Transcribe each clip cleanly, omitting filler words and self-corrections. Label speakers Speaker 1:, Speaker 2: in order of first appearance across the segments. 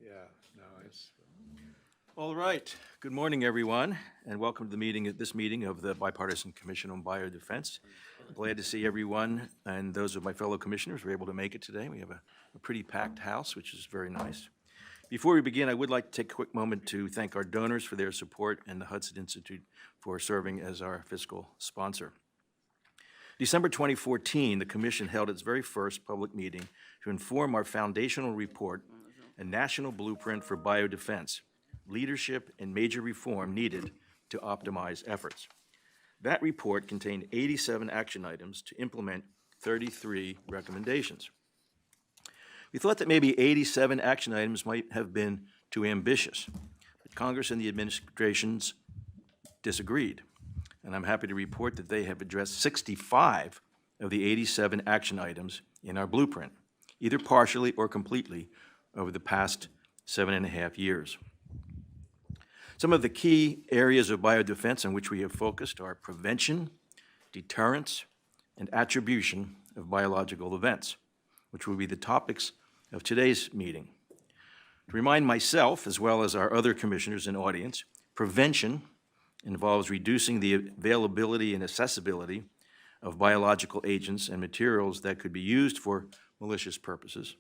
Speaker 1: Yeah, no, it's.
Speaker 2: All right. Good morning, everyone, and welcome to this meeting of the Bipartisan Commission on Biodefense. I'm glad to see everyone, and those of my fellow commissioners were able to make it today. We have a pretty packed house, which is very nice. Before we begin, I would like to take a quick moment to thank our donors for their support and the Hudson Institute for serving as our fiscal sponsor. December 2014, the Commission held its very first public meeting to inform our foundational report, A National Blueprint for Biodefense, Leadership and Major Reform Needed to Optimize Efforts. That report contained 87 action items to implement 33 recommendations. We thought that maybe 87 action items might have been too ambitious, but Congress and the administrations disagreed. And I'm happy to report that they have addressed 65 of the 87 action items in our blueprint, either partially or completely, over the past 7.5 years. Some of the key areas of biodefense on which we have focused are prevention, deterrence, and attribution of biological events, which will be the topics of today's meeting. To remind myself, as well as our other commissioners and audience, prevention involves reducing the availability and accessibility of biological agents and materials that could be used for malicious purposes.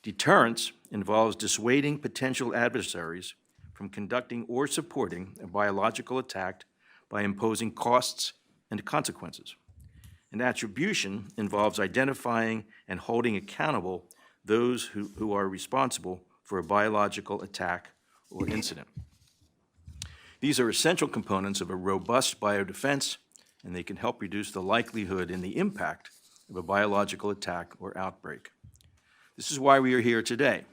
Speaker 2: Deterrence involves dissuading potential adversaries from conducting or supporting a biological attack by imposing costs and consequences. And attribution involves identifying and holding accountable those who are responsible for a biological attack or incident. These are essential components of a robust biodefense, and they can help reduce the likelihood and the impact of a biological attack or outbreak. This is why we are here today,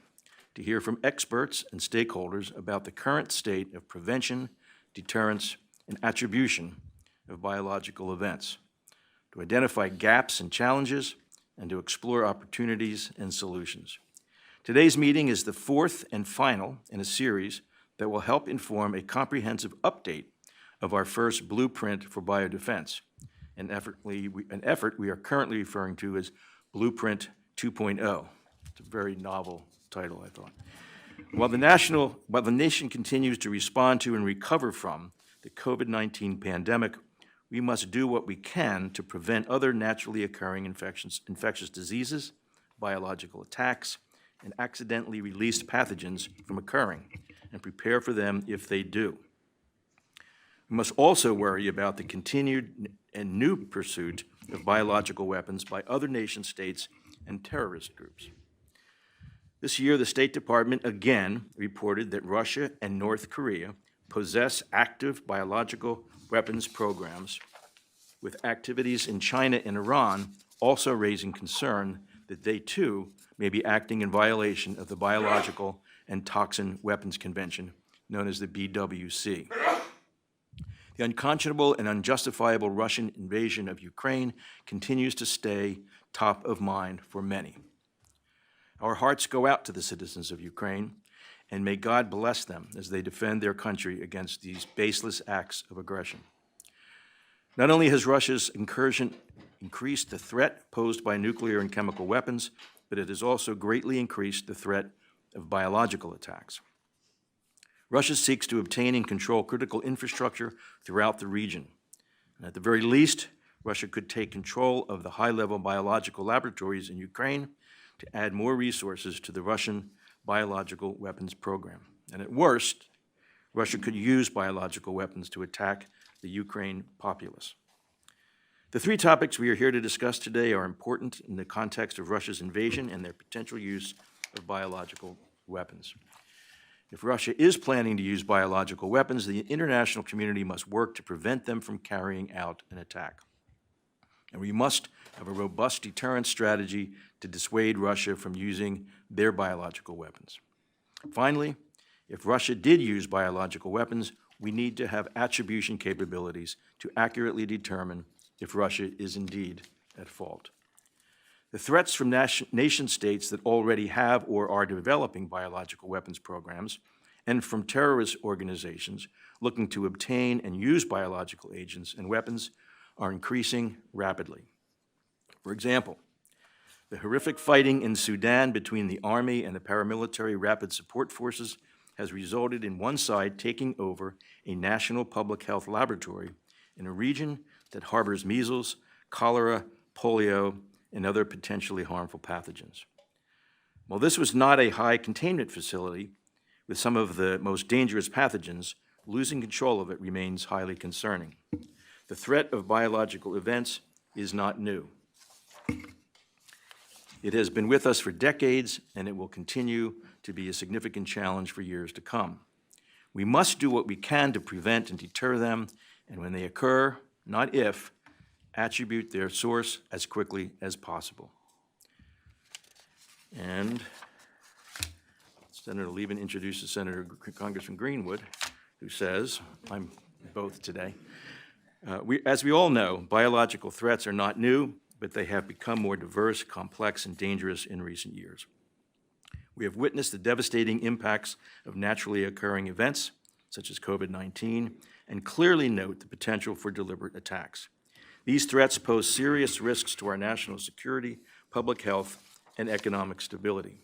Speaker 2: to hear from experts and stakeholders about the current state of prevention, deterrence, and attribution of biological events, to identify gaps and challenges, and to explore opportunities and solutions. Today's meeting is the fourth and final in a series that will help inform a comprehensive update of our first blueprint for biodefense, an effort we are currently referring to as Blueprint 2.0. It's a very novel title, I thought. While the nation continues to respond to and recover from the COVID-19 pandemic, we must do what we can to prevent other naturally occurring infectious diseases, biological attacks, and accidentally released pathogens from occurring, and prepare for them if they do. We must also worry about the continued and new pursuit of biological weapons by other nation-states and terrorist groups. This year, the State Department again reported that Russia and North Korea possess active biological weapons programs, with activities in China and Iran also raising concern that they too may be acting in violation of the Biological and Toxin Weapons Convention, known as the BWC. The unconscionable and unjustifiable Russian invasion of Ukraine continues to stay top of mind for many. Our hearts go out to the citizens of Ukraine, and may God bless them as they defend their country against these baseless acts of aggression. Not only has Russia's incursion increased the threat posed by nuclear and chemical weapons, but it has also greatly increased the threat of biological attacks. Russia seeks to obtain and control critical infrastructure throughout the region. And at the very least, Russia could take control of the high-level biological laboratories in Ukraine to add more resources to the Russian biological weapons program. And at worst, Russia could use biological weapons to attack the Ukraine populace. The three topics we are here to discuss today are important in the context of Russia's invasion and their potential use of biological weapons. If Russia is planning to use biological weapons, the international community must work to prevent them from carrying out an attack. And we must have a robust deterrence strategy to dissuade Russia from using their biological weapons. Finally, if Russia did use biological weapons, we need to have attribution capabilities to accurately determine if Russia is indeed at fault. The threats from nation-states that already have or are developing biological weapons programs, and from terrorist organizations looking to obtain and use biological agents and weapons, are increasing rapidly. For example, The horrific fighting in Sudan between the Army and the paramilitary Rapid Support Forces has resulted in one side taking over a national public health laboratory in a region that harbors measles, cholera, polio, and other potentially harmful pathogens. While this was not a high containment facility with some of the most dangerous pathogens, losing control of it remains highly concerning. The threat of biological events is not new. It has been with us for decades, and it will continue to be a significant challenge for years to come. We must do what we can to prevent and deter them, and when they occur, not if, attribute their source as quickly as possible. And Senator Levin introduces Congressman Greenwood, who says, I'm both today, as we all know, biological threats are not new, but they have become more diverse, complex, and dangerous in recent years. We have witnessed the devastating impacts of naturally occurring events, such as COVID-19, and clearly note the potential for deliberate attacks. These threats pose serious risks to our national security, public health, and economic stability.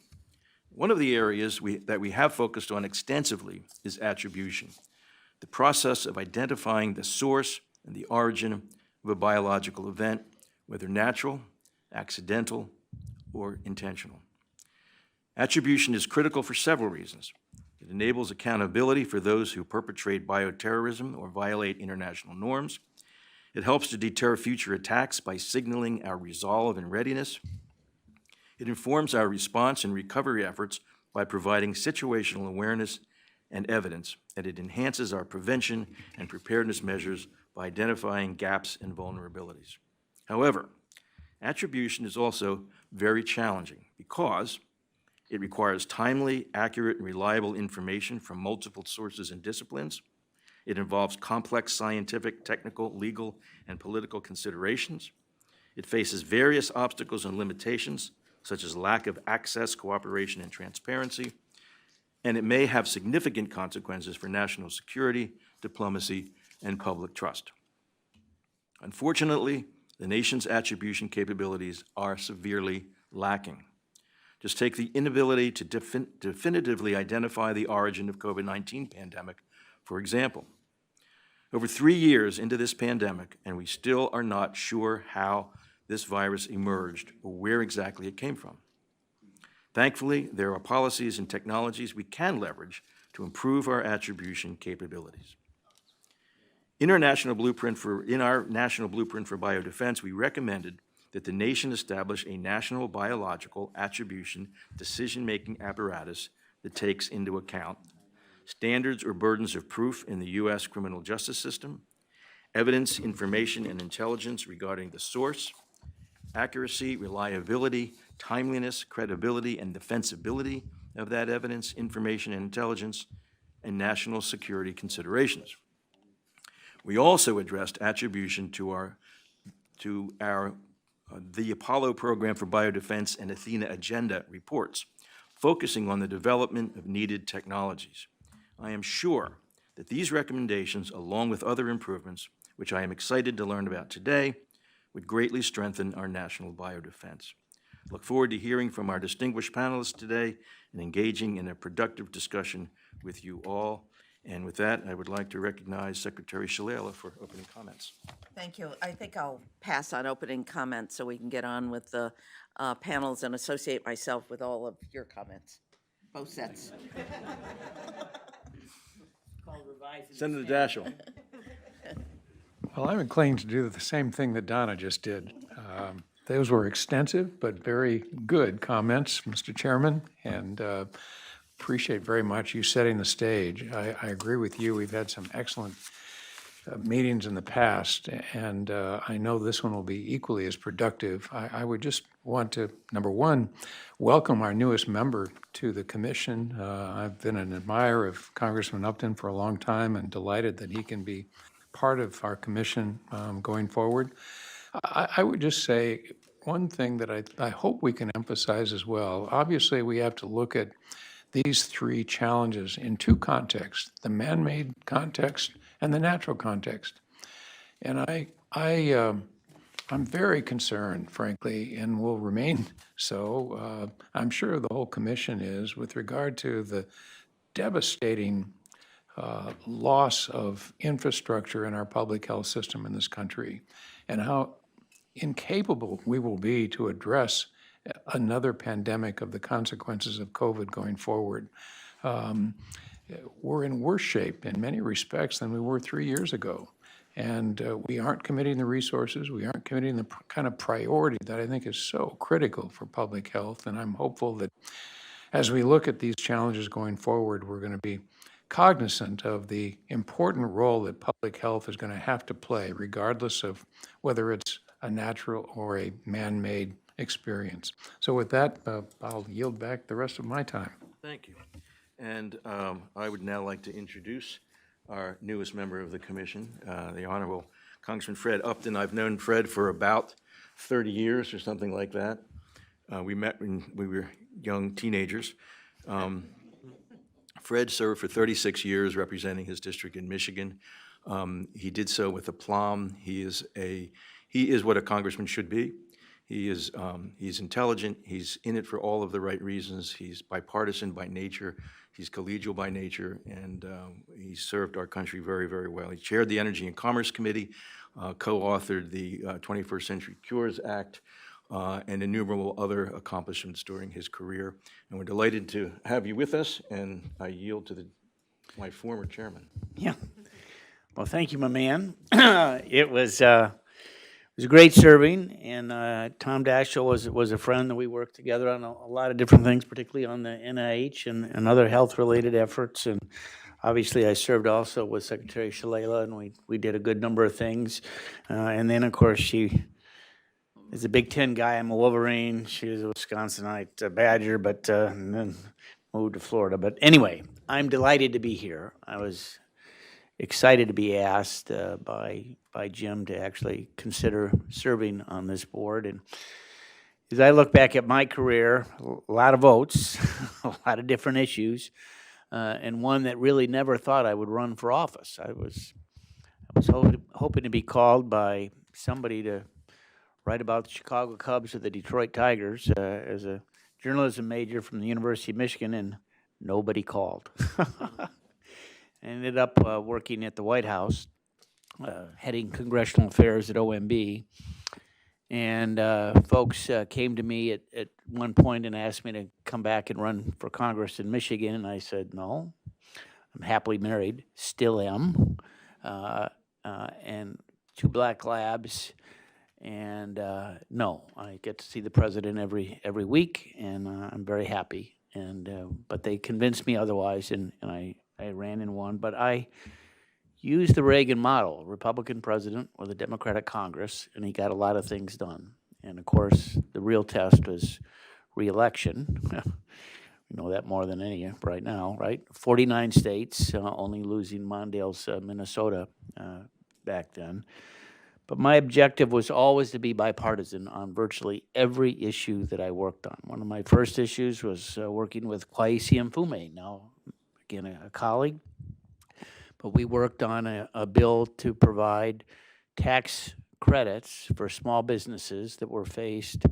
Speaker 2: One of the areas that we have focused on extensively is attribution, the process of identifying the source and the origin of a biological event, whether natural, accidental, or intentional. Attribution is critical for several reasons. It enables accountability for those who perpetrate bioterrorism or violate international norms. It helps to deter future attacks by signaling our resolve and readiness. It informs our response and recovery efforts by providing situational awareness and evidence, and it enhances our prevention and preparedness measures by identifying gaps and vulnerabilities. However, attribution is also very challenging because it requires timely, accurate, and reliable information from multiple sources and disciplines. It involves complex scientific, technical, legal, and political considerations. It faces various obstacles and limitations, such as lack of access, cooperation, and transparency, and it may have significant consequences for national security, diplomacy, and public trust. Unfortunately, the nation's attribution capabilities are severely lacking. Just take the inability to definitively identify the origin of COVID-19 pandemic, for example. Over 3 years into this pandemic, and we still are not sure how this virus emerged or where exactly it came from. Thankfully, there are policies and technologies we can leverage to improve our attribution capabilities. In our national blueprint for biodefense, we recommended that the nation establish a national biological attribution decision-making apparatus that takes into account standards or burdens of proof in the U.S. criminal justice system, evidence, information, and intelligence regarding the source, accuracy, reliability, timeliness, credibility, and defensibility of that evidence, information, and intelligence, and national security considerations. We also addressed attribution to the Apollo Program for Biodefense and Athena Agenda reports, focusing on the development of needed technologies. I am sure that these recommendations, along with other improvements, which I am excited to learn about today, would greatly strengthen our national biodefense. Look forward to hearing from our distinguished panelists today and engaging in a productive discussion with you all. And with that, I would like to recognize Secretary Shalala for opening comments.
Speaker 1: Thank you. I think I'll pass on opening comments so we can get on with the panels and associate myself with all of your comments, both sets.
Speaker 2: Senator Daschle.
Speaker 3: Well, I'm inclined to do the same thing that Donna just did. Those were extensive but very good comments, Mr. Chairman, and appreciate very much you setting the stage. I agree with you. We've had some excellent meetings in the past, and I know this one will be equally as productive. I would just want to, number one, welcome our newest member to the commission. I've been an admirer of Congressman Upton for a long time and delighted that he can be part of our commission going forward. I would just say one thing that I hope we can emphasize as well. Obviously, we have to look at these three challenges in two contexts, the man-made context and the natural context. And I I'm very concerned, frankly, and will remain so. I'm sure the whole commission is with regard to the devastating loss of infrastructure in our public health system in this country, and how incapable we will be to address another pandemic of the consequences of COVID going forward. We're in worse shape in many respects than we were 3 years ago. And we aren't committing the resources, we aren't committing the kind of priority that I think is so critical for public health. And I'm hopeful that as we look at these challenges going forward, we're going to be cognizant of the important role that public health is going to have to play, regardless of whether it's a natural or a man-made experience. So with that, I'll yield back the rest of my time.
Speaker 2: Thank you. And I would now like to introduce our newest member of the commission, the Honorable Congressman Fred Upton. I've known Fred for about 30 years or something like that. We met when we were young teenagers. Fred served for 36 years representing his district in Michigan. He did so with aplomb. He is what a congressman should be. He's intelligent. He's in it for all of the right reasons. He's bipartisan by nature. He's collegial by nature, and he served our country very, very well. He chaired the Energy and Commerce Committee, co-authored the 21st Century Cures Act, and innumerable other accomplishments during his career. And we're delighted to have you with us, and I yield to my former chairman.
Speaker 4: Yeah. Well, thank you, my man. It was great serving, and Tom Daschle was a friend that we worked together on a lot of different things, particularly on the NIH and other health-related efforts. And obviously, I served also with Secretary Shalala, and we did a good number of things. And then, of course, she is a Big Ten guy. I'm a Wolverine. She was a Wisconsinite Badger, but and then moved to Florida. But anyway, I'm delighted to be here. I was excited to be asked by Jim to actually consider serving on this board. And as I look back at my career, a lot of votes, a lot of different issues, and one that really never thought I would run for office. I was hoping to be called by somebody to write about the Chicago Cubs or the Detroit Tigers as a journalism major from the University of Michigan, and nobody called. I ended up working at the White House, heading congressional affairs at OMB. And folks came to me at one point and asked me to come back and run for Congress in Michigan. And I said, no, I'm happily married, still am, and 2 black labs. And no, I get to see the president every week, and I'm very happy. And but they convinced me otherwise, and I ran and won. But I used the Reagan model, Republican president with a Democratic Congress, and he got a lot of things done. And of course, the real test was re-election. We know that more than any right now, right? 49 states, only losing Mondale's Minnesota back then. But my objective was always to be bipartisan on virtually every issue that I worked on. One of my first issues was working with Kwesi Mfume, now again a colleague. But we worked on a bill to provide tax credits for small businesses that were faced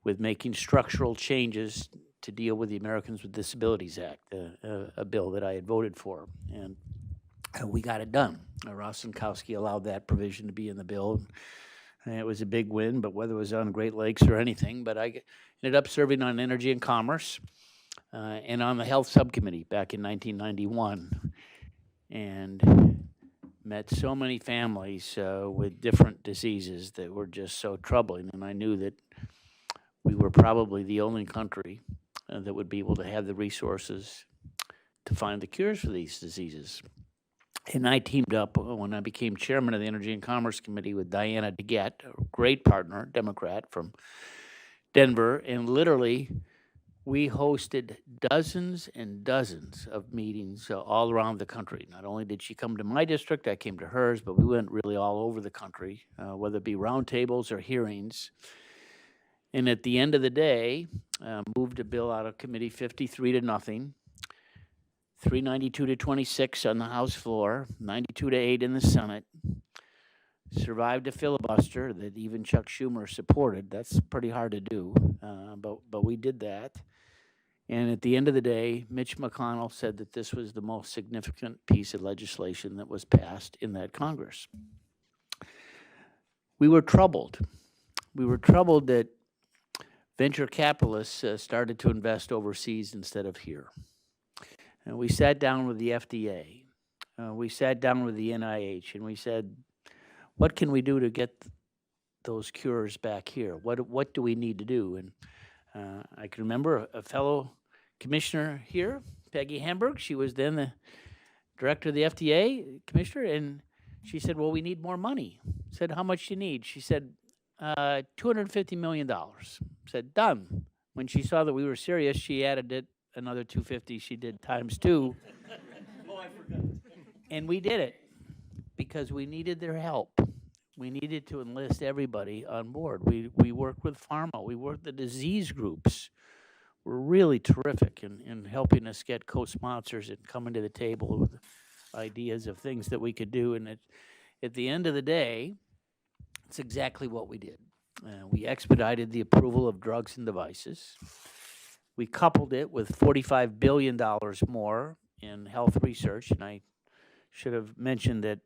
Speaker 4: with making structural changes to deal with the Americans with Disabilities Act, a bill that I had voted for. And we got it done. Ross Sinkowski allowed that provision to be in the bill. And it was a big win, but whether it was on Great Lakes or anything, but I ended up serving on Energy and Commerce and on the Health Subcommittee back in 1991. And met so many families with different diseases that were just so troubling. And I knew that we were probably the only country that would be able to have the resources to find the cures for these diseases. And I teamed up when I became chairman of the Energy and Commerce Committee with Diana DeGette, a great partner, Democrat from Denver, and literally we hosted dozens and dozens of meetings all around the country. Not only did she come to my district, I came to hers, but we went really all over the country, whether it be roundtables or hearings. And at the end of the day, moved a bill out of committee 53-0, 392-26 on the House floor, 92-8 in the Senate. survived a filibuster that even Chuck Schumer supported. That's pretty hard to do, but we did that. And at the end of the day, Mitch McConnell said that this was the most significant piece of legislation that was passed in that Congress. We were troubled. We were troubled that venture capitalists started to invest overseas instead of here. And we sat down with the FDA. We sat down with the NIH, and we said, what can we do to get those cures back here? What do we need to do? And I can remember a fellow commissioner here, Peggy Hamburg. She was then the director of the FDA, commissioner, and she said, well, we need more money. I said, how much do you need? She said, $250 million. I said, done. When she saw that we were serious, she added it another 250. She did times 2. Oh, I forgot. And we did it because we needed their help. We needed to enlist everybody on board. We worked with pharma. We worked the disease groups. Were really terrific in helping us get co-sponsors and coming to the table with ideas of things that we could do. And at the end of the day, it's exactly what we did. We expedited the approval of drugs and devices. We coupled it with $45 billion more in health research. And I should have mentioned that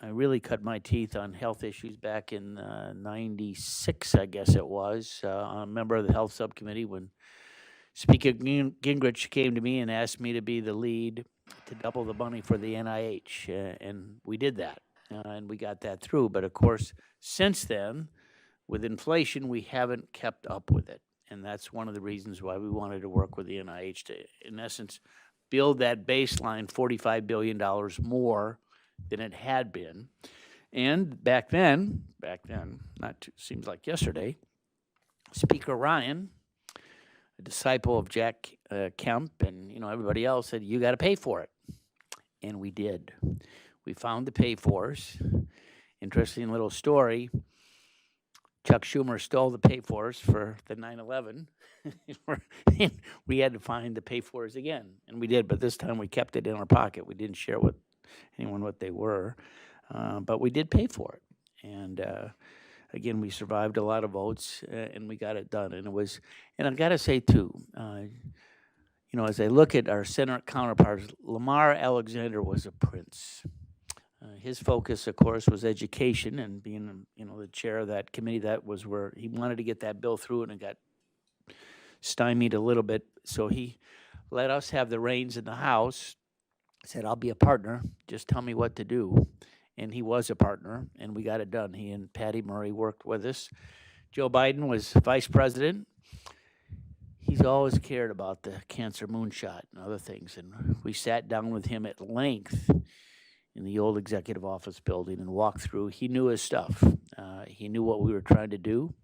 Speaker 4: I really cut my teeth on health issues back in 96, I guess it was. I'm a member of the health subcommittee when Speaker Gingrich came to me and asked me to be the lead to double the money for the NIH, and we did that, and we got that through. But of course, since then, with inflation, we haven't kept up with it, and that's one of the reasons why we wanted to work with the NIH to, in essence, build that baseline $45 billion more than it had been. And back then, seems like yesterday, Speaker Ryan, a disciple of Jack Kemp and everybody else, said, you got to pay for it. And we did. We found the pay-fors. Interesting little story. Chuck Schumer stole the pay-fors for the 9/11. We had to find the pay-fors again, and we did, but this time we kept it in our pocket. We didn't share with anyone what they were, but we did pay for it. And again, we survived a lot of votes, and we got it done. And it was, and I've got to say too, as I look at our Senate counterparts, Lamar Alexander was a prince. His focus, of course, was education, and being, the chair of that committee, that was where he wanted to get that bill through, and it got stymied a little bit. So he let us have the reins in the House. Said, I'll be a partner. Just tell me what to do. And he was a partner, and we got it done. He and Patty Murray worked with us. Joe Biden was vice president. He's always cared about the cancer moonshot and other things, and we sat down with him at length in the old executive office building and walked through. He knew his stuff. He knew what we were trying to do,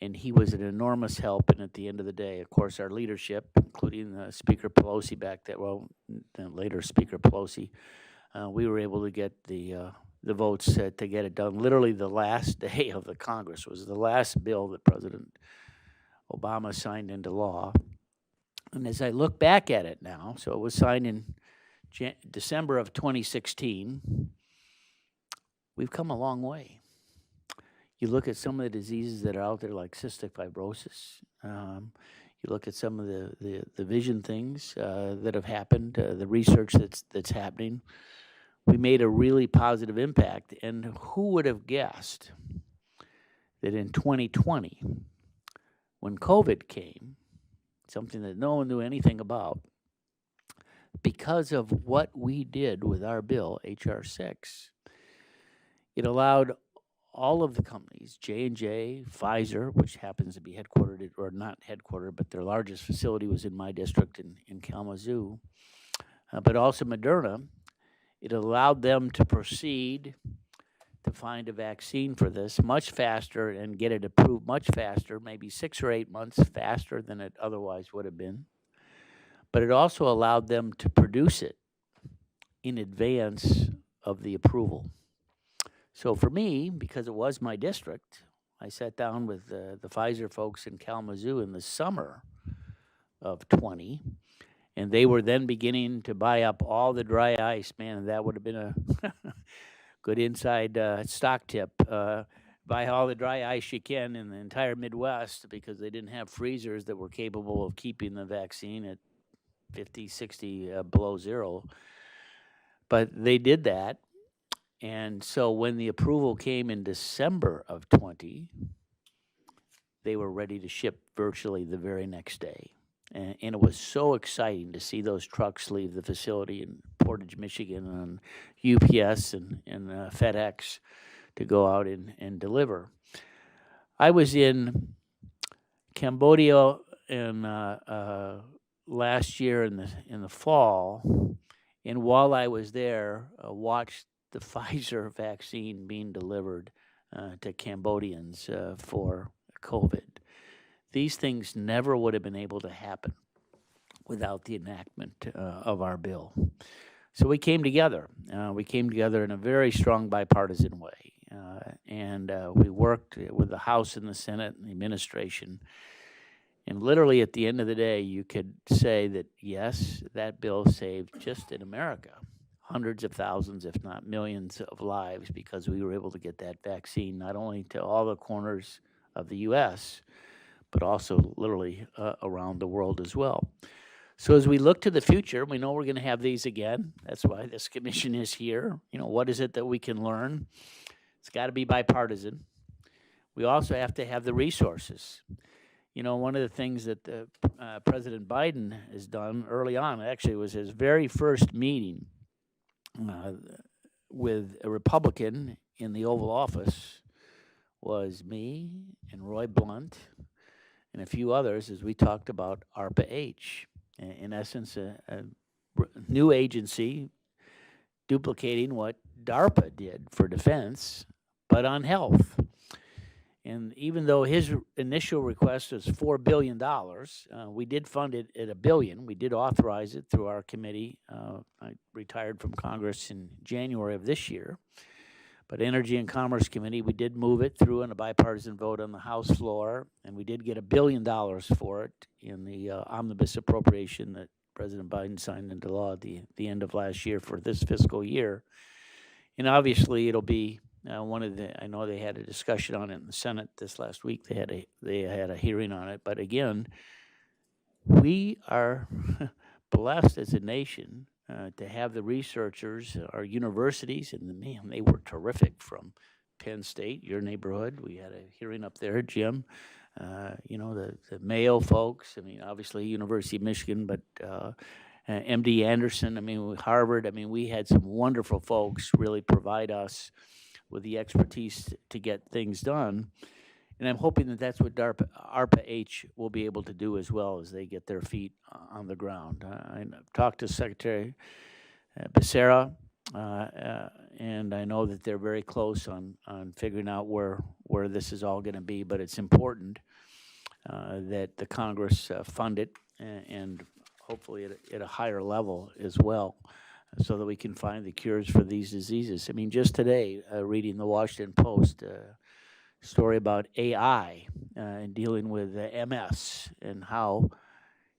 Speaker 4: and he was an enormous help. And at the end of the day, of course, our leadership, including Speaker Pelosi back then, then later Speaker Pelosi, we were able to get the votes to get it done. Literally the last day of the Congress was the last bill that President Obama signed into law. And as I look back at it now, so it was signed in December of 2016, we've come a long way. You look at some of the diseases that are out there like cystic fibrosis. You look at some of the vision things that have happened, the research that's happening. We made a really positive impact. And who would have guessed that in 2020, when COVID came, something that no one knew anything about, because of what we did with our bill, H.R. 6, it allowed all of the companies, J&J, Pfizer, which happens to be headquartered, or not headquartered, but their largest facility was in my district in Kalamazoo, but also Moderna. It allowed them to proceed to find a vaccine for this much faster and get it approved much faster, maybe 6 or 8 months faster than it otherwise would have been. But it also allowed them to produce it in advance of the approval. So for me, because it was my district, I sat down with the Pfizer folks in Kalamazoo in the summer of 20, and they were then beginning to buy up all the dry ice. Man, that would have been a good inside stock tip. Buy all the dry ice you can in the entire Midwest because they didn't have freezers that were capable of keeping the vaccine at 50, 60 below zero. But they did that. And so when the approval came in December of 20, they were ready to ship virtually the very next day. And it was so exciting to see those trucks leave the facility in Portage, Michigan on UPS and FedEx to go out and deliver. I was in Cambodia in last year in the fall, and while I was there, watched the Pfizer vaccine being delivered to Cambodians for COVID. These things never would have been able to happen without the enactment of our bill. So we came together. We came together in a very strong bipartisan way. And we worked with the House and the Senate and the administration. And literally at the end of the day, you could say that, yes, that bill saved just in America hundreds of thousands, if not millions of lives because we were able to get that vaccine not only to all the corners of the U.S., but also literally around the world as well. So as we look to the future, we know we're going to have these again. That's why this commission is here. You know, what is it that we can learn? It's got to be bipartisan. We also have to have the resources. You know, one of the things that President Biden has done early on, actually, was his very first meeting with a Republican in the Oval Office was me and Roy Blunt and a few others as we talked about ARPA-H. In essence, a new agency duplicating what DARPA did for defense, but on health. And even though his initial request was $4 billion, we did fund it at $1 billion. We did authorize it through our committee. I retired from Congress in January of this year. But Energy and Commerce Committee, we did move it through in a bipartisan vote on the House floor, and we did get $1 billion for it in the omnibus appropriation that President Biden signed into law at the end of last year for this fiscal year. And obviously, it'll be one of the. I know they had a discussion on it in the Senate this last week. They had a hearing on it. But again, we are blessed as a nation to have the researchers, our universities, and man, they were terrific from Penn State, your neighborhood. We had a hearing up there, Jim. You know, the Mayo folks. I mean, obviously, University of Michigan, but MD Anderson. I mean, Harvard. I mean, we had some wonderful folks really provide us with the expertise to get things done. And I'm hoping that that's what ARPA-H will be able to do as well as they get their feet on the ground. I've talked to Secretary Becerra, and I know that they're very close on figuring out where this is all going to be, but it's important that the Congress fund it and hopefully at a higher level as well, so that we can find the cures for these diseases. I mean, just today, reading the Washington Post, story about AI and dealing with MS and how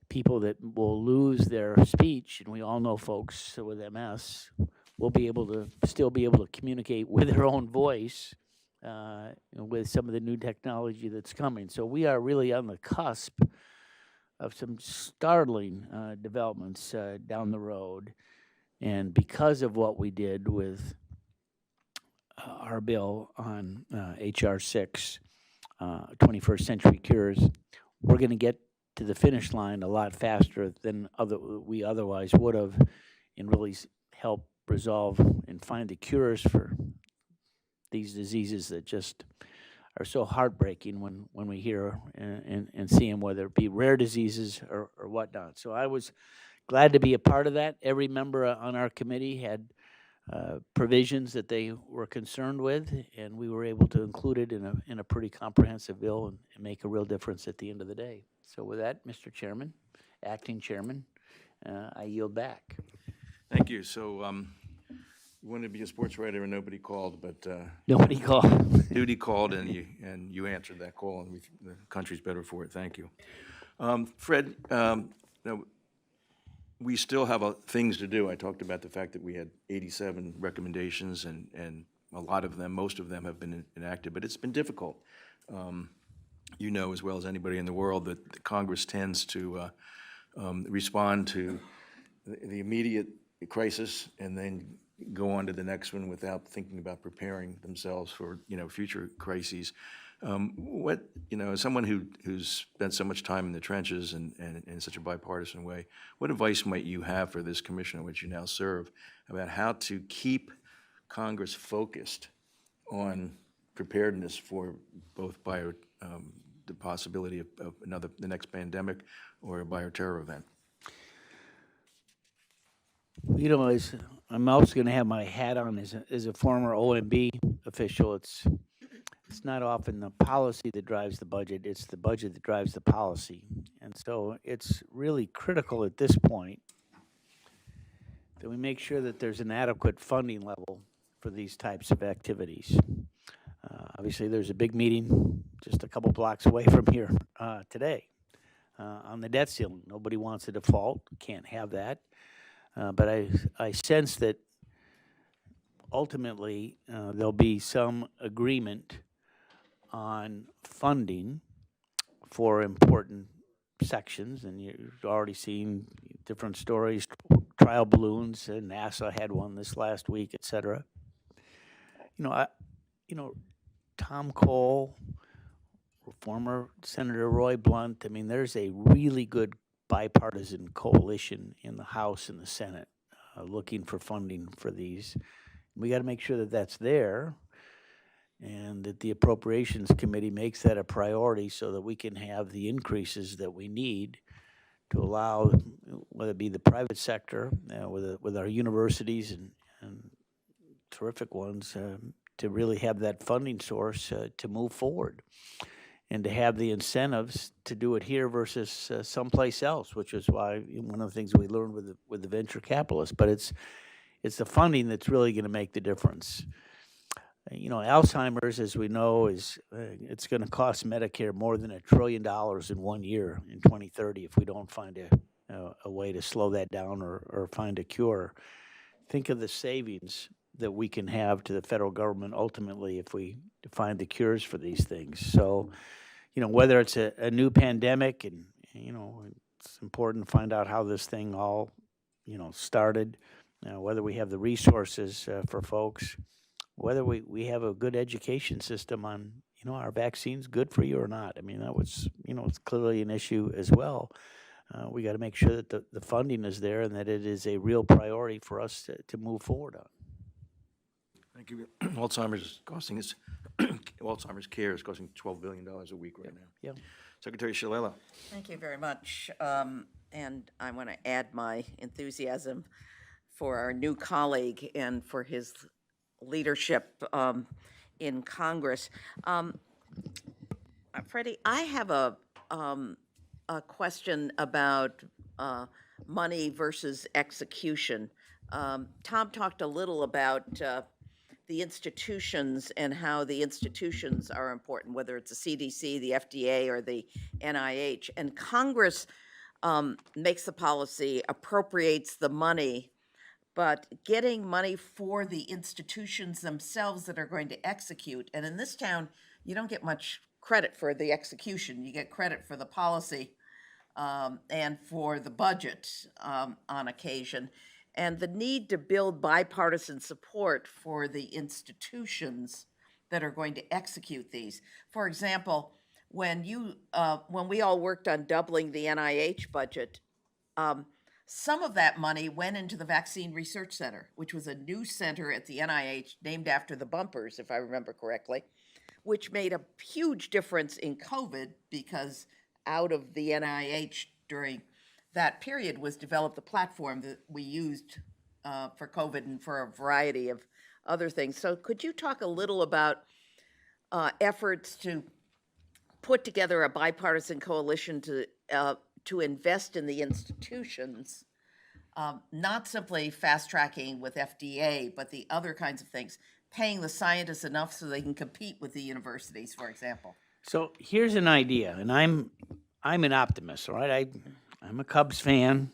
Speaker 4: people that will lose their speech, and we all know folks with MS, will be able to still be able to communicate with their own voice with some of the new technology that's coming. So we are really on the cusp of some startling developments down the road. And because of what we did with our bill on H.R. 6, 21st Century Cures, we're going to get to the finish line a lot faster than we otherwise would have, and really help resolve and find the cures for these diseases that just are so heartbreaking when we hear and see them, whether it be rare diseases or whatnot. So I was glad to be a part of that. Every member on our committee had provisions that they were concerned with, and we were able to include it in a pretty comprehensive bill and make a real difference at the end of the day. So with that, Mr. Chairman, Acting Chairman, I yield back.
Speaker 2: Thank you. So you wanted to be a sports writer and nobody called, but
Speaker 4: Nobody called.
Speaker 2: duty called and you answered that call, and the country's better for it. Thank you. Fred, now, we still have things to do. I talked about the fact that we had 87 recommendations and a lot of them, most of them have been enacted, but it's been difficult. You know as well as anybody in the world that the Congress tends to respond to the immediate crisis and then go on to the next one without thinking about preparing themselves for, future crises. As someone who's spent so much time in the trenches and in such a bipartisan way, what advice might you have for this commission in which you now serve about how to keep Congress focused on preparedness for both the possibility of the next pandemic or a bioterror event?
Speaker 4: I'm also going to have my hat on as a former OMB official. It's not often the policy that drives the budget, it's the budget that drives the policy. And so it's really critical at this point that we make sure that there's an adequate funding level for these types of activities. Obviously, there's a big meeting just a couple blocks away from here today on the debt ceiling. Nobody wants a default, can't have that. But I sense that ultimately there'll be some agreement on funding for important sections, and you've already seen different stories, trial balloons, and NASA had one this last week, et cetera. Tom Cole, former Senator Roy Blunt, there's a really good bipartisan coalition in the House and the Senate looking for funding for these. We got to make sure that that's there and that the Appropriations Committee makes that a priority so that we can have the increases that we need to allow, whether it be the private sector, with our universities and terrific ones, to really have that funding source to move forward and to have the incentives to do it here versus someplace else, which is why one of the things we learned with the venture capitalists. But it's the funding that's really going to make the difference. Alzheimer's, as we know, it's going to cost Medicare more than $1 trillion in 1 year in 2030 if we don't find a way to slow that down or find a cure. Think of the savings that we can have to the federal government ultimately if we find the cures for these things. So, whether it's a new pandemic and, it's important to find out how this thing all, started, whether we have the resources for folks, whether we have a good education system on, are vaccines good for you or not? That was, it's clearly an issue as well. We got to make sure that the funding is there and that it is a real priority for us to move forward on.
Speaker 2: Thank you. Alzheimer's care is costing $12 billion a week right now.
Speaker 4: Yeah.
Speaker 2: Secretary Shalala.
Speaker 1: Thank you very much. And I want to add my enthusiasm for our new colleague and for his leadership in Congress. Freddie, I have a question about money versus execution. Tom talked a little about the institutions and how the institutions are important, whether it's the CDC, the FDA, or the NIH. And Congress makes the policy, appropriates the money, but getting money for the institutions themselves that are going to execute. And in this town, you don't get much credit for the execution. You get credit for the policy and for the budget on occasion. And the need to build bipartisan support for the institutions that are going to execute these. For example, when we all worked on doubling the NIH budget, some of that money went into the Vaccine Research Center, which was a new center at the NIH named after the bumpers, if I remember correctly, which made a huge difference in COVID because out of the NIH during that period was developed the platform that we used for COVID and for a variety of other things. So could you talk a little about efforts to put together a bipartisan coalition to invest in the institutions, not simply fast tracking with FDA, but the other kinds of things, paying the scientists enough so they can compete with the universities, for example?
Speaker 4: So here's an idea, and I'm an optimist, all right? I'm a Cubs fan.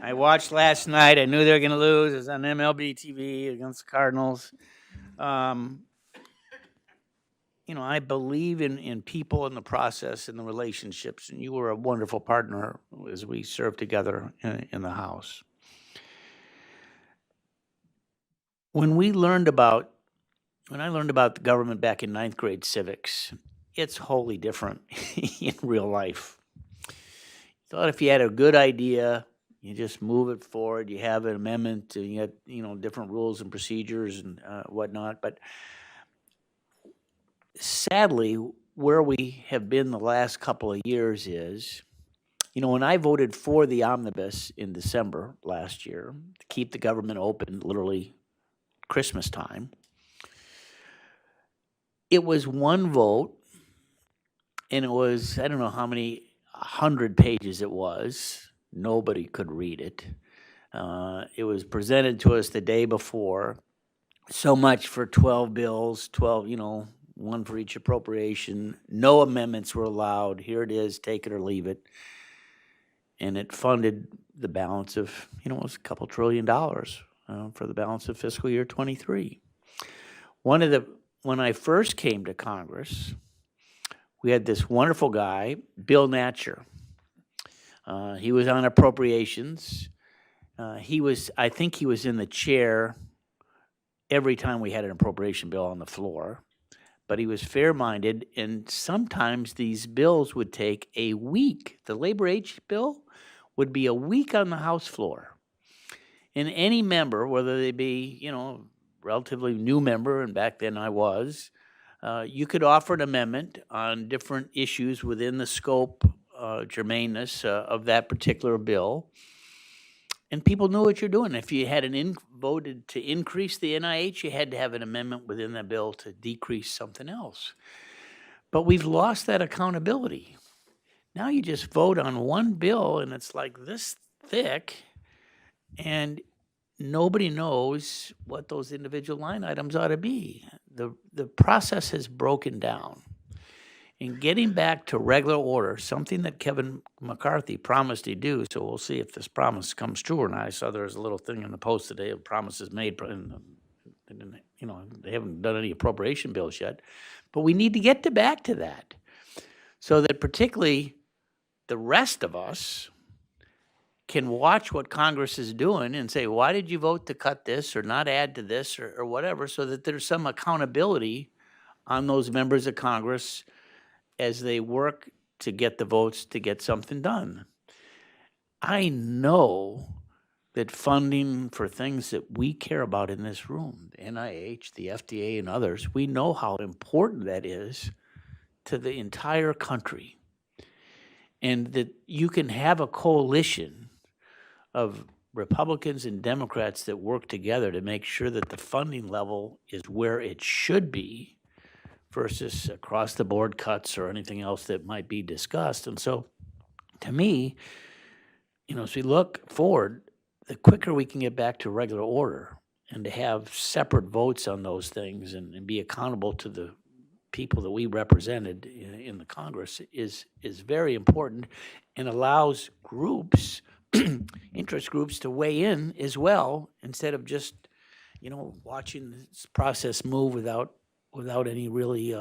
Speaker 4: I watched last night. I knew they were going to lose. It was on MLB TV against the Cardinals. You know, I believe in people and the process and the relationships, and you were a wonderful partner as we served together in the House. When I learned about the government back in ninth grade civics, it's wholly different in real life. Thought if you had a good idea, you just move it forward. You have an amendment, and you had different rules and procedures and whatnot. But sadly, where we have been the last couple of years is, when I voted for the omnibus in December last year to keep the government open, literally Christmas time, it was one vote, and it was, I don't know how many 100 pages it was. Nobody could read it. It was presented to us the day before. So much for 12 bills, 12, one for each appropriation. No amendments were allowed. Here it is, take it or leave it. And it funded the balance of, it was a couple $1 trillion for the balance of fiscal year 23. When I first came to Congress, we had this wonderful guy, Bill Natcher. He was on appropriations. I think he was in the chair every time we had an appropriation bill on the floor. But he was fair-minded, and sometimes these bills would take a week. The labor age bill would be a week on the House floor. And any member, whether they be, relatively new member, and back then I was, you could offer an amendment on different issues within the scope, germaneness of that particular bill. And people knew what you're doing. If you had voted to increase the NIH, you had to have an amendment within the bill to decrease something else. But we've lost that accountability. Now you just vote on one bill, and it's like this thick, and nobody knows what those individual line items ought to be. The process has broken down. In getting back to regular order, something that Kevin McCarthy promised he'd do, so we'll see if this promise comes true or not. I saw there was a little thing in the Post today of promises made, and they haven't done any appropriation bills yet. But we need to get back to that, so that particularly the rest of us can watch what Congress is doing and say, why did you vote to cut this or not add to this or whatever, so that there's some accountability on those members of Congress as they work to get the votes to get something done. I know that funding for things that we care about in this room, the NIH, the FDA, and others, we know how important that is to the entire country. And that you can have a coalition of Republicans and Democrats that work together to make sure that the funding level is where it should be, versus across-the-board cuts or anything else that might be discussed. And so, to me, as we look forward, the quicker we can get back to regular order and to have separate votes on those things and be accountable to the people that we represented in the Congress is very important, and allows groups, interest groups, to weigh in as well, instead of just, watching this process move without any really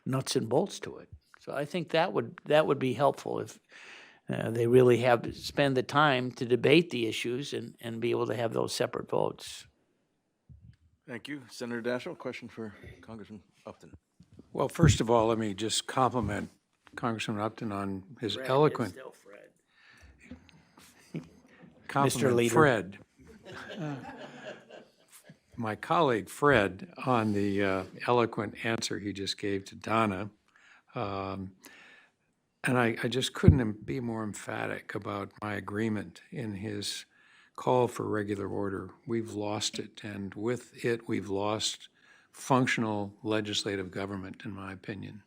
Speaker 4: nuts and bolts to it. So I think that would be helpful if they really spend the time to debate the issues and be able to have those separate votes.
Speaker 2: Thank you. Senator Daschle, question for Congressman Upton.
Speaker 3: Well, first of all, let me just compliment Congressman Upton on his eloquent.
Speaker 4: Still Fred.
Speaker 3: Compliment
Speaker 4: Leader.
Speaker 3: Fred. My colleague Fred on the eloquent answer he just gave to Donna. And I just couldn't be more emphatic about my agreement in his call for regular order. We've lost it, and with it, we've lost functional legislative government, in my opinion.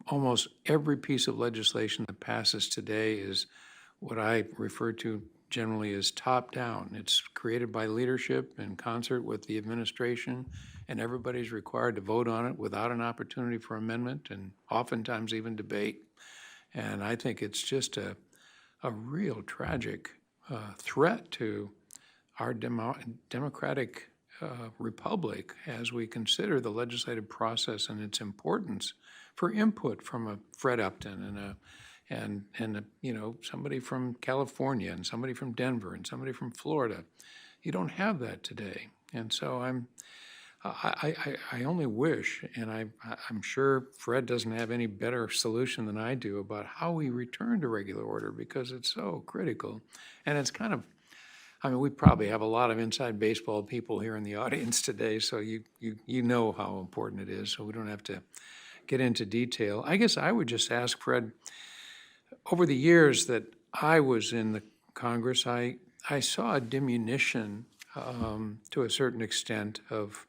Speaker 3: Almost every piece of legislation that passes today is what I refer to generally as top-down. It's created by leadership in concert with the administration, and everybody's required to vote on it without an opportunity for amendment, and oftentimes even debate. And I think it's just a real tragic threat to our democratic republic as we consider the legislative process and its importance for input from a Fred Upton and somebody from California and somebody from Denver and somebody from Florida. You don't have that today. And so I only wish, and I'm sure Fred doesn't have any better solution than I do about how we return to regular order, because it's so critical. And it's kind of, we probably have a lot of inside baseball people here in the audience today, so you know how important it is, so we don't have to get into detail. I guess I would just ask Fred, over the years that I was in the Congress, I saw a diminution to a certain extent of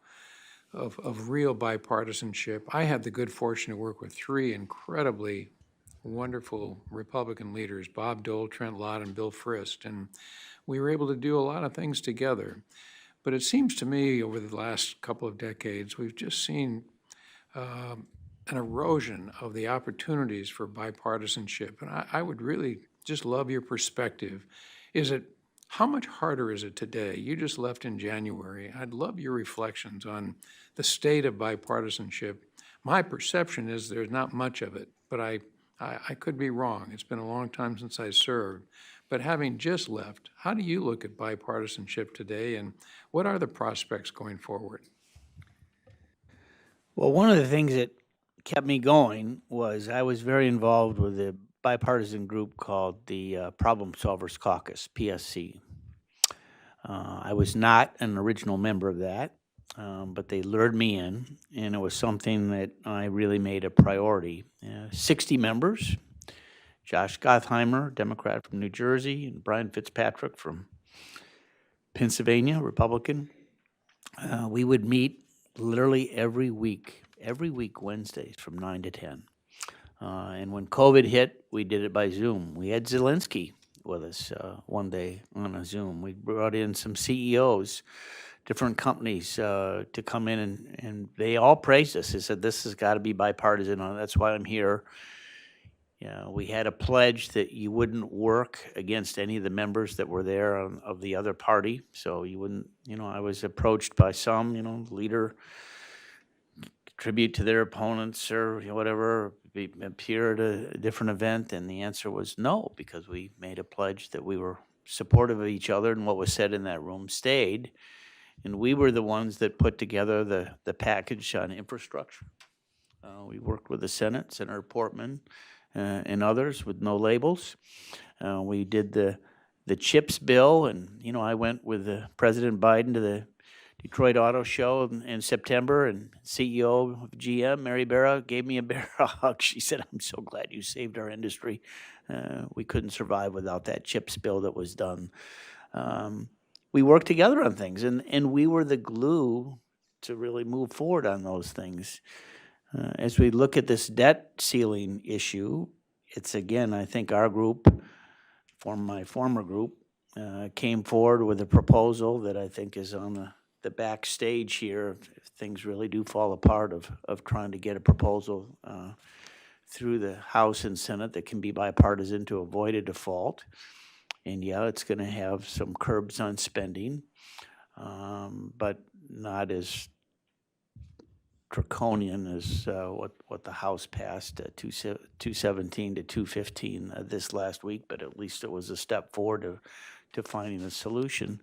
Speaker 3: real bipartisanship. I had the good fortune to work with three incredibly wonderful Republican leaders, Bob Dole, Trent Lott, and Bill Frist, and we were able to do a lot of things together. But it seems to me over the last couple of decades, we've just seen an erosion of the opportunities for bipartisanship. And I would really just love your perspective. How much harder is it today? You just left in January. I'd love your reflections on the state of bipartisanship. My perception is there's not much of it, but I could be wrong. It's been a long time since I served. But having just left, how do you look at bipartisanship today, and what are the prospects going forward?
Speaker 4: Well, one of the things that kept me going was I was very involved with a bipartisan group called the Problem Solvers Caucus, PSC. I was not an original member of that, but they lured me in, and it was something that I really made a priority. 60 members, Josh Gottheimer, Democrat from New Jersey, and Brian Fitzpatrick from Pennsylvania, Republican. We would meet literally every week Wednesdays from 9 to 10. And when COVID hit, we did it by Zoom. We had Zelensky with us one day on a Zoom. We brought in some CEOs, different companies to come in, and they all praised us. They said, this has got to be bipartisan. That's why I'm here. We had a pledge that you wouldn't work against any of the members that were there of the other party. So you wouldn't, I was approached by some, leader, tribute to their opponents or whatever, appear at a different event, and the answer was no, because we made a pledge that we were supportive of each other, and what was said in that room stayed, and we were the ones that put together the package on infrastructure. We worked with the Senate, Senator Portman, and others with no labels. We did the CHIPS bill, and I went with President Biden to the Detroit Auto Show in September, and CEO of GM, Mary Barra, gave me a bear hug. She said, I'm so glad you saved our industry. We couldn't survive without that CHIPS bill that was done. We worked together on things, and we were the glue to really move forward on those things. As we look at this debt ceiling issue, it's again, I think our group, my former group, came forward with a proposal that I think is on the backstage here, if things really do fall apart, of trying to get a proposal through the House and Senate that can be bipartisan to avoid a default. And yeah, it's going to have some curbs on spending, but not as draconian as what the House passed, 217 to 215 this last week, but at least it was a step forward to finding a solution.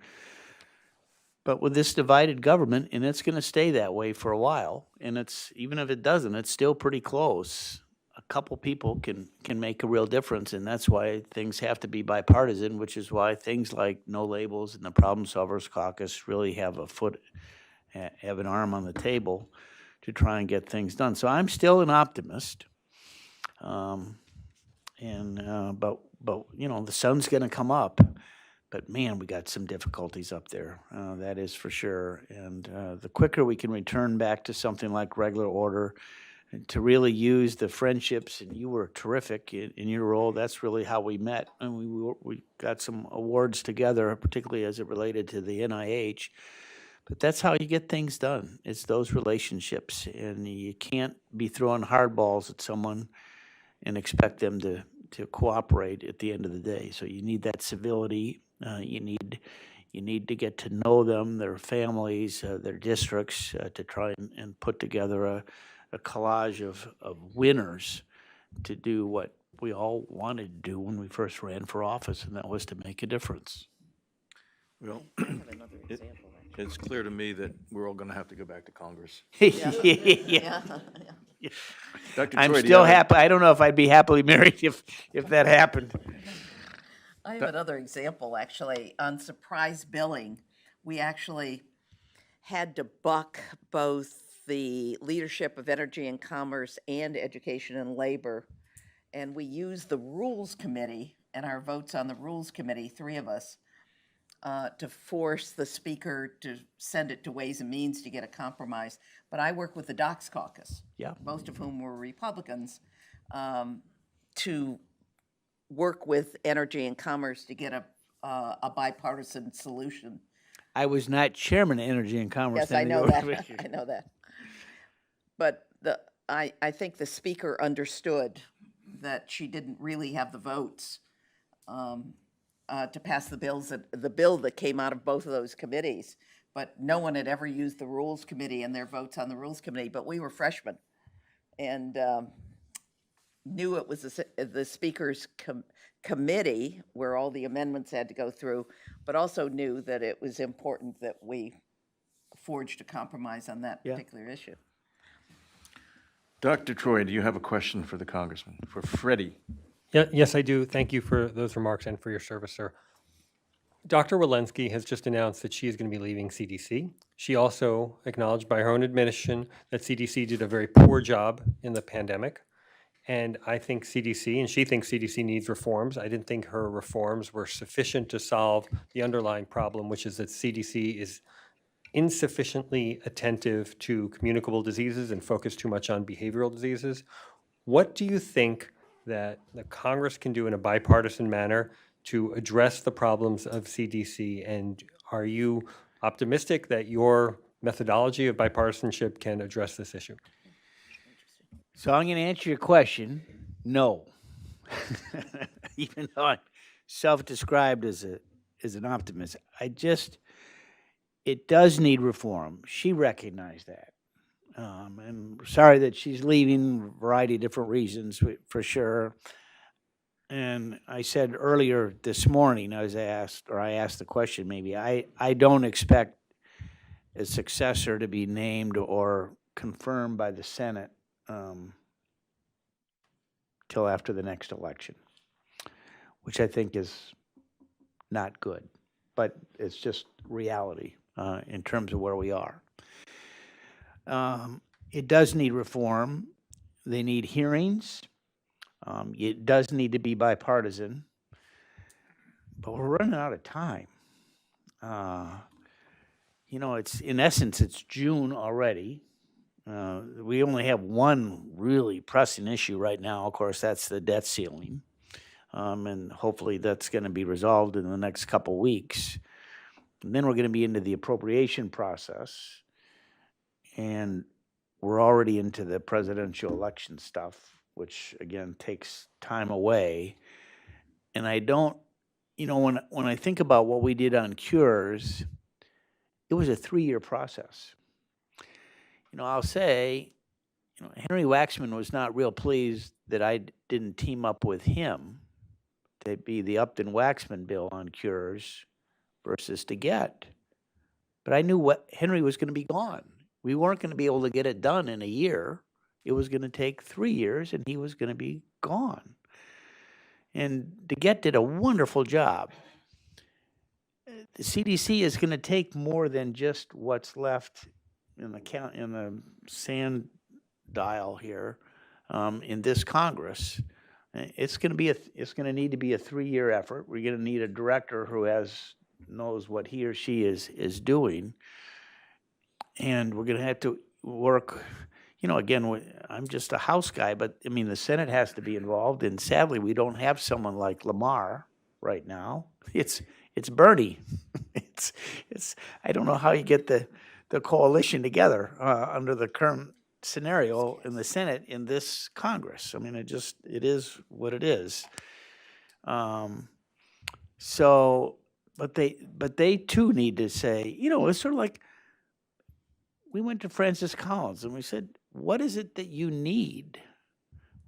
Speaker 4: But with this divided government, and it's going to stay that way for a while, and it's, even if it doesn't, it's still pretty close. A couple people can make a real difference, and that's why things have to be bipartisan, which is why things like no labels and the Problem Solvers Caucus really have an arm on the table to try and get things done. So I'm still an optimist, but the sun's going to come up. But man, we got some difficulties up there, that is for sure. And the quicker we can return back to something like regular order, and to really use the friendships, and you were terrific in your role, that's really how we met. And we got some awards together, particularly as it related to the NIH. But that's how you get things done. It's those relationships. And you can't be throwing hardballs at someone and expect them to cooperate at the end of the day. So you need that civility. You You need to get to know them, their families, their districts, to try and put together a collage of winners to do what we all wanted to do when we first ran for office, and that was to make a difference.
Speaker 2: Well,
Speaker 1: I have another example, actually.
Speaker 2: it's clear to me that we're all going to have to go back to Congress.
Speaker 4: Yeah.
Speaker 1: Yeah, yeah.
Speaker 2: Dr.
Speaker 4: I'm
Speaker 2: Troy, do you
Speaker 4: still
Speaker 2: have a-
Speaker 4: happy. I don't know if I'd be happily married if that happened.
Speaker 1: I have another example, actually. On surprise billing, we actually had to buck both the leadership of Energy and Commerce and Education and Labor. And we used the Rules Committee and our votes on the Rules Committee, three of us, to force the speaker to send it to Ways and Means to get a compromise. But I work with the Docs Caucus.
Speaker 4: Yeah.
Speaker 1: Most of whom were Republicans, to work with Energy and Commerce to get a bipartisan solution.
Speaker 4: I was not chairman of Energy and Commerce.
Speaker 1: Yes,
Speaker 4: then
Speaker 1: I
Speaker 4: of the
Speaker 1: know that,
Speaker 4: organization.
Speaker 1: I know that. But I think the speaker understood that she didn't really have the votes to pass the bill that came out of both of those committees. But no one had ever used the Rules Committee and their votes on the Rules Committee, but we were freshmen. And knew it was the speaker's committee where all the amendments had to go through, but also knew that it was important that we forged a compromise on that
Speaker 4: Yeah.
Speaker 1: particular issue.
Speaker 2: Dr. Troy, do you have a question for the congressman, for Freddie?
Speaker 5: Yeah, yes, I do. Thank you for those remarks and for your service, sir. Dr. Walensky has just announced that she is going to be leaving CDC. She also acknowledged by her own admission that CDC did a very poor job in the pandemic. And I think CDC, and she thinks CDC needs reforms. I didn't think her reforms were sufficient to solve the underlying problem, which is that CDC is insufficiently attentive to communicable diseases and focused too much on behavioral diseases. What do you think that the Congress can do in a bipartisan manner to address the problems of CDC? And are you optimistic that your methodology of bipartisanship can address this issue?
Speaker 4: So I'm going to answer your question, no. Even though I'm self-described as an optimist, it does need reform. She recognized that. I'm sorry that she's leaving, a variety of different reasons, for sure. And I said earlier this morning, I asked the question maybe, I don't expect a successor to be named or confirmed by the Senate till after the next election, which I think is not good, but it's just reality in terms of where we are. It does need reform. They need hearings. It does need to be bipartisan, but we're running out of time. It's in essence, it's June already. We only have one really pressing issue right now. Of course, that's the debt ceiling. And hopefully that's going to be resolved in the next couple weeks. And then we're going to be into the appropriation process. And we're already into the presidential election stuff, which again takes time away. And I don't, when I think about what we did on cures, it was a 3-year process. I'll say, Henry Waxman was not real pleased that I didn't team up with him to be the Upton-Waxman bill on cures versus to get. But I knew what Henry was going to be gone. We weren't going to be able to get it done in a year. It was going to take 3 years, and he was going to be gone. And DeGette did a wonderful job. The CDC is going to take more than just what's left in the sand dial here in this Congress. It's going to need to be a 3-year effort. We're going to need a director who knows what he or she is doing, and we're going to have to work. Again, I'm just a House guy, but I mean the Senate has to be involved, and sadly, we don't have someone like Lamar right now. It's Bernie. It's I don't know how you get the coalition together under the current scenario in the Senate in this Congress. I mean, it is what it is. So but they too need to say, it's sort of like, we went to Francis Collins and we said, what is it that you need?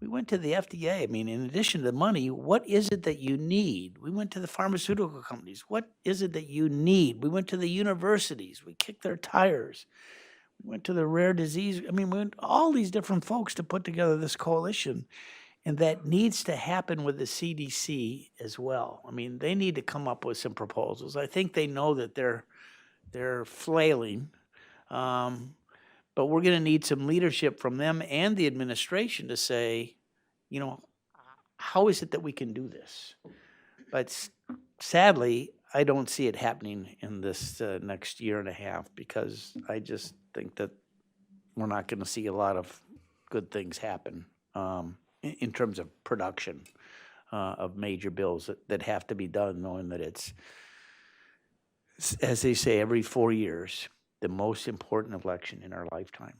Speaker 4: We went to the FDA. I mean, in addition to the money, what is it that you need? We went to the pharmaceutical companies. What is it that you need? We went to the universities. We kicked their tires. We went to the rare disease. I mean, we went to all these different folks to put together this coalition. And that needs to happen with the CDC as well. I mean, they need to come up with some proposals. I think they know that they're flailing. But we're going to need some leadership from them and the administration to say, how is it that we can do this? But sadly, I don't see it happening in this next year and a half, because I just think that we're not going to see a lot of good things happen in terms of production of major bills that have to be done, knowing that it's, as they say, every 4 years, the most important election in our lifetime.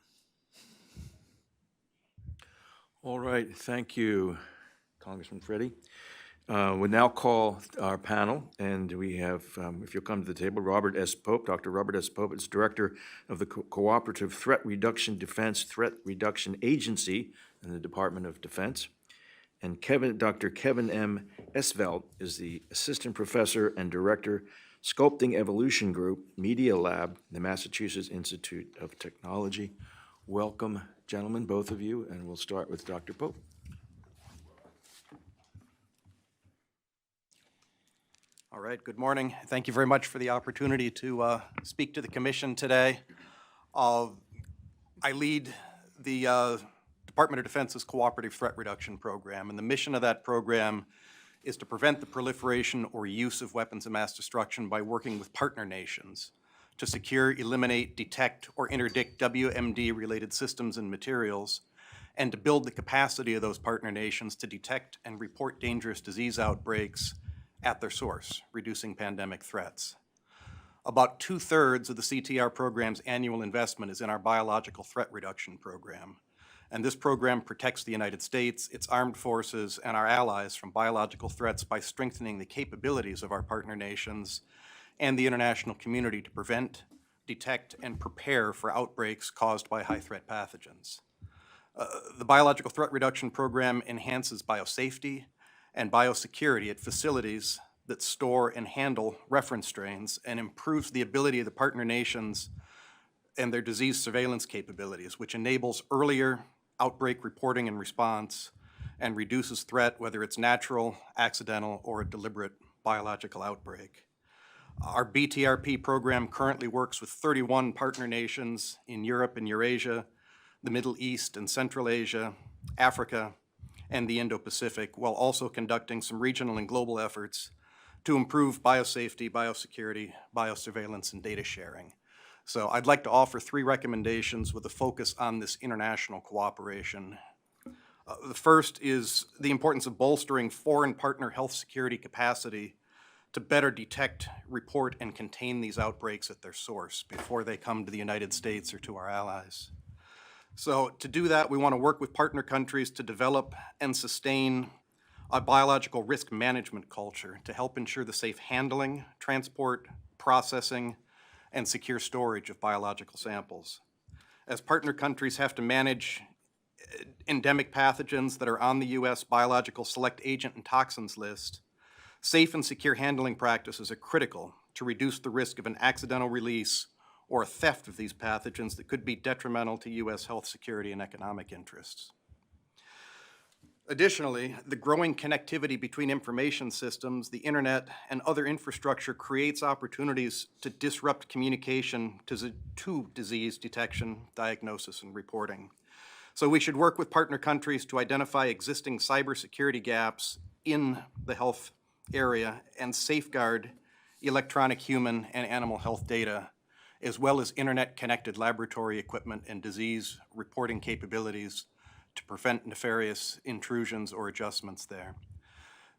Speaker 2: All right, thank you, Congressman Freddie. We'll now call our panel, and we have, if you'll come to the table, Robert S. Pope. Dr. Robert S. Pope is Director of the Cooperative Threat Reduction Defense Threat Reduction Agency in the Department of Defense. And Dr. Kevin M. Esvelt is the Assistant Professor and Director, Sculpting Evolution Group, Media Lab, the Massachusetts Institute of Technology. Welcome, gentlemen, both of you, and we'll start with Dr. Pope.
Speaker 6: All right, good morning. Thank you very much for the opportunity to speak to the Commission today. I lead the Department of Defense's Cooperative Threat Reduction Program, and the mission of that program is to prevent the proliferation or use of weapons of mass destruction by working with partner nations to secure, eliminate, detect, or interdict WMD-related systems and materials, and to build the capacity of those partner nations to detect and report dangerous disease outbreaks at their source, reducing pandemic threats. About 2/3 of the CTR program's annual investment is in our biological threat reduction program. And this program protects the United States, its armed forces, and our allies from biological threats by strengthening the capabilities of our partner nations and the international community to prevent, detect, and prepare for outbreaks caused by high-threat pathogens. The biological threat reduction program enhances biosafety and biosecurity at facilities that store and handle reference strains, and improves the ability of the partner nations and their disease surveillance capabilities, which enables earlier outbreak reporting and response and reduces threat, whether it's natural, accidental, or a deliberate biological outbreak. Our BTRP program currently works with 31 partner nations in Europe and Eurasia, the Middle East and Central Asia, Africa, and the Indo-Pacific, while also conducting some regional and global efforts to improve biosafety, biosecurity, biosurveillance, and data sharing. So I'd like to offer 3 recommendations with a focus on this international cooperation. The first is the importance of bolstering foreign partner health security capacity to better detect, report, and contain these outbreaks at their source before they come to the United States or to our allies. So to do that, we want to work with partner countries to develop and sustain a biological risk management culture to help ensure the safe handling, transport, processing, and secure storage of biological samples. As partner countries have to manage endemic pathogens that are on the U.S. Biological Select Agent and Toxins list, safe and secure handling practices are critical to reduce the risk of an accidental release or a theft of these pathogens that could be detrimental to U.S. health security and economic interests. Additionally, the growing connectivity between information systems, the internet, and other infrastructure creates opportunities to disrupt communication to disease detection, diagnosis, and reporting. So we should work with partner countries to identify existing cybersecurity gaps in the health area and safeguard electronic human and animal health data, as well as internet-connected laboratory equipment and disease reporting capabilities to prevent nefarious intrusions or adjustments there.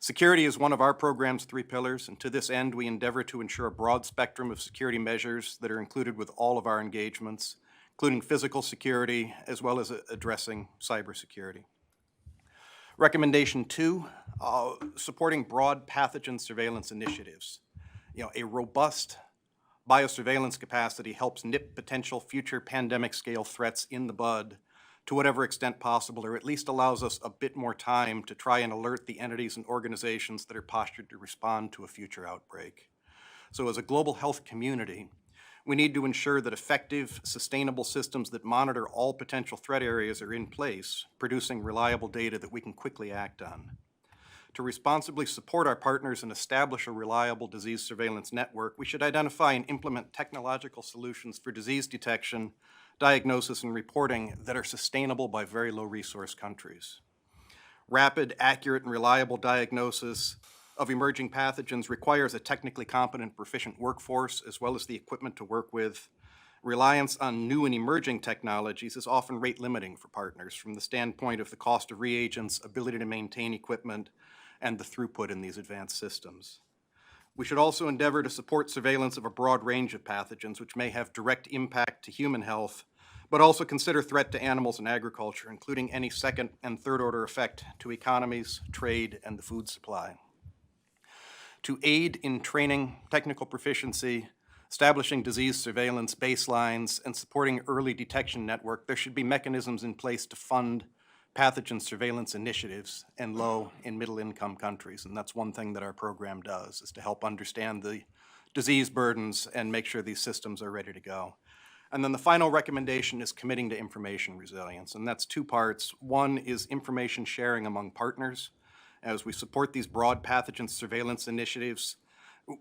Speaker 6: Security is one of our program's 3 pillars, and to this end, we endeavor to ensure a broad spectrum of security measures that are included with all of our engagements, including physical security, as well as addressing cybersecurity. Recommendation 2, supporting broad pathogen surveillance initiatives. A robust biosurveillance capacity helps nip potential future pandemic scale threats in the bud to whatever extent possible, or at least allows us a bit more time to try and alert the entities and organizations that are postured to respond to a future outbreak. So as a global health community, we need to ensure that effective, sustainable systems that monitor all potential threat areas are in place, producing reliable data that we can quickly act on. To responsibly support our partners and establish a reliable disease surveillance network, we should identify and implement technological solutions for disease detection, diagnosis, and reporting that are sustainable by very low resource countries. Rapid, accurate, and reliable diagnosis of emerging pathogens requires a technically competent, proficient workforce, as well as the equipment to work with. Reliance on new and emerging technologies is often rate limiting for partners from the standpoint of the cost of reagents, ability to maintain equipment, and the throughput in these advanced systems. We should also endeavor to support surveillance of a broad range of pathogens which may have direct impact to human health, but also consider threat to animals and agriculture, including any second and third order effect to economies, trade, and the food supply. To aid in training, technical proficiency, establishing disease surveillance baselines, and supporting early detection network, there should be mechanisms in place to fund pathogen surveillance initiatives in low and middle income countries. And that's one thing that our program does, is to help understand the disease burdens and make sure these systems are ready to go. And then the final recommendation is committing to information resilience. And that's two parts. One is information sharing among partners. As we support these broad pathogen surveillance initiatives,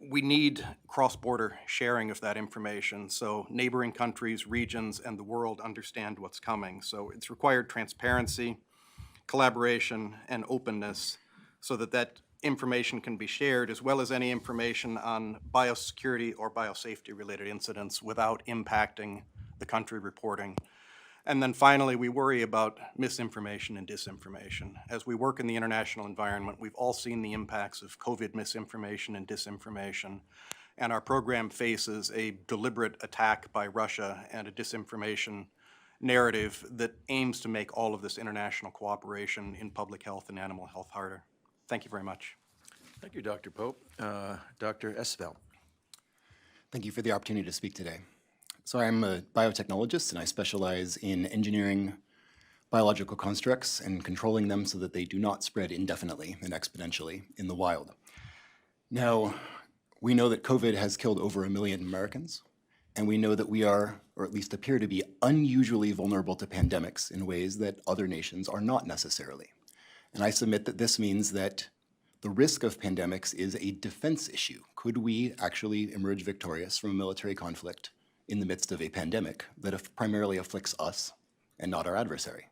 Speaker 6: we need cross-border sharing of that information so neighboring countries, regions, and the world understand what's coming. So it's required transparency, collaboration, and openness so that that information can be shared, as well as any information on biosecurity or biosafety-related incidents without impacting the country reporting. And then finally, we worry about misinformation and disinformation. As we work in the international environment, we've all seen the impacts of COVID misinformation and disinformation, and our program faces a deliberate attack by Russia and a disinformation narrative that aims to make all of this international cooperation in public health and animal health harder. Thank you very much.
Speaker 2: Thank you, Dr. Pope. Dr. Esvelt.
Speaker 7: Thank you for the opportunity to speak today. So I'm a biotechnologist, and I specialize in engineering biological constructs and controlling them so that they do not spread indefinitely and exponentially in the wild. Now, we know that COVID has killed over 1 million Americans, and we know that we are, or at least appear to be, unusually vulnerable to pandemics in ways that other nations are not necessarily. And I submit that this means that the risk of pandemics is a defense issue. Could we actually emerge victorious from a military conflict in the midst of a pandemic that primarily afflicts us and not our adversary?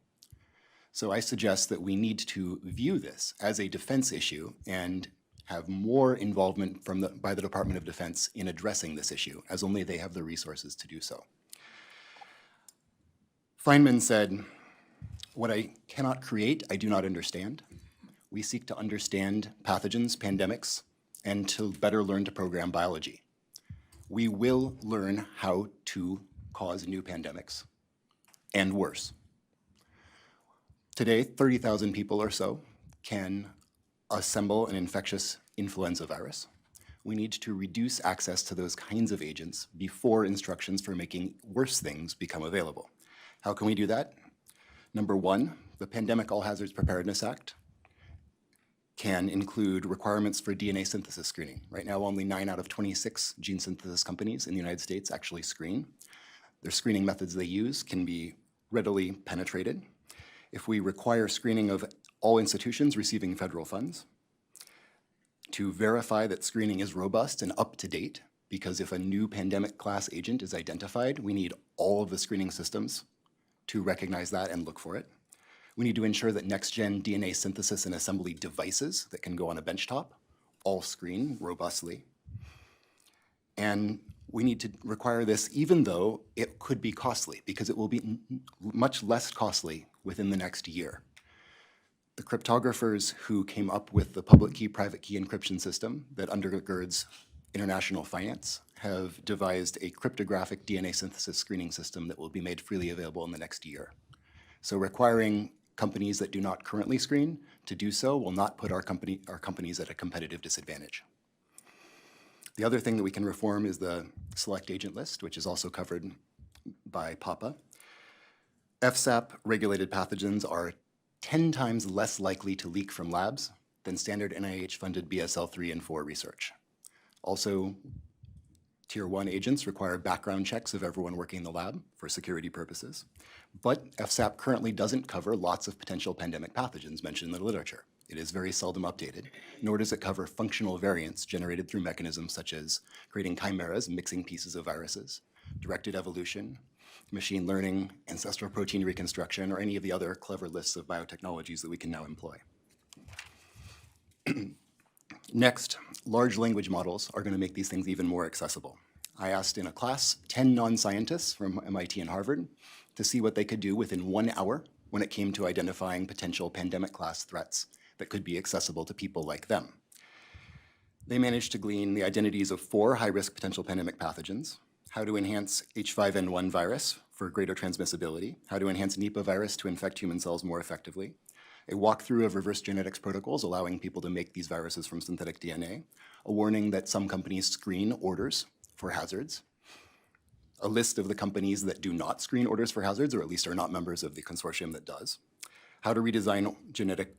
Speaker 7: So I suggest that we need to view this as a defense issue and have more involvement by the Department of Defense in addressing this issue, as only they have the resources to do so. Feynman said, "What I cannot create, I do not understand." We seek to understand pathogens, pandemics, and to better learn to program biology. We will learn how to cause new pandemics, and worse. Today, 30,000 people or so can assemble an infectious influenza virus. We need to reduce access to those kinds of agents before instructions for making worse things become available. How can we do that? Number one, the Pandemic All Hazards Preparedness Act can include requirements for DNA synthesis screening. Right now, only 9 out of 26 gene synthesis companies in the United States actually screen. Their screening methods they use can be readily penetrated. If we require screening of all institutions receiving federal funds, to verify that screening is robust and up to date, because if a new pandemic class agent is identified, we need all of the screening systems to recognize that and look for it. We need to ensure that next-gen DNA synthesis and assembly devices that can go on a benchtop all screen robustly. And we need to require this even though it could be costly, because it will be much less costly within the next year. The cryptographers who came up with the public key, private key encryption system that undergirds international finance have devised a cryptographic DNA synthesis screening system that will be made freely available in the next year. So requiring companies that do not currently screen to do so will not put our companies at a competitive disadvantage. The other thing that we can reform is the select agent list, which is also covered by PAPA. FSAP-regulated pathogens are 10 times less likely to leak from labs than standard NIH-funded BSL 3 and 4 research. Also, Tier 1 agents require background checks of everyone working in the lab for security purposes. But FSAP currently doesn't cover lots of potential pandemic pathogens mentioned in the literature. It is very seldom updated, nor does it cover functional variants generated through mechanisms such as creating chimeras, mixing pieces of viruses, directed evolution, machine learning, ancestral protein reconstruction, or any of the other clever lists of biotechnologies that we can now employ. Next, large language models are going to make these things even more accessible. I asked in a class 10 non-scientists from MIT and Harvard to see what they could do within 1 hour when it came to identifying potential pandemic class threats that could be accessible to people like them. They managed to glean the identities of 4 high-risk potential pandemic pathogens, how to enhance H5N1 virus for greater transmissibility, how to enhance Nipah virus to infect human cells more effectively, a walkthrough of reverse genetics protocols allowing people to make these viruses from synthetic DNA, a warning that some companies screen orders for hazards, a list of the companies that do not screen orders for hazards, or at least are not members of the consortium that does, how to redesign genetic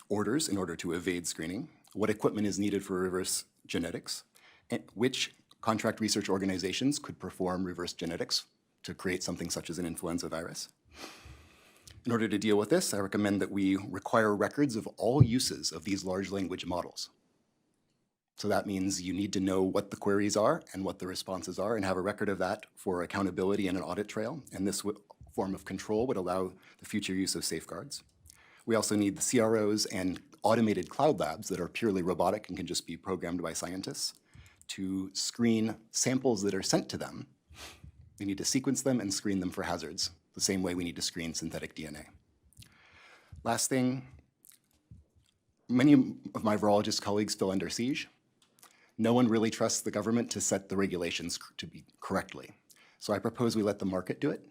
Speaker 7: orders in order to evade screening, what equipment is needed for reverse genetics, and which contract research organizations could perform reverse genetics to create something such as an influenza virus. In order to deal with this, I recommend that we require records of all uses of these large language models. So that means you need to know what the queries are and what the responses are and have a record of that for accountability and an audit trail. And this form of control would allow the future use of safeguards. We also need the CROs and automated cloud labs that are purely robotic and can just be programmed by scientists to screen samples that are sent to them. We need to sequence them and screen them for hazards, the same way we need to screen synthetic DNA. Last thing, many of my virologist colleagues feel under siege. No one really trusts the government to set the regulations to be correctly. So I propose we let the market do it.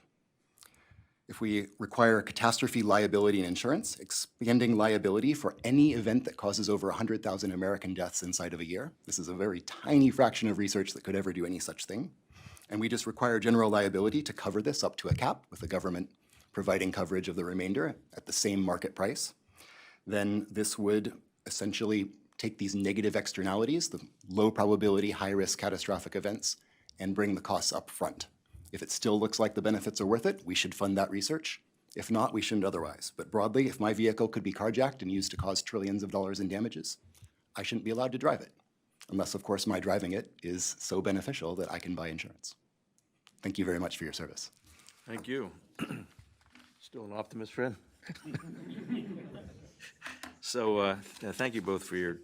Speaker 7: If we require catastrophe liability and insurance, expanding liability for any event that causes over 100,000 American deaths inside of a year. This is a very tiny fraction of research that could ever do any such thing. And we just require general liability to cover this up to a cap, with the government providing coverage of the remainder at the same market price. Then this would essentially take these negative externalities, the low probability, high risk catastrophic events, and bring the costs up front. If it still looks like the benefits are worth it, we should fund that research. If not, we shouldn't otherwise. But broadly, if my vehicle could be carjacked and used to cause trillions of dollars in damages, I shouldn't be allowed to drive it. Unless, of course, my driving it is so beneficial that I can buy insurance. Thank you very much for your service.
Speaker 2: Thank you. Still an optimist, Fred? So thank you both for your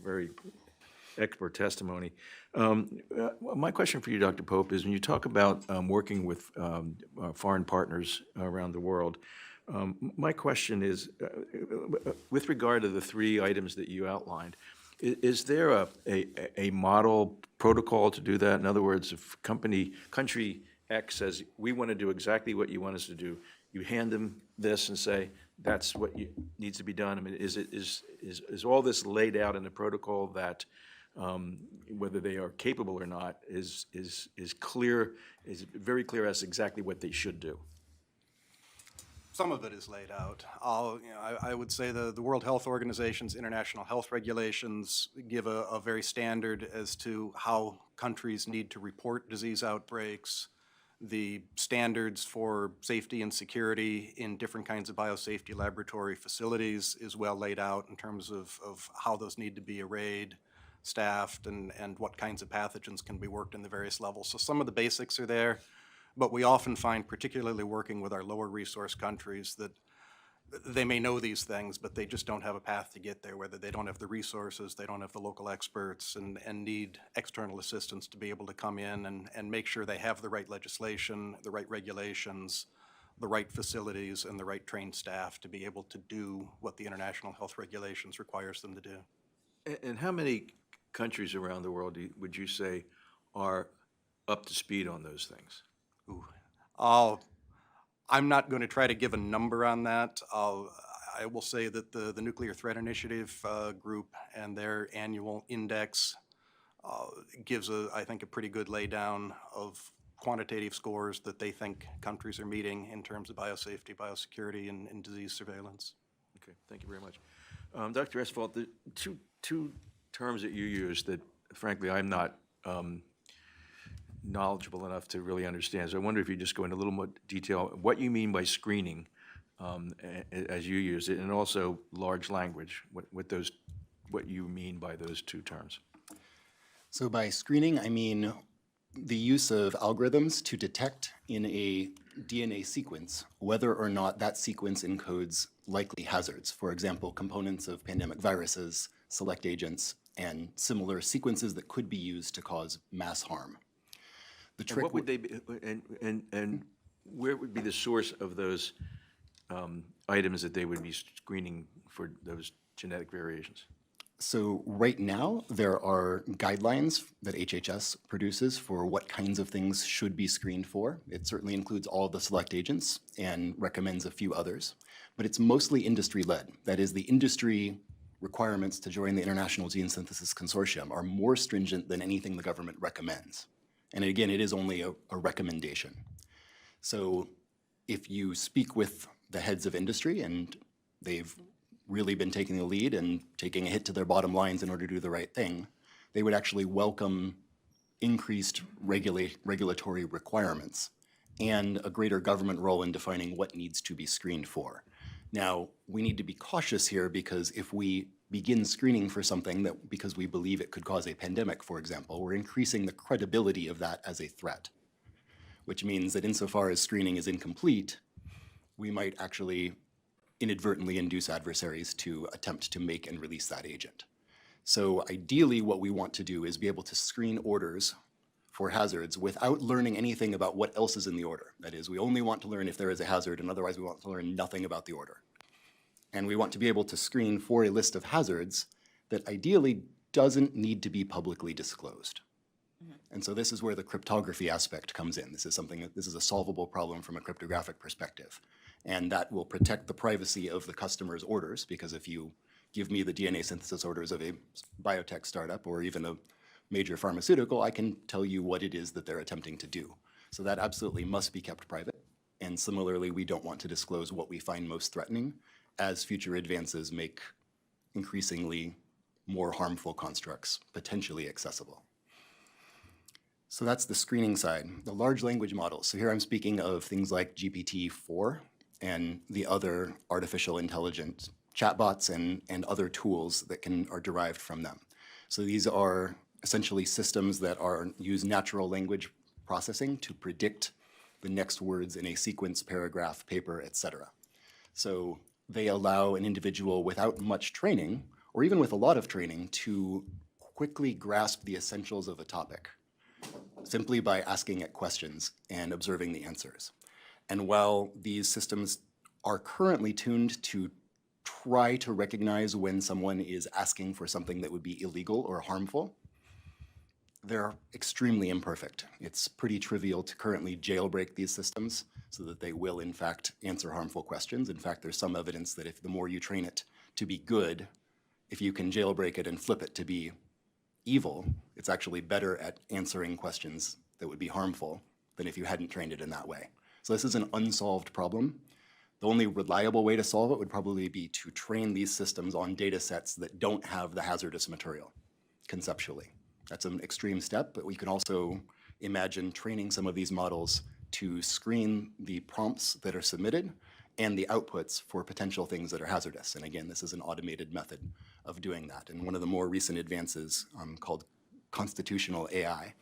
Speaker 2: very expert testimony. My question for you, Dr. Pope, is when you talk about working with foreign partners around the world, my question is, with regard to the 3 items that you outlined, is there a model protocol to do that? In other words, if country X says, we want to do exactly what you want us to do, you hand them this and say, that's what needs to be done. I mean, is all this laid out in the protocol that whether they are capable or not is clear, is very clear as exactly what they should do?
Speaker 6: Some of it is laid out. I would say the World Health Organization's international health regulations give a very standard as to how countries need to report disease outbreaks. The standards for safety and security in different kinds of biosafety laboratory facilities is well laid out in terms of how those need to be arrayed, staffed, and what kinds of pathogens can be worked in the various levels. So some of the basics are there. But we often find, particularly working with our lower resource countries, that they may know these things, but they just don't have a path to get there, whether they don't have the resources, they don't have the local experts, and need external assistance to be able to come in and make sure they have the right legislation, the right regulations, the right facilities, and the right trained staff to be able to do what the international health regulations requires them to do.
Speaker 2: And how many countries around the world would you say are up to speed on those things?
Speaker 6: Ooh. I'm not going to try to give a number on that. I will say that the Nuclear Threat Initiative group and their annual index gives, I think, a pretty good laydown of quantitative scores that they think countries are meeting in terms of biosafety, biosecurity, and disease surveillance.
Speaker 2: Okay, thank you very much. Dr. Esvelt, the two terms that you use that frankly I'm not knowledgeable enough to really understand. So I wonder if you just go into a little more detail, what you mean by screening as you use it, and also large language, what you mean by those two terms.
Speaker 7: So by screening, I mean the use of algorithms to detect in a DNA sequence whether or not that sequence encodes likely hazards. For example, components of pandemic viruses, select agents, and similar sequences that could be used to cause mass harm. The
Speaker 2: And
Speaker 7: trick
Speaker 2: what would they be, and where would be the source of those items that they would be screening for those genetic variations?
Speaker 7: So right now, there are guidelines that HHS produces for what kinds of things should be screened for. It certainly includes all of the select agents and recommends a few others, but it's mostly industry-led. That is, the industry requirements to join the International Gene Synthesis Consortium are more stringent than anything the government recommends. And again, it is only a recommendation. So if you speak with the heads of industry, and they've really been taking the lead and taking a hit to their bottom lines in order to do the right thing, they would actually welcome increased regulatory requirements and a greater government role in defining what needs to be screened for. Now, we need to be cautious here because if we begin screening for something that because we believe it could cause a pandemic, for example, we're increasing the credibility of that as a threat, which means that insofar as screening is incomplete, we might actually inadvertently induce adversaries to attempt to make and release that agent. So ideally, what we want to do is be able to screen orders for hazards without learning anything about what else is in the order. That is, we only want to learn if there is a hazard, and otherwise we want to learn nothing about the order. And we want to be able to screen for a list of hazards that ideally doesn't need to be publicly disclosed. And so this is where the cryptography aspect comes in. This is a solvable problem from a cryptographic perspective. And that will protect the privacy of the customer's orders, because if you give me the DNA synthesis orders of a biotech startup or even a major pharmaceutical, I can tell you what it is that they're attempting to do. So that absolutely must be kept private. And similarly, we don't want to disclose what we find most threatening as future advances make increasingly more harmful constructs potentially accessible. So that's the screening side. The large language models. So here I'm speaking of things like GPT-4 and the other artificial intelligence chatbots and other tools that are derived from them. So these are essentially systems that use natural language processing to predict the next words in a sequence, paragraph, paper, etc. So they allow an individual without much training, or even with a lot of training, to quickly grasp the essentials of a topic simply by asking it questions and observing the answers. And while these systems are currently tuned to try to recognize when someone is asking for something that would be illegal or harmful, they're extremely imperfect. It's pretty trivial to currently jailbreak these systems so that they will, in fact, answer harmful questions. In fact, there's some evidence that if the more you train it to be good, if you can jailbreak it and flip it to be evil, it's actually better at answering questions that would be harmful than if you hadn't trained it in that way. So this is an unsolved problem. The only reliable way to solve it would probably be to train these systems on data sets that don't have the hazardous material, conceptually. That's an extreme step, but we can also imagine training some of these models to screen the prompts that are submitted and the outputs for potential things that are hazardous. And again, this is an automated method of doing that. And one of the more recent advances called constitutional AI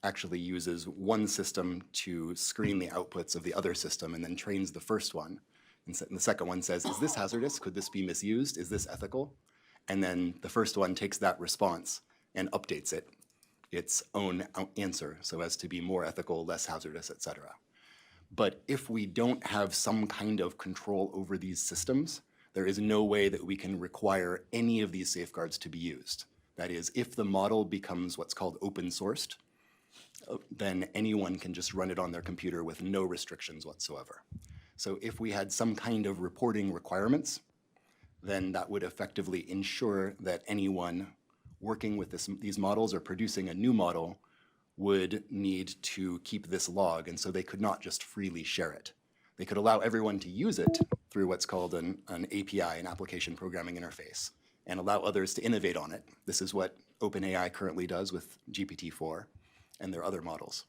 Speaker 7: actually uses one system to screen the outputs of the other system and then trains the first one. And the second one says, is this hazardous? Could this be misused? Is this ethical? And then the first one takes that response and updates it, its own answer, so as to be more ethical, less hazardous, et cetera. But if we don't have some kind of control over these systems, there is no way that we can require any of these safeguards to be used. That is, if the model becomes what's called open sourced, then anyone can just run it on their computer with no restrictions whatsoever. So if we had some kind of reporting requirements, then that would effectively ensure that anyone working with these models or producing a new model would need to keep this log, and so they could not just freely share it. They could allow everyone to use it through what's called an API, an application programming interface, and allow others to innovate on it. This is what OpenAI currently does with GPT-4 and their other models.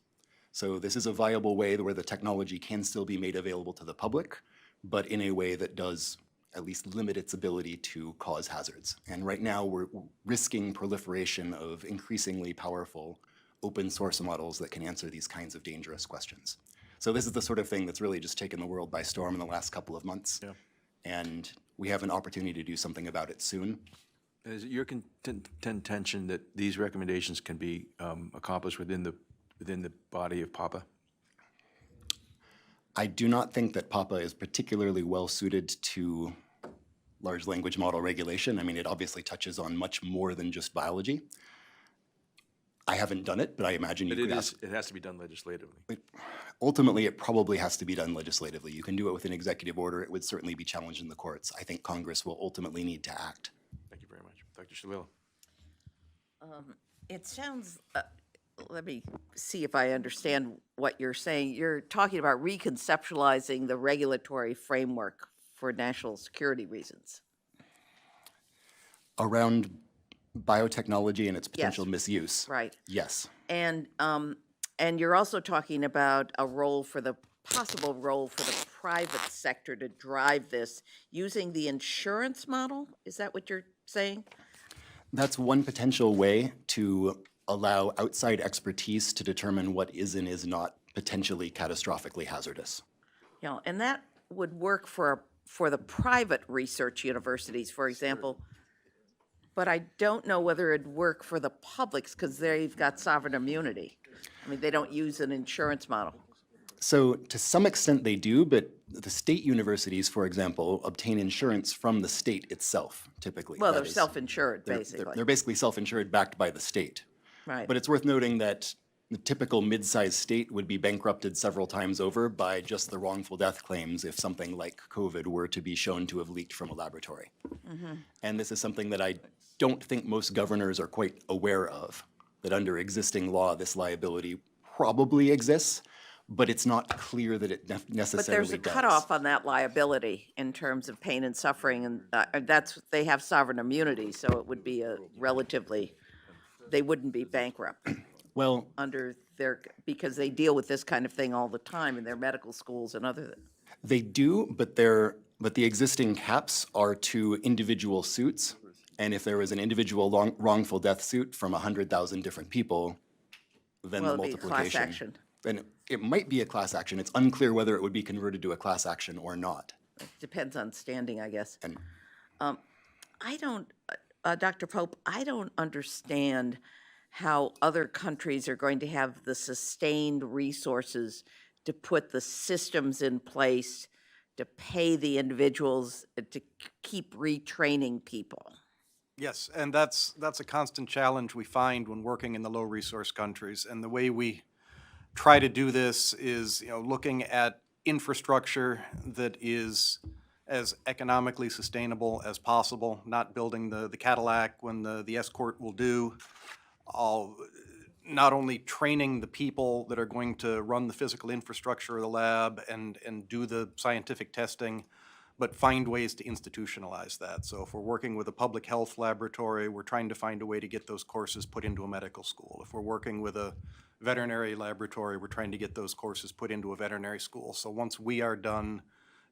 Speaker 7: So this is a viable way where the technology can still be made available to the public, but in a way that does at least limit its ability to cause hazards. And right now, we're risking proliferation of increasingly powerful open source models that can answer these kinds of dangerous questions. So this is the sort of thing that's really just taken the world by storm in the last couple of months.
Speaker 2: Yeah.
Speaker 7: And we have an opportunity to do something about it soon.
Speaker 2: Is it your contention that these recommendations can be accomplished within the body of PAPA?
Speaker 7: I do not think that PAPA is particularly well suited to large language model regulation. I mean, it obviously touches on much more than just biology. I haven't done it, but I imagine you
Speaker 2: But
Speaker 7: could ask.
Speaker 2: it has to be done legislatively.
Speaker 7: Ultimately, it probably has to be done legislatively. You can do it with an executive order. It would certainly be challenged in the courts. I think Congress will ultimately need to act.
Speaker 2: Thank you very much. Dr. Shalila?
Speaker 1: It sounds, let me see if I understand what you're saying. You're talking about reconceptualizing the regulatory framework for national security reasons.
Speaker 7: Around biotechnology and its potential
Speaker 1: Yes.
Speaker 7: misuse.
Speaker 1: Right.
Speaker 7: Yes.
Speaker 1: And you're also talking about a possible role for the private sector to drive this using the insurance model? Is that what you're saying?
Speaker 7: That's one potential way to allow outside expertise to determine what is and is not potentially catastrophically hazardous.
Speaker 1: Yeah, and that would work for the private research universities, for example. But I don't know whether it'd work for the publics because they've got sovereign immunity. I mean, they don't use an insurance model.
Speaker 7: So to some extent they do, but the state universities, for example, obtain insurance from the state itself, typically.
Speaker 1: Well,
Speaker 7: That
Speaker 1: they're
Speaker 7: is-
Speaker 1: self-insured,
Speaker 7: they're-
Speaker 1: basically.
Speaker 7: They're basically self-insured, backed by the state.
Speaker 1: Right.
Speaker 7: But it's worth noting that the typical mid-sized state would be bankrupted several times over by just the wrongful death claims if something like COVID were to be shown to have leaked from a laboratory. And this is something that I don't think most governors are quite aware of, that under existing law, this liability probably exists, but it's not clear that it
Speaker 1: But
Speaker 7: necessarily
Speaker 1: there's a
Speaker 7: does.
Speaker 1: cutoff on that liability in terms of pain and suffering, and they have sovereign immunity, so it would be a relatively, they wouldn't be bankrupt
Speaker 7: Well,
Speaker 1: under because they deal with this kind of thing all the time in their medical schools and other.
Speaker 7: they do, but the existing caps are to individual suits. And if there was an individual wrongful death suit from 100,000 different people, then
Speaker 1: Well,
Speaker 7: the
Speaker 1: it'd be a class
Speaker 7: multiplication.
Speaker 1: action.
Speaker 7: Then it might be a class action. It's unclear whether it would be converted to a class action or not.
Speaker 1: Depends on standing, I guess.
Speaker 7: And
Speaker 1: I don't, Dr. Pope, I don't understand how other countries are going to have the sustained resources to put the systems in place to pay the individuals, to keep retraining people.
Speaker 6: Yes, and that's a constant challenge we find when working in the low-resource countries. And the way we try to do this is, looking at infrastructure that is as economically sustainable as possible, not building the Cadillac when the Escort will do. Not only training the people that are going to run the physical infrastructure of the lab and do the scientific testing, but find ways to institutionalize that. So if we're working with a public health laboratory, we're trying to find a way to get those courses put into a medical school. If we're working with a veterinary laboratory, we're trying to get those courses put into a veterinary school. So once we are done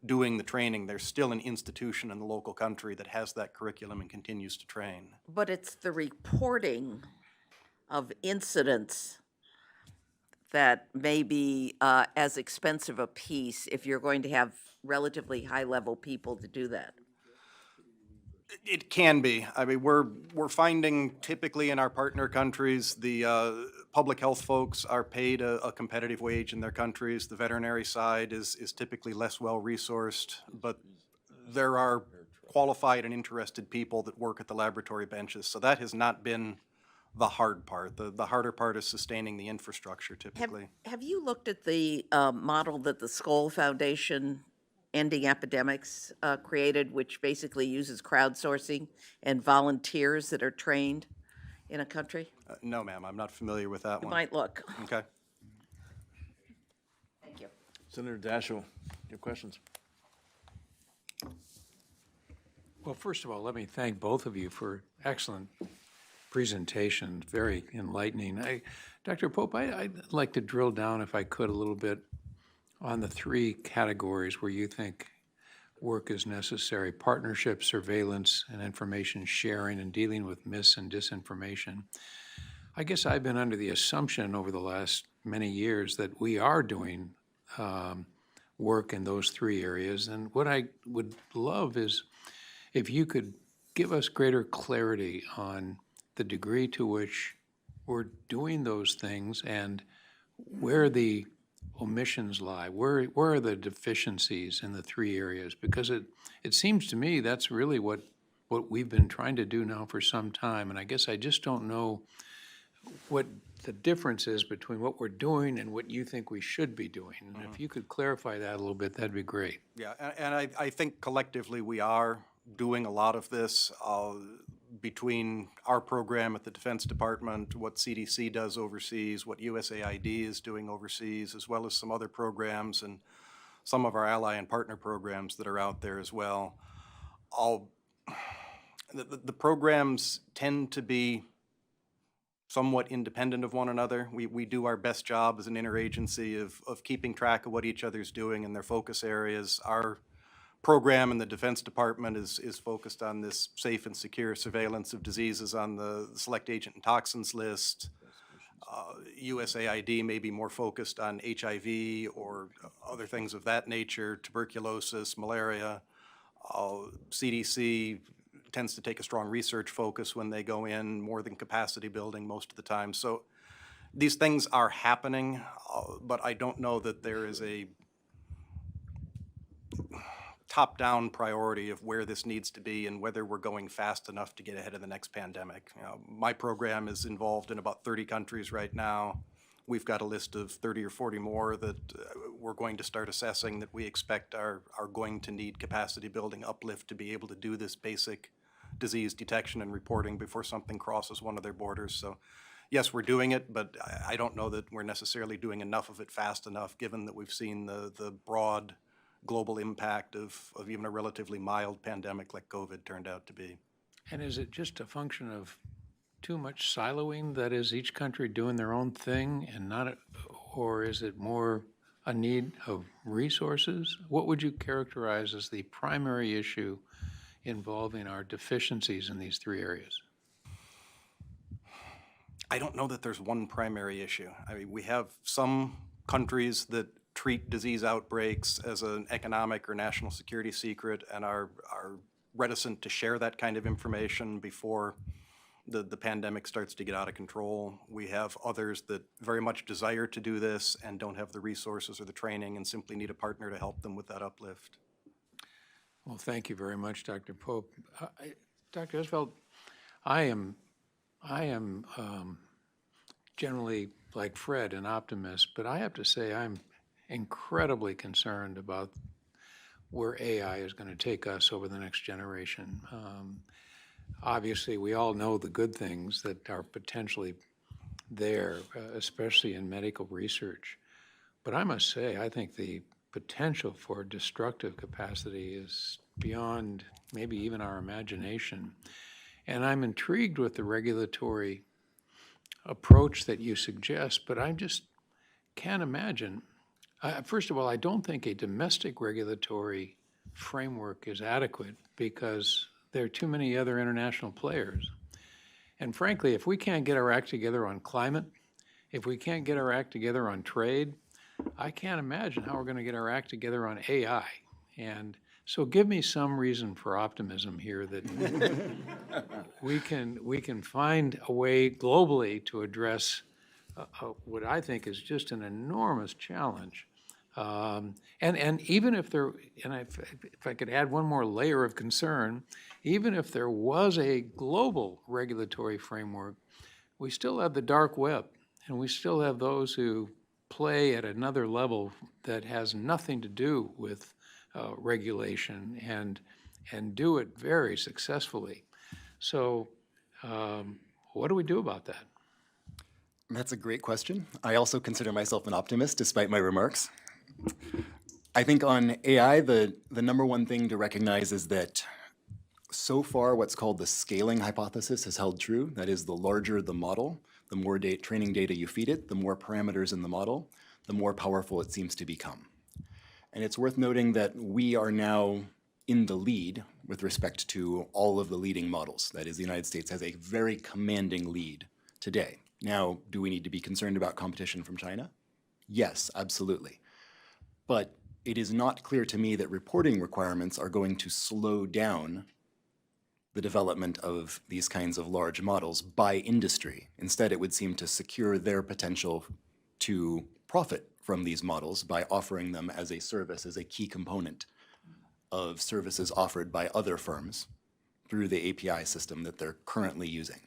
Speaker 6: doing the training, there's still an institution in the local country that has that curriculum and continues to train.
Speaker 1: But it's the reporting of incidents that may be as expensive a piece if you're going to have relatively high-level people to do that.
Speaker 6: It can be. I mean, we're finding typically in our partner countries, the public health folks are paid a competitive wage in their countries. The veterinary side is typically less well-resourced, but there are qualified and interested people that work at the laboratory benches. So that has not been the hard part. The harder part is sustaining the infrastructure typically.
Speaker 1: Have you looked at the model that the Skoll Foundation Ending Epidemics created, which basically uses crowdsourcing and volunteers that are trained? in a country?
Speaker 6: No, ma'am, I'm not familiar with that
Speaker 1: You
Speaker 6: one.
Speaker 1: might look.
Speaker 6: Okay.
Speaker 1: Thank you.
Speaker 2: Senator Daschle, your questions?
Speaker 3: Well, first of all, let me thank both of you for excellent presentations, very enlightening. Dr. Pope, I'd like to drill down, if I could, a little bit on the three categories where you think work is necessary: partnership, surveillance, and information sharing, and dealing with mis and disinformation. I guess I've been under the assumption over the last many years that we are doing work in those three areas. And what I would love is if you could give us greater clarity on the degree to which we're doing those things and where the omissions lie, where are the deficiencies in the three areas? Because it seems to me that's really what we've been trying to do now for some time. And I guess I just don't know what the difference is between what we're doing and what you think we should be doing. And if you could clarify that a little bit, that'd be great.
Speaker 6: Yeah, and I think collectively we are doing a lot of this between our program at the Defense Department, what CDC does overseas, what USAID is doing overseas, as well as some other programs and some of our ally and partner programs that are out there as well. The programs tend to be somewhat independent of one another. We do our best job as an interagency of keeping track of what each other's doing in their focus areas. Our program in the Defense Department is focused on this safe and secure surveillance of diseases on the select agent and toxins list. USAID may be more focused on HIV or other things of that nature, tuberculosis, malaria. CDC tends to take a strong research focus when they go in, more than capacity building most of the time. So these things are happening, but I don't know that there is a top-down priority of where this needs to be and whether we're going fast enough to get ahead of the next pandemic. My program is involved in about 30 countries right now. We've got a list of 30 or 40 more that we're going to start assessing that we expect are going to need capacity building uplift to be able to do this basic disease detection and reporting before something crosses one of their borders. So yes, we're doing it, but I don't know that we're necessarily doing enough of it fast enough, given that we've seen the broad global impact of even a relatively mild pandemic like COVID turned out to be.
Speaker 3: And is it just a function of too much siloing, that is, each country doing their own thing and not, or is it more a need of resources? What would you characterize as the primary issue involving our deficiencies in these three areas?
Speaker 6: I don't know that there's one primary issue. I mean, we have some countries that treat disease outbreaks as an economic or national security secret and are reticent to share that kind of information before the pandemic starts to get out of control. We have others that very much desire to do this and don't have the resources or the training and simply need a partner to help them with that uplift.
Speaker 3: Well, thank you very much, Dr. Pope. Dr. Esvelt, I am generally, like Fred, an optimist, but I have to say I'm incredibly concerned about where AI is going to take us over the next generation. Obviously, we all know the good things that are potentially there, especially in medical research. But I must say, I think the potential for destructive capacity is beyond maybe even our imagination. And I'm intrigued with the regulatory approach that you suggest, but I just can't imagine. First of all, I don't think a domestic regulatory framework is adequate because there are too many other international players. And frankly, if we can't get our act together on climate, if we can't get our act together on trade, I can't imagine how we're going to get our act together on AI. And so give me some reason for optimism here that we can find a way globally to address what I think is just an enormous challenge. And even if there, and if I could add one more layer of concern, even if there was a global regulatory framework, we still have the dark web, and we still have those who play at another level that has nothing to do with regulation and do it very successfully. So What do we do about that?
Speaker 7: That's a great question. I also consider myself an optimist despite my remarks. I think on AI, the number one thing to recognize is that so far what's called the scaling hypothesis has held true. That is, the larger the model, the more training data you feed it, the more parameters in the model, the more powerful it seems to become. And it's worth noting that we are now in the lead with respect to all of the leading models. That is, the United States has a very commanding lead today. Now, do we need to be concerned about competition from China? Yes, absolutely. But it is not clear to me that reporting requirements are going to slow down the development of these kinds of large models by industry. Instead, it would seem to secure their potential to profit from these models by offering them as a service, as a key component of services offered by other firms through the API system that they're currently using.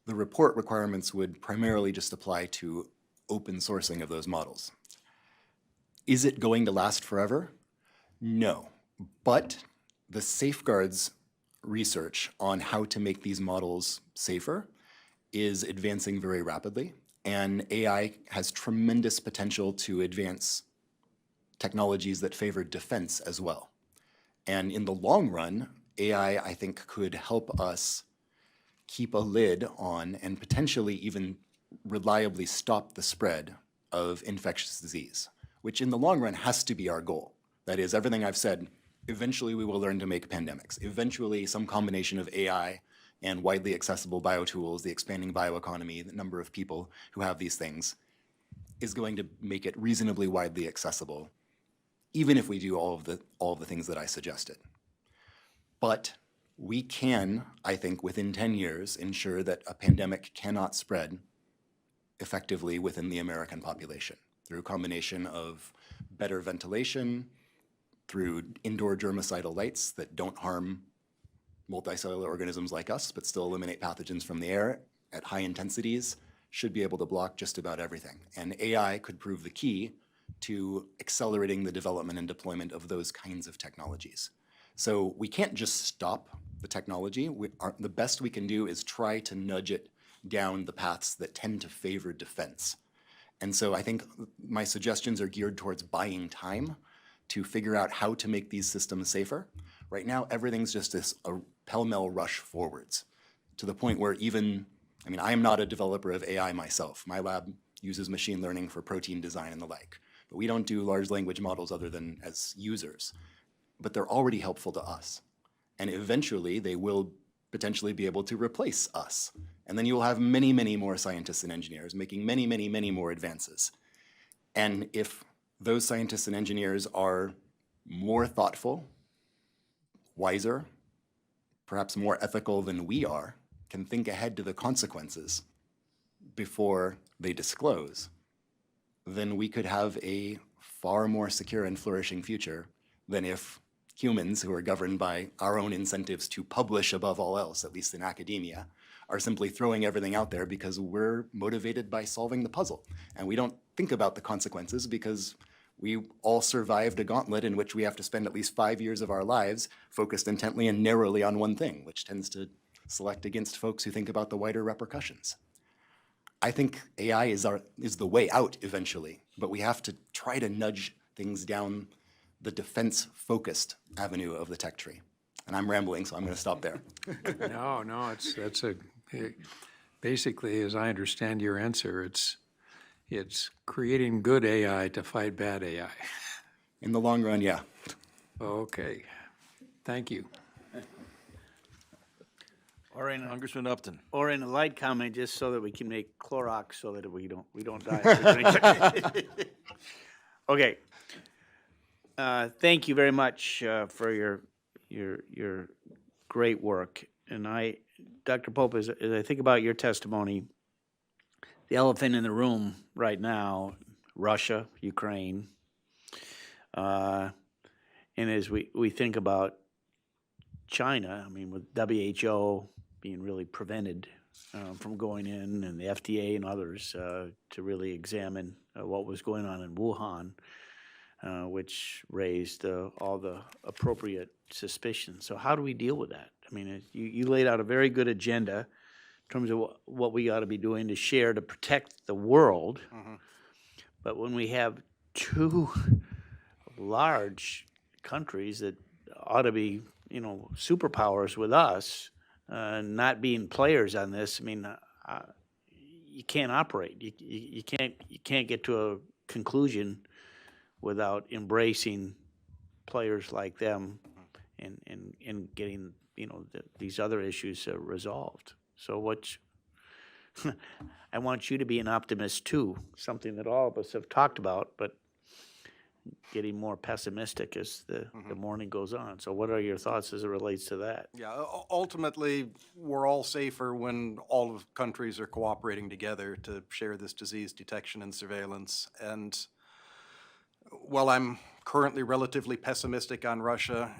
Speaker 7: The report requirements would primarily just apply to open sourcing of those models. Is it going to last forever? No. But the safeguards research on how to make these models safer is advancing very rapidly, and AI has tremendous potential to advance technologies that favor defense as well. And in the long run, AI, I think, could help us keep a lid on and potentially even reliably stop the spread of infectious disease, which in the long run has to be our goal. That is, everything I've said, eventually we will learn to make pandemics. Eventually, some combination of AI and widely accessible biotools, the expanding bioeconomy, the number of people who have these things, is going to make it reasonably widely accessible, even if we do all of the things that I suggested. But we can, I think, within 10 years, ensure that a pandemic cannot spread effectively within the American population through a combination of better ventilation, through indoor germicidal lights that don't harm multicellular organisms like us, but still eliminate pathogens from the air at high intensities, should be able to block just about everything. And AI could prove the key to accelerating the development and deployment of those kinds of technologies. So we can't just stop the technology. The best we can do is try to nudge it down the paths that tend to favor defense. And so I think my suggestions are geared towards buying time to figure out how to make these systems safer. Right now, everything's just a pell-mell rush forwards to the point where I am not a developer of AI myself. My lab uses machine learning for protein design and the like. But we don't do large language models other than as users. But they're already helpful to us. And eventually, they will potentially be able to replace us. And then you will have many, many more scientists and engineers making many, many, many more advances. And if those scientists and engineers are more thoughtful, wiser, perhaps more ethical than we are, can think ahead to the consequences before they disclose, then we could have a far more secure and flourishing future than if humans, who are governed by our own incentives to publish above all else, at least in academia, are simply throwing everything out there because we're motivated by solving the puzzle. And we don't think about the consequences because we all survived a gauntlet in which we have to spend at least 5 years of our lives focused intently and narrowly on one thing, which tends to select against folks who think about the wider repercussions. I think AI is the way out eventually, but we have to try to nudge things down the defense-focused avenue of the tech tree. And I'm rambling, so I'm going to stop there.
Speaker 3: No, basically, as I understand your answer, it's creating good AI to fight bad AI.
Speaker 7: In the long run, yeah.
Speaker 3: Okay, thank you.
Speaker 4: Or in
Speaker 2: Congressman Upton.
Speaker 4: a light comment, just so that we can make Clorox so that we don't die. Okay. Thank you very much for your great work. And Dr. Pope, as I think about your testimony, the elephant in the room right now, Russia, Ukraine, and as we think about China, with WHO being really prevented from going in, and the FDA and others to really examine what was going on in Wuhan, which raised all the appropriate suspicions. So how do we deal with that? You laid out a very good agenda terms of what we ought to be doing to share to protect the world. But when we have two large countries that ought to be, superpowers with us, not being players on this, I mean, you can't operate. You can't get to a conclusion without embracing players like them and getting, these other issues resolved. So I want you to be an optimist too, something that all of us have talked about, but getting more pessimistic as the morning goes on. So what are your thoughts as it relates to that?
Speaker 6: Yeah, ultimately, we're all safer when all of countries are cooperating together to share this disease detection and surveillance. And while I'm currently relatively pessimistic on Russia,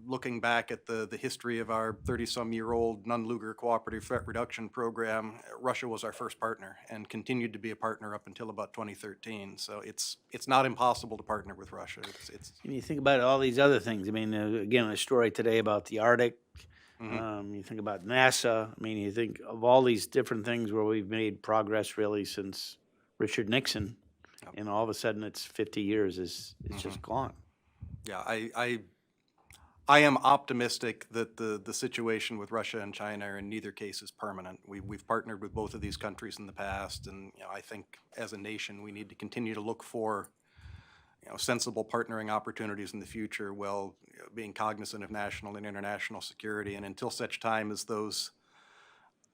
Speaker 6: looking back at the history of our 30-some-year-old Nunn-Lugar Cooperative Threat Reduction Program, Russia was our first partner and continued to be a partner up until about 2013. So it's not impossible to partner with Russia.
Speaker 4: And you think about all these other things. I mean, again, a story today about the Arctic. You think about NASA. I mean, you think of all these different things where we've made progress really since Richard Nixon. And all of a sudden, it's 50 years. It's just gone.
Speaker 6: Yeah, I am optimistic that the situation with Russia and China in neither case is permanent. We've partnered with both of these countries in the past, and I think as a nation we need to continue to look for sensible partnering opportunities in the future while being cognizant of national and international security. And until such time as those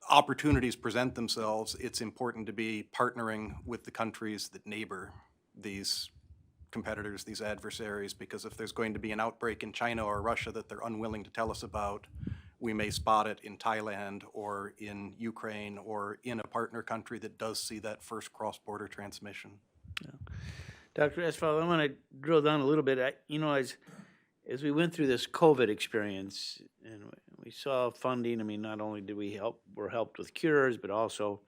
Speaker 6: opportunities present themselves, it's important to be partnering with the countries that neighbor these competitors, these adversaries, because if there's going to be an outbreak in China or Russia that they're unwilling to tell us about, we may spot it in Thailand or in Ukraine or in a partner country that does see that first cross-border transmission.
Speaker 4: Dr. Esvelt, I want to drill down a little bit. As we went through this COVID experience and we saw funding, I mean, not only did we're helped with cures, but also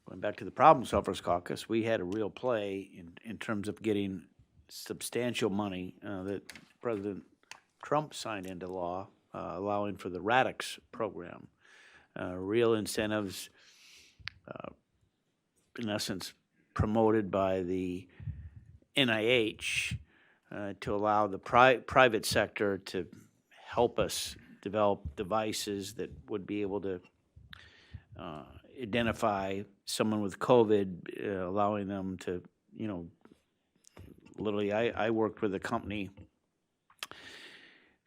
Speaker 4: going back to the Problem Solvers Caucus, we had a real play in terms of getting substantial money that President Trump signed into law, allowing for the RADIX program, real incentives, in essence, promoted by the NIH to allow the private sector to help us develop devices that would be able to identify someone with COVID, allowing them to, literally, I worked with a company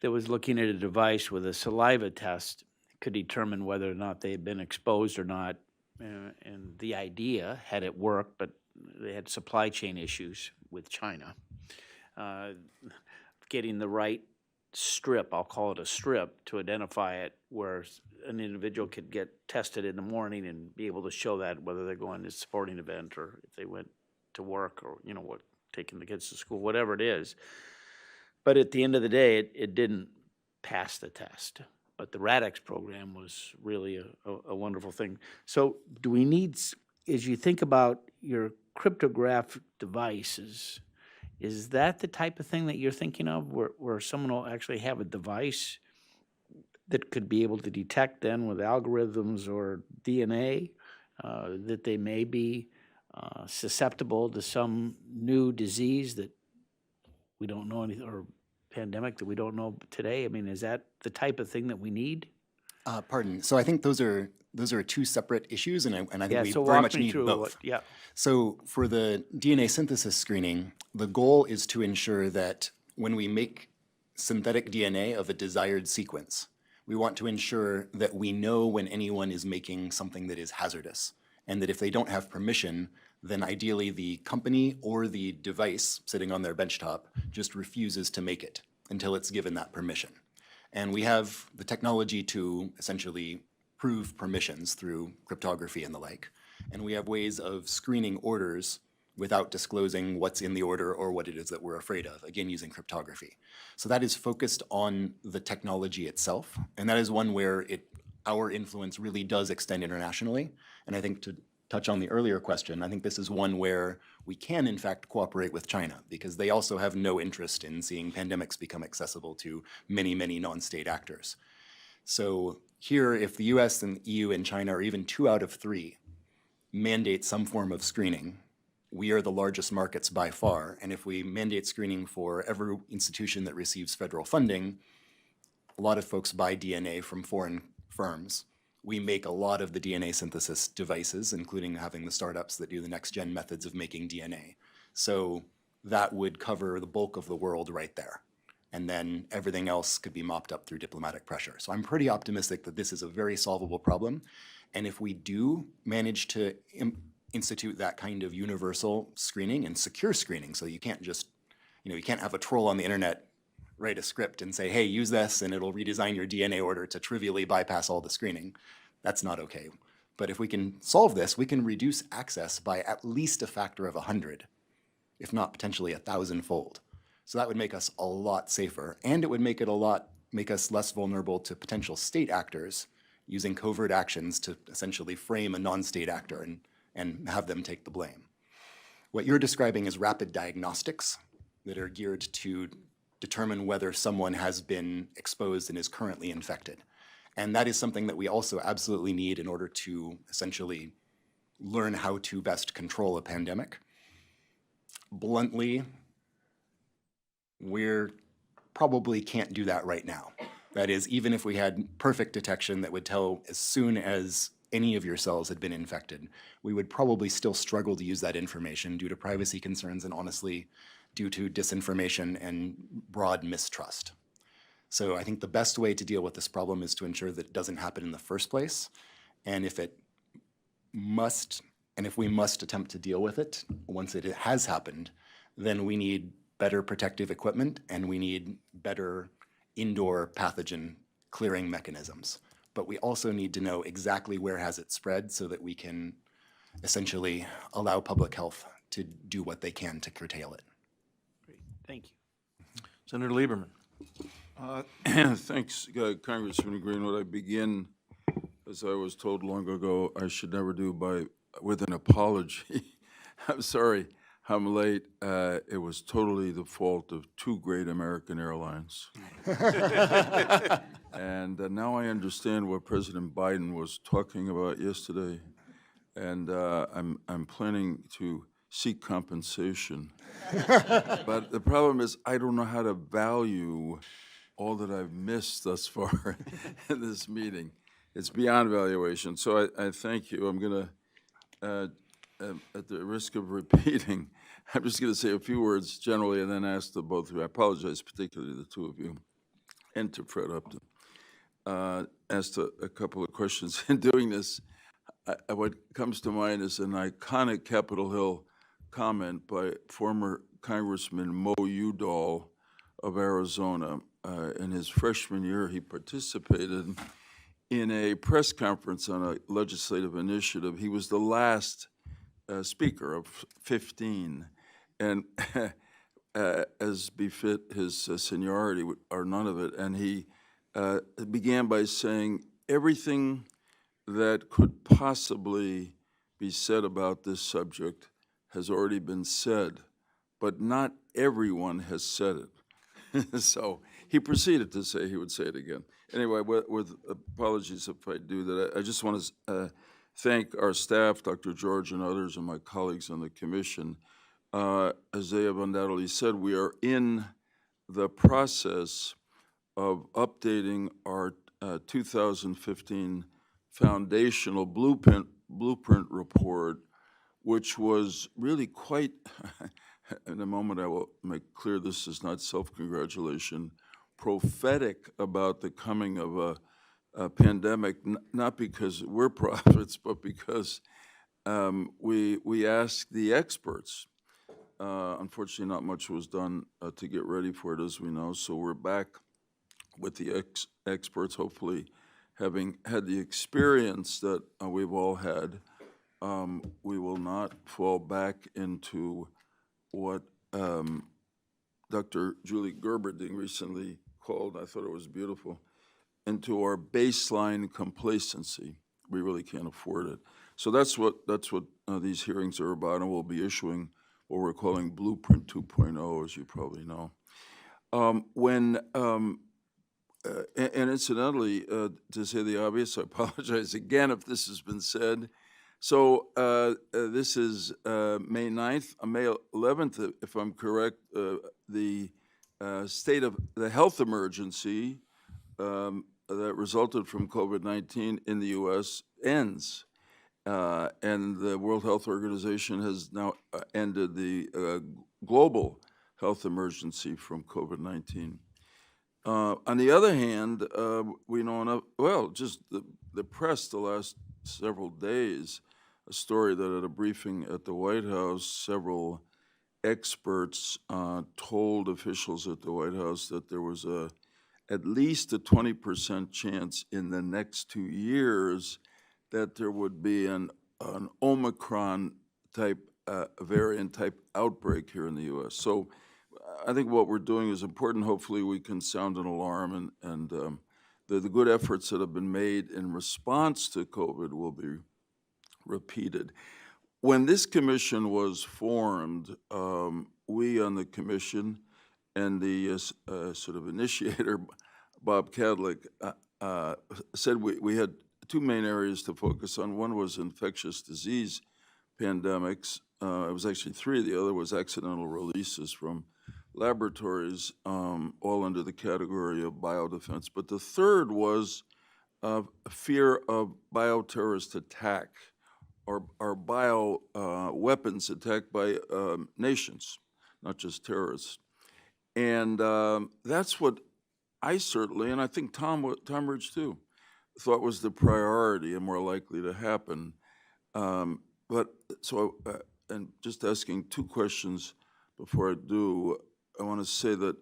Speaker 4: that was looking at a device with a saliva test, could determine whether or not they had been exposed or not. And the idea had it worked, but they had supply chain issues with China. Getting the right strip, I'll call it a strip, to identify it, where an individual could get tested in the morning and be able to show that whether they're going to a sporting event or if they went to work or, taking the kids to school, whatever it is. But at the end of the day, it didn't pass the test. But the RADIX program was really a wonderful thing. So do we need, as you think about your cryptographic devices, is that the type of thing that you're thinking of, where someone will actually have a device that could be able to detect then with algorithms or DNA that they may be susceptible to some new disease that we don't know anything, or pandemic that we don't know today? I mean, is that the type of thing that we need?
Speaker 7: Pardon. So I think those are two separate issues, and I think we
Speaker 4: so
Speaker 7: very
Speaker 4: walk
Speaker 7: much
Speaker 4: me
Speaker 7: need
Speaker 4: through
Speaker 7: both.
Speaker 4: yeah.
Speaker 7: So for the DNA synthesis screening, the goal is to ensure that when we make synthetic DNA of a desired sequence, we want to ensure that we know when anyone is making something that is hazardous, and that if they don't have permission, then ideally the company or the device sitting on their benchtop just refuses to make it until it's given that permission. And we have the technology to essentially prove permissions through cryptography and the like. And we have ways of screening orders without disclosing what's in the order or what it is that we're afraid of, again, using cryptography. So that is focused on the technology itself. And that is one where our influence really does extend internationally. And I think to touch on the earlier question, I think this is one where we can, in fact, cooperate with China, because they also have no interest in seeing pandemics become accessible to many, many non-state actors. So Here, if the US and EU and China are even 2 out of 3 mandate some form of screening, we are the largest markets by far. And if we mandate screening for every institution that receives federal funding, a lot of folks buy DNA from foreign firms. We make a lot of the DNA synthesis devices, including having the startups that do the next gen methods of making DNA. So that would cover the bulk of the world right there. And then everything else could be mopped up through diplomatic pressure. So I'm pretty optimistic that this is a very solvable problem. And if we do manage to institute that kind of universal screening and secure screening, so you can't just, you can't have a troll on the internet write a script and say, hey, use this and it'll redesign your DNA order to trivially bypass all the screening. That's not okay. But if we can solve this, we can reduce access by at least a factor of 100, if not potentially 1,000-fold. So that would make us a lot safer, and it would make us less vulnerable to potential state actors using covert actions to essentially frame a non-state actor and have them take the blame. What you're describing is rapid diagnostics that are geared to determine whether someone has been exposed and is currently infected. And that is something that we also absolutely need in order to essentially learn how to best control a pandemic. Bluntly, we probably can't do that right now. That is, even if we had perfect detection that would tell as soon as any of your cells had been infected, we would probably still struggle to use that information due to privacy concerns and honestly, due to disinformation and broad mistrust. So I think the best way to deal with this problem is to ensure that it doesn't happen in the first place. And if we must attempt to deal with it once it has happened, then we need better protective equipment and we need better indoor pathogen clearing mechanisms. But we also need to know exactly where has it spread so that we can essentially allow public health to do what they can to curtail it.
Speaker 4: Great, thank you.
Speaker 2: Senator Lieberman.
Speaker 8: Thanks, Congressman Greenwood. I begin, as I was told long ago, I should never do with an apology. I'm sorry, I'm late. It was totally the fault of 2 great American airlines. And now I understand what President Biden was talking about yesterday, and I'm planning to seek compensation. But the problem is I don't know how to value all that I've missed thus far in this meeting. It's beyond valuation. So I thank you. I'm going to, at the risk of repeating, I'm just going to say a few words generally and then ask the both of you. I apologize, particularly the 2 of you, and to Fred Upton. Asked a couple of questions. In doing this, what comes to mind is an iconic Capitol Hill comment by former Congressman Mo Udall of Arizona. In his freshman year, he participated in a press conference on a legislative initiative. He was the last speaker of 15, and as befit his seniority, or none of it, and he began by saying everything that could possibly be said about this subject has already been said, but not everyone has said it. So he proceeded to say he would say it again. Anyway, with apologies if I do that, I just want to thank our staff, Dr. George and others, and my colleagues on the commission. As they have undoubtedly said, we are in the process of updating our 2015 foundational blueprint report, which was really quite, in a moment I will make clear this is not self-congratulation, prophetic about the coming of a pandemic, not because we're prophets, but because we asked the experts. Unfortunately, not much was done to get ready for it, as we know, so we're back with the experts, hopefully having had the experience that we've all had. We will not fall back into what Dr. Julie Gerberding recently called, I thought it was beautiful, into our baseline complacency. We really can't afford it. So that's what these hearings are about, and we'll be issuing what we're calling Blueprint 2.0, as you probably know. When and incidentally, to say the obvious, I apologize again if this has been said. So this is May 9th, May 11th, if I'm correct, the state of the health emergency that resulted from COVID-19 in the U.S. ends. And the World Health Organization has now ended the global health emergency from COVID-19. On the other hand, we know enough, well, just the press the last several days, a story that at a briefing at the White House, several experts told officials at the White House that there was at least a 20% chance in the next 2 years that there would be an Omicron type variant type outbreak here in the U.S. So I think what we're doing is important. Hopefully we can sound an alarm, and the good efforts that have been made in response to COVID will be repeated. When this commission was formed, we on the commission and the sort of initiator, Bob Kadlec, said we had two main areas to focus on. One was infectious disease pandemics. It was actually three. The other was accidental releases from laboratories, all under the category of biodefense. But the third was fear of bioterrorist attack or bio weapons attacked by nations, not just terrorists. And that's what I certainly, and I think Tom Ridge too, thought was the priority and more likely to happen. But so, and just asking two questions before I do, I want to say that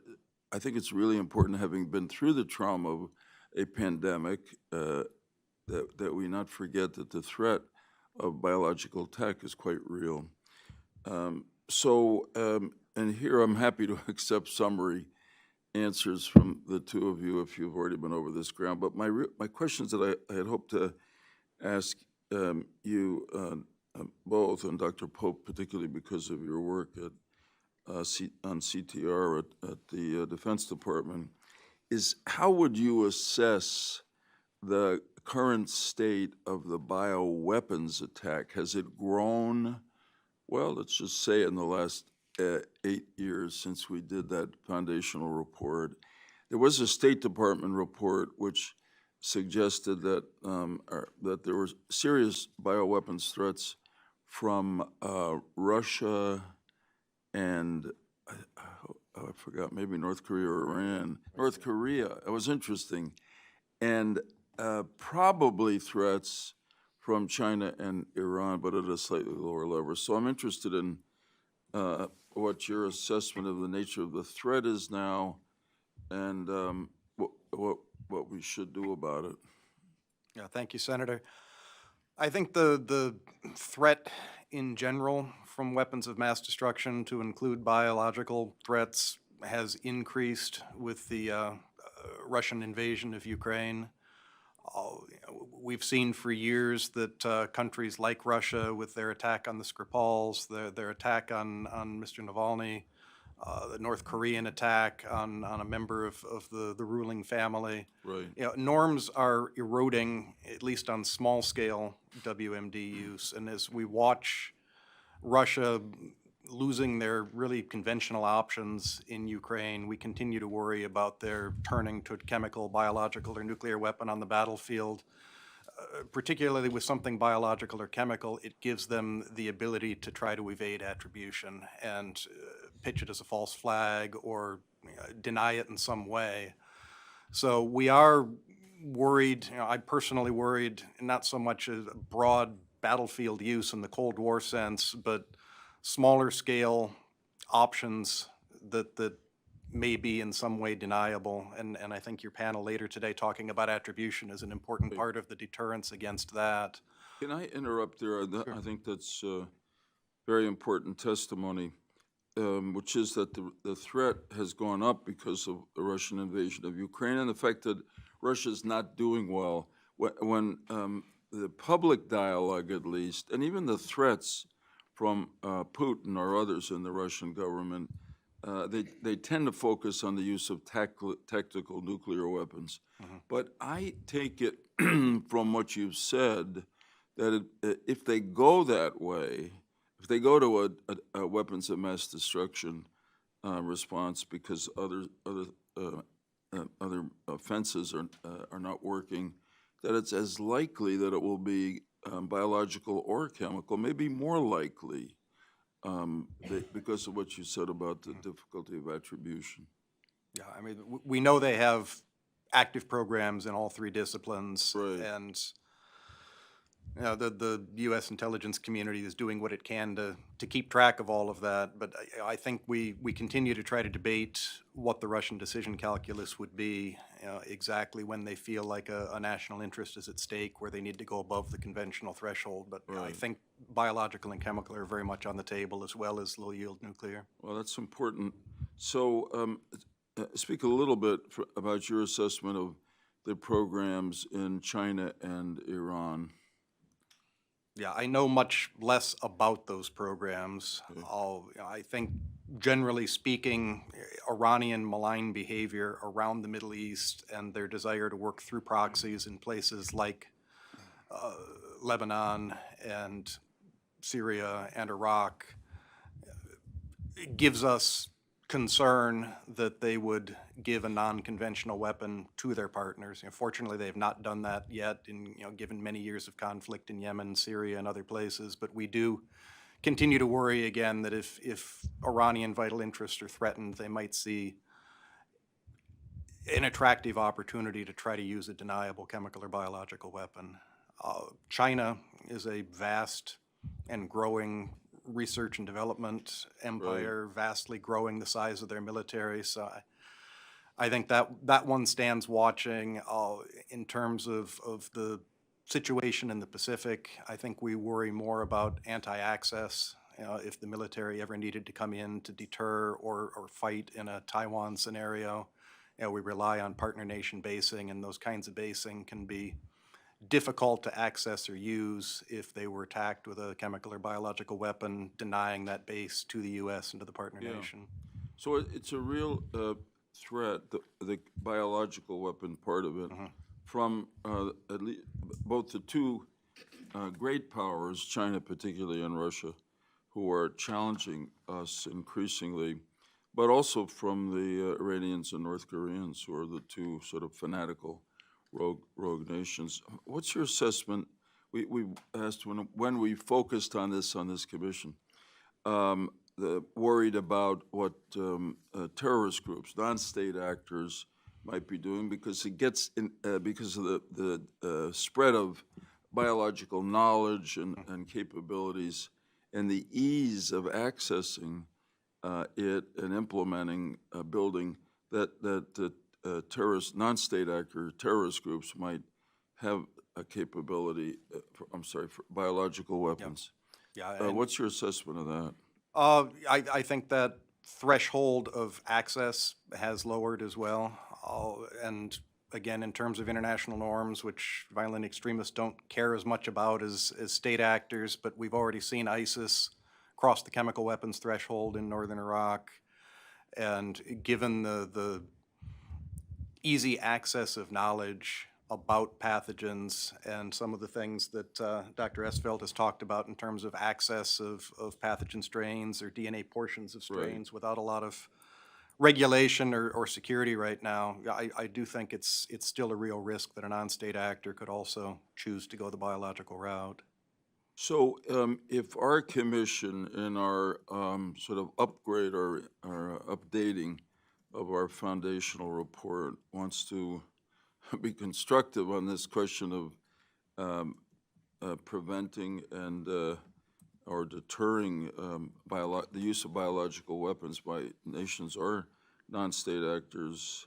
Speaker 8: I think it's really important, having been through the trauma of a pandemic, that we not forget that the threat of biological attack is quite real. And here I'm happy to accept summary answers from the two of you if you've already been over this ground. But my questions that I had hoped to ask you both, and Dr. Pope particularly because of your work on CTR at the Defense Department, is how would you assess the current state of the bioweapons attack? Has it grown? Well, let's just say in the last 8 years since we did that foundational report. There was a State Department report which suggested that that there were serious bioweapons threats from Russia and I forgot, maybe North Korea or Iran. North Korea, it was interesting. And probably threats from China and Iran, but at a slightly lower level. So I'm interested in what your assessment of the nature of the threat is now, and what we should do about it.
Speaker 6: Yeah, thank you, Senator. I think the threat in general from weapons of mass destruction, to include biological threats, has increased with the Russian invasion of Ukraine. We've seen for years that countries like Russia, with their attack on the Skripals, their attack on Mr. Navalny, the North Korean attack on a member of the ruling family.
Speaker 8: Right.
Speaker 6: You know, norms are eroding, at least on small scale WMD use. And as we watch Russia losing their really conventional options in Ukraine, we continue to worry about their turning to a chemical, biological, or nuclear weapon on the battlefield. Particularly with something biological or chemical, it gives them the ability to try to evade attribution and pitch it as a false flag or deny it in some way. So we are worried, I personally worried, not so much as broad battlefield use in the Cold War sense, but smaller scale options that may be in some way deniable. And I think your panel later today talking about attribution is an important part of the deterrence against that.
Speaker 8: Can I interrupt there? I think that's very important testimony, which is that the threat has gone up because of the Russian invasion of Ukraine and the fact that Russia's not doing well. When the public dialogue, at least, and even the threats from Putin or others in the Russian government they tend to focus on the use of tactical nuclear weapons. But I take it from what you've said that if they go that way, if they go to a weapons of mass destruction response because other offenses are not working, that it's as likely that it will be biological or chemical, maybe more likely because of what you said about the difficulty of attribution.
Speaker 6: Yeah, I mean, we know they have active programs in all three disciplines.
Speaker 8: Right.
Speaker 6: And, you know, the U.S. intelligence community is doing what it can to keep track of all of that. But I think we continue to try to debate what the Russian decision calculus would be, exactly when they feel like a national interest is at stake, where they need to go above the conventional threshold. But I think biological and chemical are very much on the table, as well as low-yield nuclear.
Speaker 8: Well, that's important. So speak a little bit about your assessment of the programs in China and Iran.
Speaker 6: Yeah, I know much less about those programs. I think, generally speaking, Iranian malign behavior around the Middle East and their desire to work through proxies in places like Lebanon and Syria and Iraq gives us concern that they would give a non-conventional weapon to their partners. Fortunately, they have not done that yet, given many years of conflict in Yemen, Syria, and other places. But we do continue to worry again that if Iranian vital interests are threatened, they might see an attractive opportunity to try to use a deniable chemical or biological weapon. China is a vast and growing research and development empire, vastly growing the size of their military. So I think that one stands watching. In terms of the situation in the Pacific, I think we worry more about anti-access. If the military ever needed to come in to deter or fight in a Taiwan scenario, we rely on partner nation basing, and those kinds of basing can be difficult to access or use if they were attacked with a chemical or biological weapon, denying that base to the U.S. and to the partner nation.
Speaker 8: So it's a real threat, the biological weapon part of it, from at least both the two great powers, China particularly and Russia, who are challenging us increasingly, but also from the Iranians and North Koreans, who are the two sort of fanatical rogue nations. What's your assessment? We asked when we focused on this commission, worried about what terrorist groups, non-state actors, might be doing because it gets because of the spread of biological knowledge and capabilities and the ease of accessing it and implementing, building that terrorist, non-state actor terrorist groups might have a capability, for biological weapons.
Speaker 6: Yeah.
Speaker 8: What's your assessment of that?
Speaker 6: I think that threshold of access has lowered as well. And again, in terms of international norms, which violent extremists don't care as much about as state actors, but we've already seen ISIS cross the chemical weapons threshold in northern Iraq. And given the easy access of knowledge about pathogens and some of the things that Dr. Esvelt has talked about in terms of access of pathogen strains or DNA portions of strains without a lot of regulation or security right now, I do think it's still a real risk that a non-state actor could also choose to go the biological route.
Speaker 8: So if our commission in our sort of upgrade or updating of our foundational report wants to be constructive on this question of preventing and or deterring the use of biological weapons by nations or non-state actors,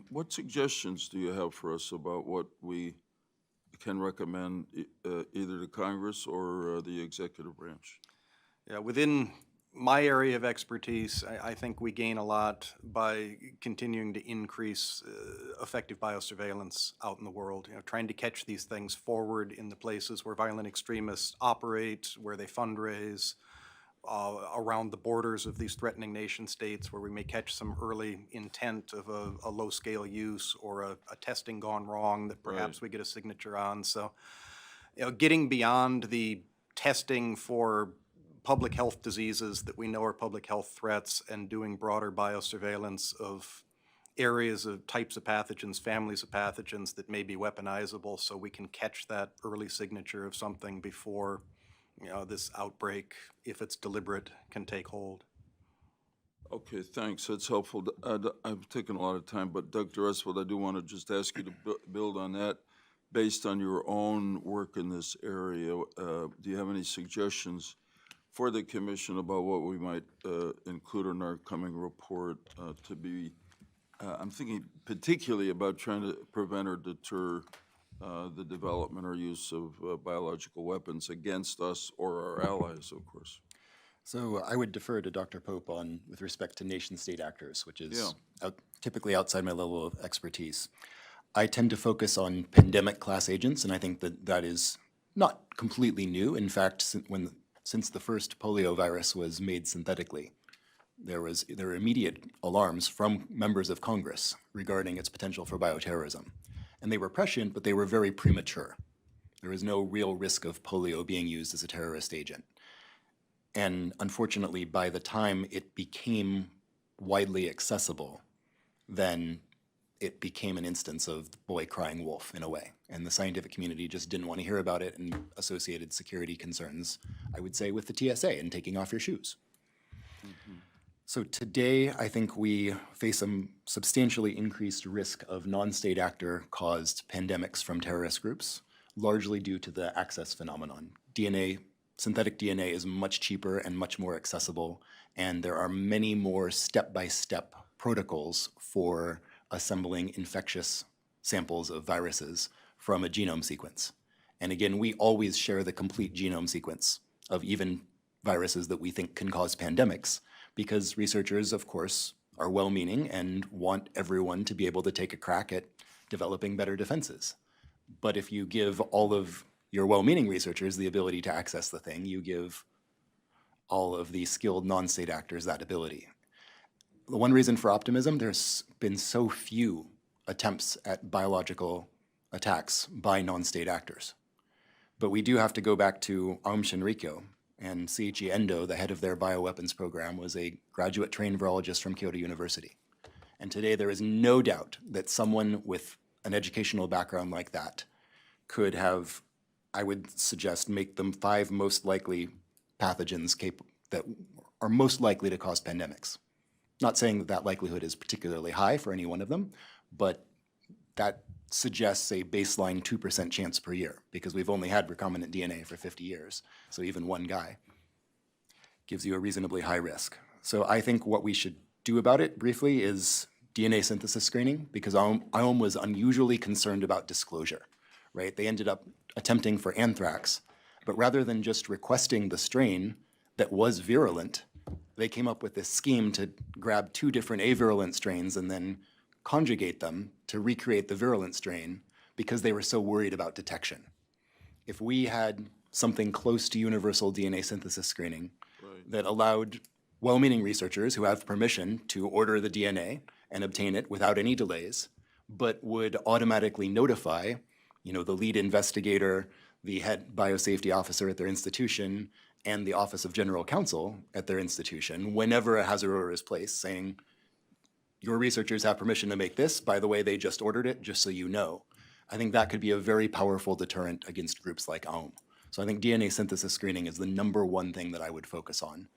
Speaker 8: what suggestions do you have for us about what we can recommend either to Congress or the executive branch?
Speaker 6: Yeah, within my area of expertise, I think we gain a lot by continuing to increase effective biosurveillance out in the world, trying to catch these things forward in the places where violent extremists operate, where they fundraise, around the borders of these threatening nation states where we may catch some early intent of a low-scale use or a testing gone wrong that perhaps we get a signature on. So, getting beyond the testing for public health diseases that we know are public health threats and doing broader biosurveillance of areas of types of pathogens, families of pathogens that may be weaponizable, so we can catch that early signature of something before this outbreak, if it's deliberate, can take hold.
Speaker 8: Okay, thanks, that's helpful. I've taken a lot of time, but Dr. Esvelt, I do want to just ask you to build on that. Based on your own work in this area, do you have any suggestions for the commission about what we might include in our coming report to be, I'm thinking particularly about trying to prevent or deter the development or use of biological weapons against us or our allies, of course.
Speaker 7: So I would defer to Dr. Pope on with respect to nation-state actors, which is typically outside my level of expertise. I tend to focus on pandemic class agents, and I think that that is not completely new. In fact, since the first polio virus was made synthetically, there were immediate alarms from members of Congress regarding its potential for bioterrorism. And they were prescient, but they were very premature. There was no real risk of polio being used as a terrorist agent. And unfortunately, by the time it became widely accessible, then it became an instance of the boy crying wolf in a way. And the scientific community just didn't want to hear about it and associated security concerns, I would say, with the TSA and taking off your shoes. So today, I think we face a substantially increased risk of non-state actor-caused pandemics from terrorist groups, largely due to the access phenomenon. Synthetic DNA is much cheaper and much more accessible, and there are many more step-by-step protocols for assembling infectious samples of viruses from a genome sequence. And again, we always share the complete genome sequence of even viruses that we think can cause pandemics, because researchers, of course, are well-meaning and want everyone to be able to take a crack at developing better defenses. But if you give all of your well-meaning researchers the ability to access the thing, you give all of the skilled non-state actors that ability. The one reason for optimism, there's been so few attempts at biological attacks by non-state actors. But we do have to go back to Aum Shinrikyo, and Seiichi Endo, the head of their bioweapons program, was a graduate-trained virologist from Kyoto University. And today there is no doubt that someone with an educational background like that could have, I would suggest, make them 5 most likely pathogens that are most likely to cause pandemics. Not saying that that likelihood is particularly high for any one of them, but that suggests a baseline 2% chance per year, because we've only had recombinant DNA for 50 years. So even one guy gives you a reasonably high risk. So I think what we should do about it briefly is DNA synthesis screening, because Aum was unusually concerned about disclosure, right? They ended up attempting for anthrax, but rather than just requesting the strain that was virulent, they came up with this scheme to grab 2 different avirulent strains and then conjugate them to recreate the virulent strain because they were so worried about detection. If we had something close to universal DNA synthesis screening that allowed well-meaning researchers who have permission to order the DNA and obtain it without any delays, but would automatically notify, the lead investigator, the head biosafety officer at their institution, and the Office of General Counsel at their institution whenever a hazard order is placed, saying, your researchers have permission to make this, by the way, they just ordered it, just so you know. I think that could be a very powerful deterrent against groups like Aum. So I think DNA synthesis screening is the #1 thing that I would focus on.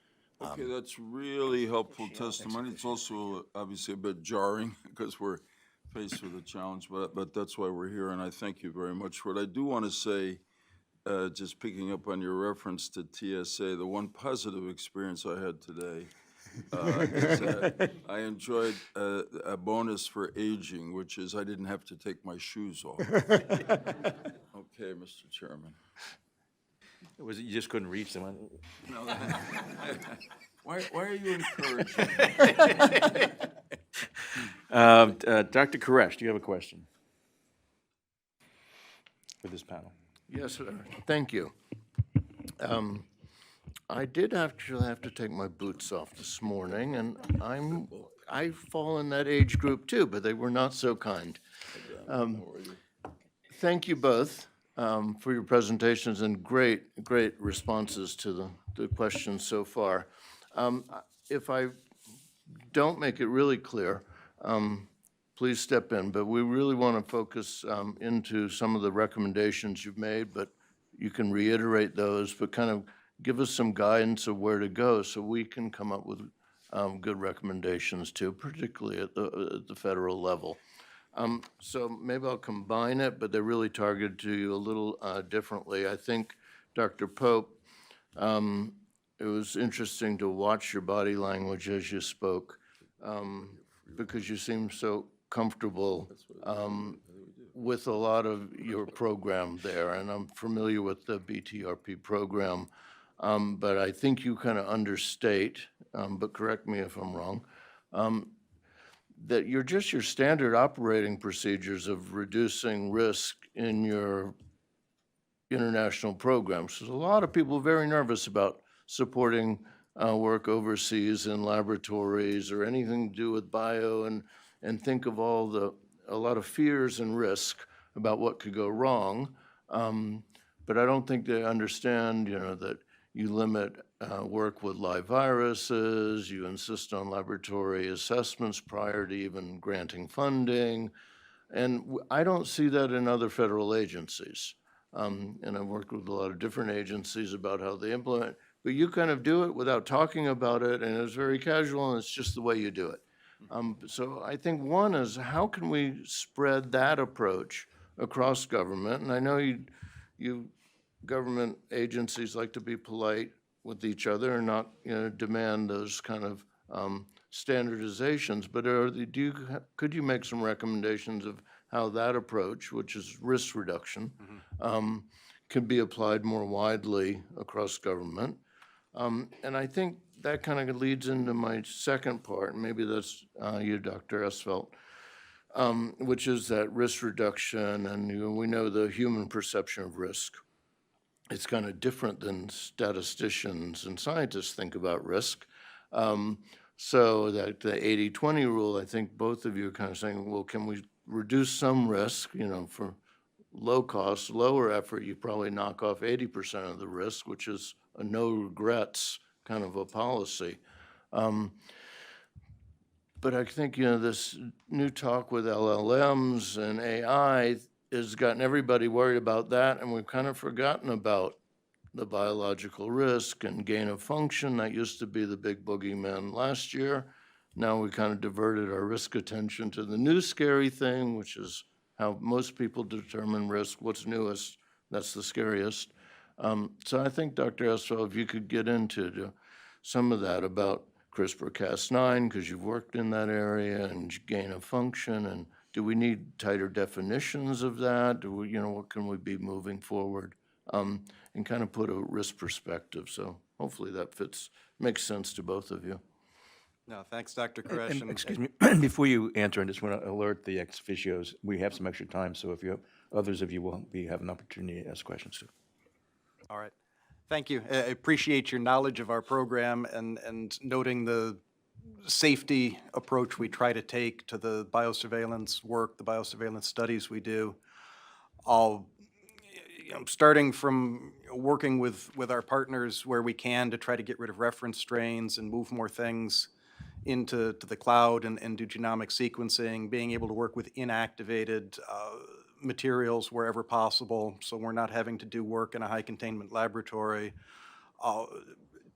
Speaker 8: Okay, that's really helpful testimony. It's also obviously a bit jarring because we're faced with a challenge, but that's why we're here, and I thank you very much for it. I do want to say, just picking up on your reference to TSA, the one positive experience I had today is that I enjoyed a bonus for aging, which is I didn't have to take my shoes off. Okay, Mr. Chairman.
Speaker 2: Was it you just couldn't reach them?
Speaker 8: Why are you encouraging?
Speaker 2: Dr. Koresh, do you have a question for this panel?
Speaker 9: Yes, sir. Thank you. I did actually have to take my boots off this morning, and I fall in that age group too, but they were not so kind. Thank you both for your presentations and great responses to the questions so far. If I don't make it really clear, please step in, but we really want to focus into some of the recommendations you've made, but you can reiterate those, but kind of give us some guidance of where to go so we can come up with good recommendations too, particularly at the federal level. So maybe I'll combine it, but they're really targeted to you a little differently. I think, Dr. Pope, it was interesting to watch your body language as you spoke, because you seem so comfortable with a lot of your program there, and I'm familiar with the BTRP program, but I think you kind of understate, but correct me if I'm wrong, that you're just your standard operating procedures of reducing risk in your international programs. There's a lot of people very nervous about supporting work overseas in laboratories or anything to do with bio, and think of a lot of fears and risk about what could go wrong. But I don't think they understand, that you limit work with live viruses, you insist on laboratory assessments prior to even granting funding. And I don't see that in other federal agencies. And I've worked with a lot of different agencies about how they implement, but you kind of do it without talking about it, and it's very casual, and it's just the way you do it. So I think one is, how can we spread that approach across government? And I know you government agencies like to be polite with each other and not, demand those kind of standardizations, but could you make some recommendations of how that approach, which is risk reduction, could be applied more widely across government? And I think that kind of leads into my second part, and maybe that's you, Dr. Esvelt, which is that risk reduction, and we know the human perception of risk. It's kind of different than statisticians and scientists think about risk. So that the 80-20 rule, I think both of you are kind of saying, well, can we reduce some risk, for low cost, lower effort, you probably knock off 80% of the risk, which is a no regrets kind of a policy. But I think, this new talk with LLMs and AI has gotten everybody worried about that, and we've kind of forgotten about the biological risk and gain of function. That used to be the big boogeyman last year. Now we kind of diverted our risk attention to the new scary thing, which is how most people determine risk. What's newest, that's the scariest. So I think, Dr. Esvelt, if you could get into some of that about CRISPR-Cas9, because you've worked in that area, and gain of function, and do we need tighter definitions of that? Do we, what can we be moving forward? And kind of put a risk perspective. So hopefully that makes sense to both of you.
Speaker 6: No, thanks, Dr. Koresh.
Speaker 2: And excuse me, before you answer, I just want to alert the ex officios, we have some extra time, so if others of you will have an opportunity to ask questions too.
Speaker 6: All right. Thank you. I appreciate your knowledge of our program and noting the safety approach we try to take to the biosurveillance work, the biosurveillance studies we do. Starting from working with our partners where we can to try to get rid of reference strains and move more things into the cloud and do genomic sequencing, being able to work with inactivated materials wherever possible, so we're not having to do work in a high containment laboratory,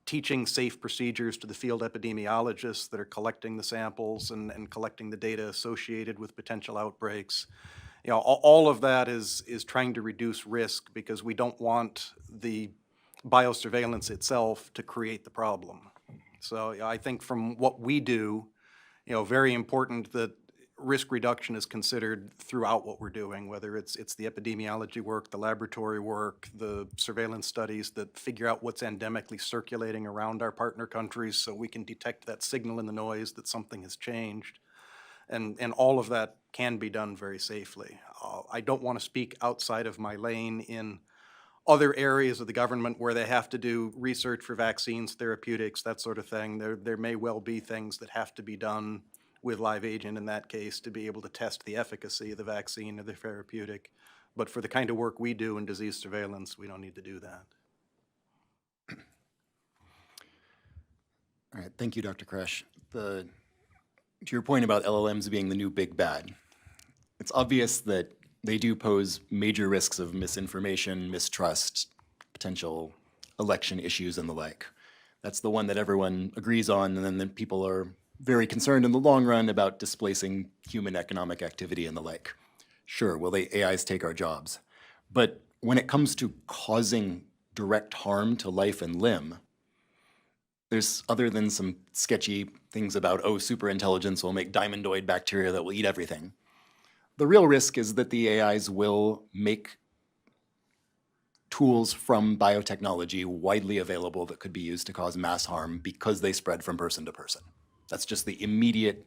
Speaker 6: teaching safe procedures to the field epidemiologists that are collecting the samples and collecting the data associated with potential outbreaks. All of that is trying to reduce risk, because we don't want the biosurveillance itself to create the problem. So I think from what we do, very important that risk reduction is considered throughout what we're doing, whether it's the epidemiology work, the laboratory work, the surveillance studies that figure out what's endemically circulating around our partner countries so we can detect that signal in the noise that something has changed. And all of that can be done very safely. I don't want to speak outside of my lane in other areas of the government where they have to do research for vaccines, therapeutics, that sort of thing. There may well be things that have to be done with live agent in that case to be able to test the efficacy of the vaccine or the therapeutic. But for the kind of work we do in disease surveillance, we don't need to do that.
Speaker 7: All right, thank you, Dr. Kresh. To your point about LLMs being the new big bad, it's obvious that they do pose major risks of misinformation, mistrust, potential election issues and the like. That's the one that everyone agrees on, and then people are very concerned in the long run about displacing human economic activity and the like. Sure, will the AIs take our jobs? But when it comes to causing direct harm to life and limb, there's, other than some sketchy things about, oh, superintelligence will make diamondoid bacteria that will eat everything, the real risk is that the AIs will make tools from biotechnology widely available that could be used to cause mass harm because they spread from person to person. That's just the immediate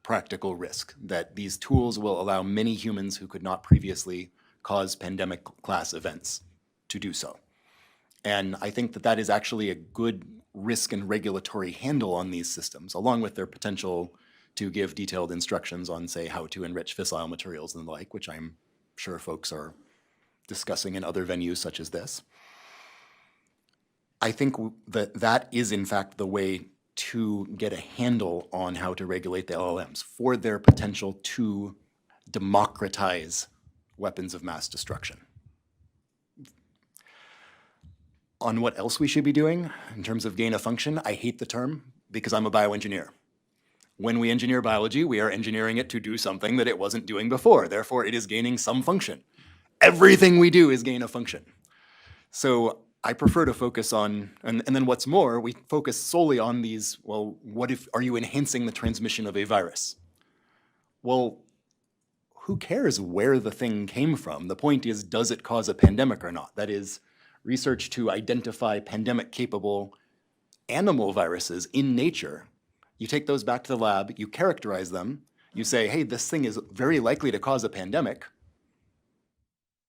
Speaker 7: practical risk, that these tools will allow many humans who could not previously cause pandemic class events to do so. And I think that that is actually a good risk and regulatory handle on these systems, along with their potential to give detailed instructions on, say, how to enrich fissile materials and the like, which I'm sure folks are discussing in other venues such as this. I think that that is, in fact, the way to get a handle on how to regulate the LLMs, for their potential to democratize weapons of mass destruction. On what else we should be doing in terms of gain of function, I hate the term because I'm a bioengineer. When we engineer biology, we are engineering it to do something that it wasn't doing before. Therefore, it is gaining some function. Everything we do is gain of function. So I prefer to focus on, and then what's more, we focus solely on these, well, what if, are you enhancing the transmission of a virus? Well, who cares where the thing came from? The point is, does it cause a pandemic or not? That is, research to identify pandemic-capable animal viruses in nature. You take those back to the lab, you characterize them, you say, hey, this thing is very likely to cause a pandemic.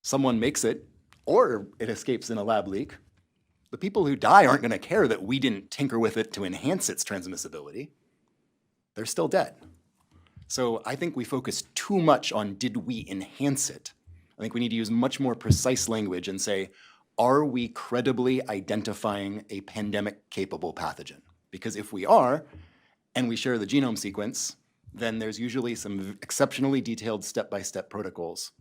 Speaker 7: Someone makes it, or it escapes in a lab leak. The people who die aren't going to care that we didn't tinker with it to enhance its transmissibility. They're still dead. So I think we focus too much on, did we enhance it? I think we need to use much more precise language and say, are we credibly identifying a pandemic-capable pathogen? Because if we are, and we share the genome sequence, then there's usually some exceptionally detailed step-by-step protocols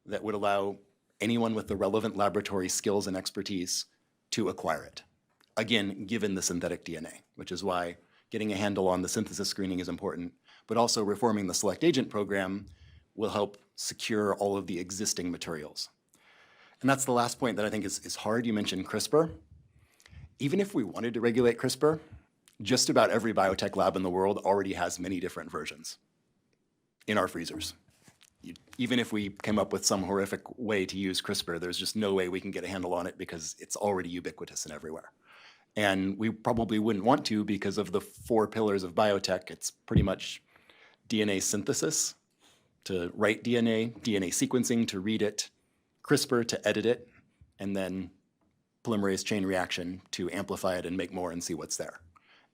Speaker 7: that would allow anyone with the relevant laboratory skills and expertise to acquire it. Again, given the synthetic DNA, which is why getting a handle on the synthesis screening is important, but also reforming the select agent program will help secure all of the existing materials. And that's the last point that I think is hard. You mentioned CRISPR. Even if we wanted to regulate CRISPR, just about every biotech lab in the world already has many different versions in our freezers. Even if we came up with some horrific way to use CRISPR, there's just no way we can get a handle on it because it's already ubiquitous and everywhere. And we probably wouldn't want to because of the 4 pillars of biotech. It's pretty much DNA synthesis to write DNA, DNA sequencing to read it, CRISPR to edit it, and then polymerase chain reaction to amplify it and make more and see what's there.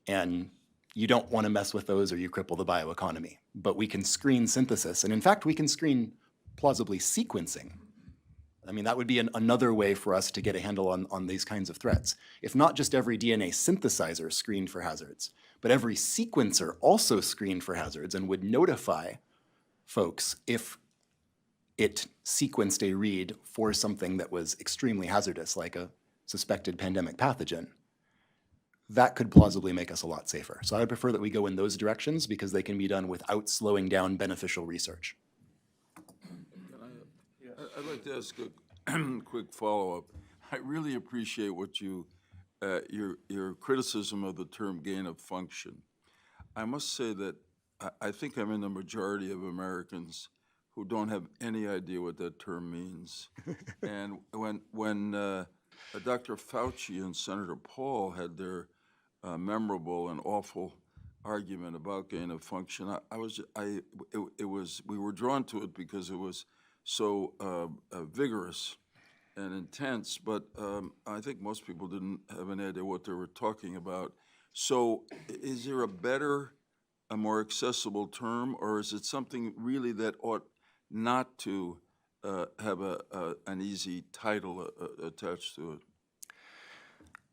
Speaker 7: And you don't want to mess with those or you cripple the bioeconomy. But we can screen synthesis, and in fact, we can screen plausibly sequencing. I mean, that would be another way for us to get a handle on these kinds of threats. If not just every DNA synthesizer screened for hazards, but every sequencer also screened for hazards and would notify folks if it sequenced a read for something that was extremely hazardous, like a suspected pandemic pathogen, that could plausibly make us a lot safer. So I would prefer that we go in those directions because they can be done without slowing down beneficial research.
Speaker 8: I'd like to ask a quick follow-up. I really appreciate what your criticism of the term gain of function. I must say that I think I'm in the majority of Americans who don't have any idea what that term means. And when Dr. Fauci and Senator Paul had their memorable and awful argument about gain of function, we were drawn to it because it was so vigorous. and intense, but I think most people didn't have any idea what they were talking about. So is there a better, a more accessible term, or is it something really that ought not to have an easy title attached to it?